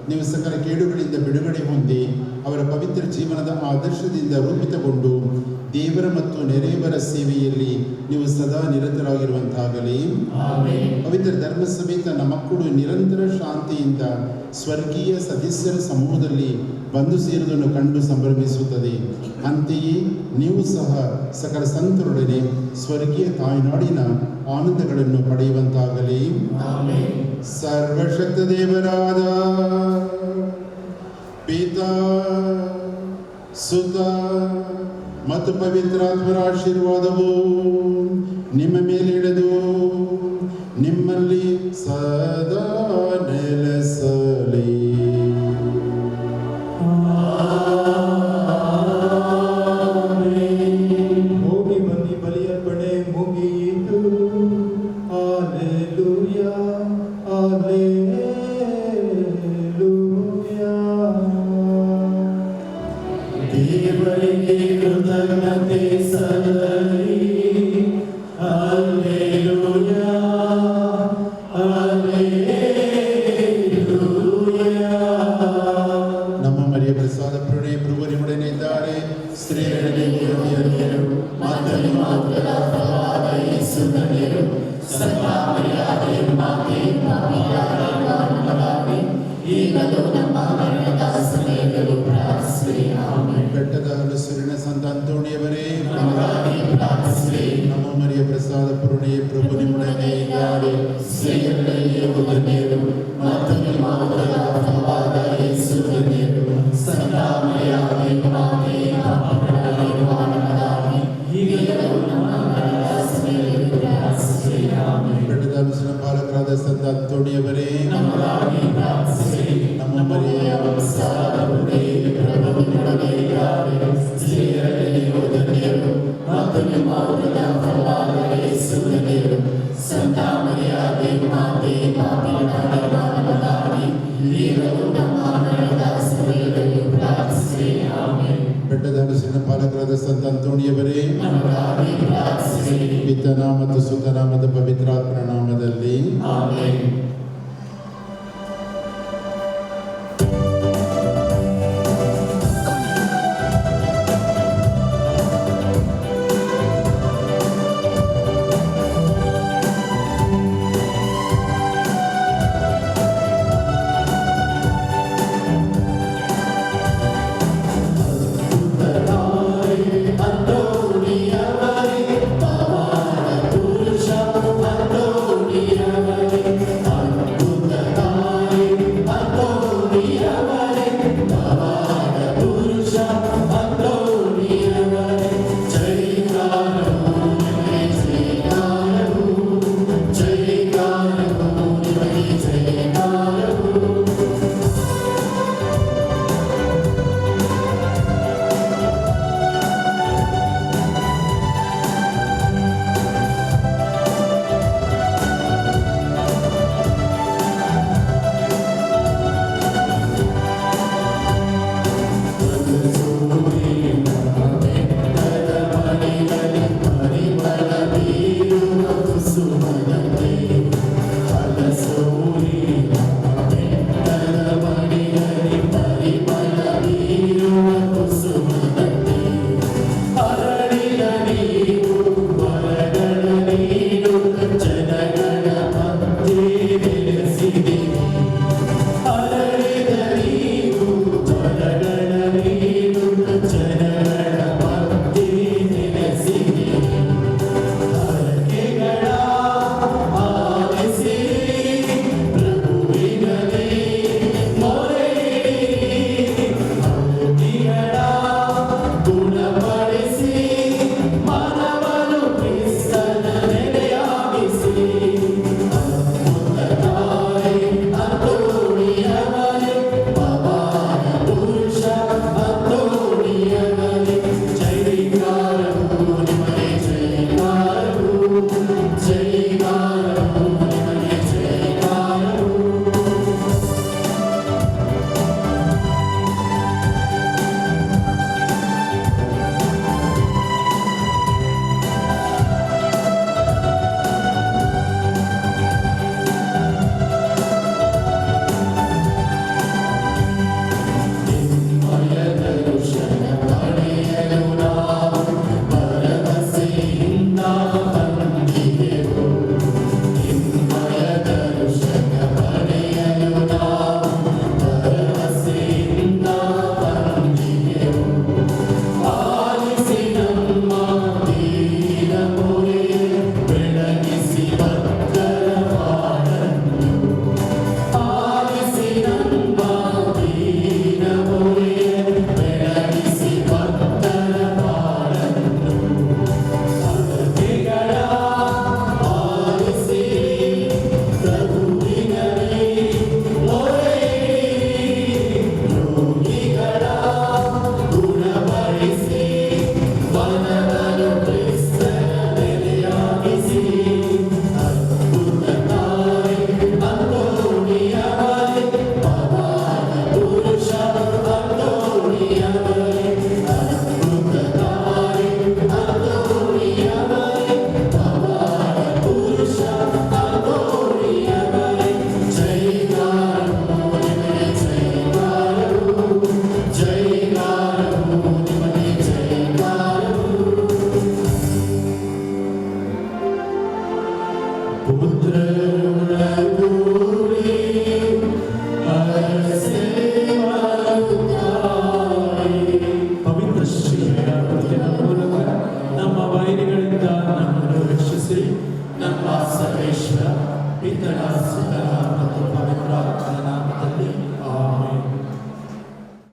ನೀವು ಸಕಲ ಕೇಡುಗಳಿಂದ ಬಿಡುಗಡೆ ಹೊಂದಿ ಅವರ ಪವಿತ್ರ ಜೀವನದ ಆದರ್ಶದಿಂದ ರೂಪಿತಗೊಂಡು ದೇವರ ಮತ್ತು ನೆರೆಯವರ ಸೇವೆಯಲ್ಲಿ ನೀವು ಸದಾ ನಿರತರಾಗಿರುವಂತಾಗಲಿ. ಪವಿತ್ರ ಧರ್ಮ ಸಮೇತ ನಮ್ಮ ಮಕ್ಕಳು ನಿರಂತರ ಶಾಂತಿಯಿಂದ ಸ್ವರ್ಗೀಯ ಸದಸ್ಯರ ಸಮೂಹದಲ್ಲಿ ಬಂದು ಸೇರುವುದನ್ನು ಕಂಡು ಸಂಭ್ರಮಿಸುತ್ತದೆ. ಅಂತೆಯೇ ನೀವು ಸಹ ಸಕಲ ಸಂತರೊಡನೆ ಸ್ವರ್ಗೀಯ ತಾಯ್ನಾಡಿನ ಆನಂದಗಳನ್ನು ಪಡೆಯುವಂತಾಗಲಿ. ಸರ್ವಶಕ್ತ ದೇವರಾದ ಪಿತಾ, ಸುತ ಮತ್ತು ಪವಿತ್ರಾತ್ಮರ ಆಶೀರ್ವಾದವು ನಿಮ್ಮ ಮೇಲೆ ಇಳಿದು ನಿಮ್ಮಲ್ಲಿ ಸದಾ ನೆಲೆಸಲಿ. ಹೋಗಿ ಬನ್ನಿ, ಬಲಿಯರ್ಪಣೆ ಮುಗಿಯಿತು. Hallelujah, hallelujah. ದೇವರಿಗೆ ಕೃತಜ್ಞತೆ ಸಲ್ಲಲಿ. Hallelujah, hallelujah. ನಮ್ಮ ಮರಿಯ ಪ್ರಸಾದ ಪೂರ್ಣೆ ಪ್ರಭು ನಿಮ್ಮೊಡನೆ ಇದ್ದಾರೆ. ಸ್ತ್ರೀಯರಲ್ಲಿ ನೀವು ಧನ್ಯರು ಮತ್ತು ನಿಮ್ಮ ಉದರದ ಫಲವಾದ ಯೇಸು ಧನ್ಯರು. ಸಂತ ಮರಿಯಾದೆ ಮಾತೆ, ಪಾಪಿಗಳಾಗಿರುವವರಾಗಿ ಈಗಲೂ ನಮ್ಮ ಮರಣದ ಸಮಯದಲ್ಲೂ ಪ್ರಾರ್ಥಿಸಿರಿ. ಆಮೆನ್. ಬೆಟ್ಟದ ಹಲಸೂರಿನ ಸಂತ ಅಂತೋಣಿಯವರೇ, ನಮಗಾಗಿ ಪ್ರಾರ್ಥಿಸಿರಿ. ನಮ್ಮ ಮರಿಯ ಪ್ರಸಾದ ಪೂರ್ಣೆ ಪ್ರಭು ನಿಮ್ಮೊಡನೆ ಇದ್ದಾರೆ. ಸ್ತ್ರೀಯರಲ್ಲಿ ನೀವು ಧನ್ಯರು ಮತ್ತು ನಿಮ್ಮ ಉದರದ ಫಲವಾದ ಯೇಸು ಧನ್ಯರು. ಸಂತ ಮರಿಯಾದೆ ಮಾತೆ, ಪಾಪಿಗಳಾಗಿರುವವರಾಗಿ ಈಗಲೂ ನಮ್ಮ ಮರಣದ ಸಮಯದಲ್ಲೂ ಪ್ರಾರ್ಥಿಸಿರಿ. ಆಮೆನ್. ಬೆಟ್ಟದ ಹಲಸಿನ ಪಾಲಕರಾದ ಸಂತ ಅಂತೋಣಿಯವರೇ, ನಮಗಾಗಿ ಪ್ರಾರ್ಥಿಸಿರಿ. ನಮ್ಮ ಮರಿಯ ಪ್ರಸಾದ ಪೂರ್ಣೆ ಪ್ರಭು ನಿಮ್ಮೊಡನೆ ಇದ್ದಾರೆ. ಸ್ತ್ರೀಯರಲ್ಲಿ ನೀವು ಧನ್ಯರು ಮತ್ತು ನಿಮ್ಮ ಉದರದ ಫಲವಾದ ಯೇಸು ಧನ್ಯರು. ಸಂತ ಮರಿಯಾದೆ ಮಾತೆ, ಪಾಪಿಗಳಾಗಿರುವವರಾಗಿ ಈಗಲೂ ನಮ್ಮ ಮರಣದ ಸಮಯದಲ್ಲೂ ಪ್ರಾರ್ಥಿಸಿರಿ. ಆಮೆನ್. ಬೆಟ್ಟದ ಹಲಸಿನ ಪಾಲಕರಾದ ಸಂತ ಅಂತೋಣಿಯವರೇ, ನಮಗಾಗಿ ಪ್ರಾರ್ಥಿಸಿರಿ. ಪಿತನ ಮತ್ತು ಸುತನ ಮತ್ತು ಪವಿತ್ರಾತ್ಮನ ನಾಮದಲ್ಲಿ ಆಮೆನ್.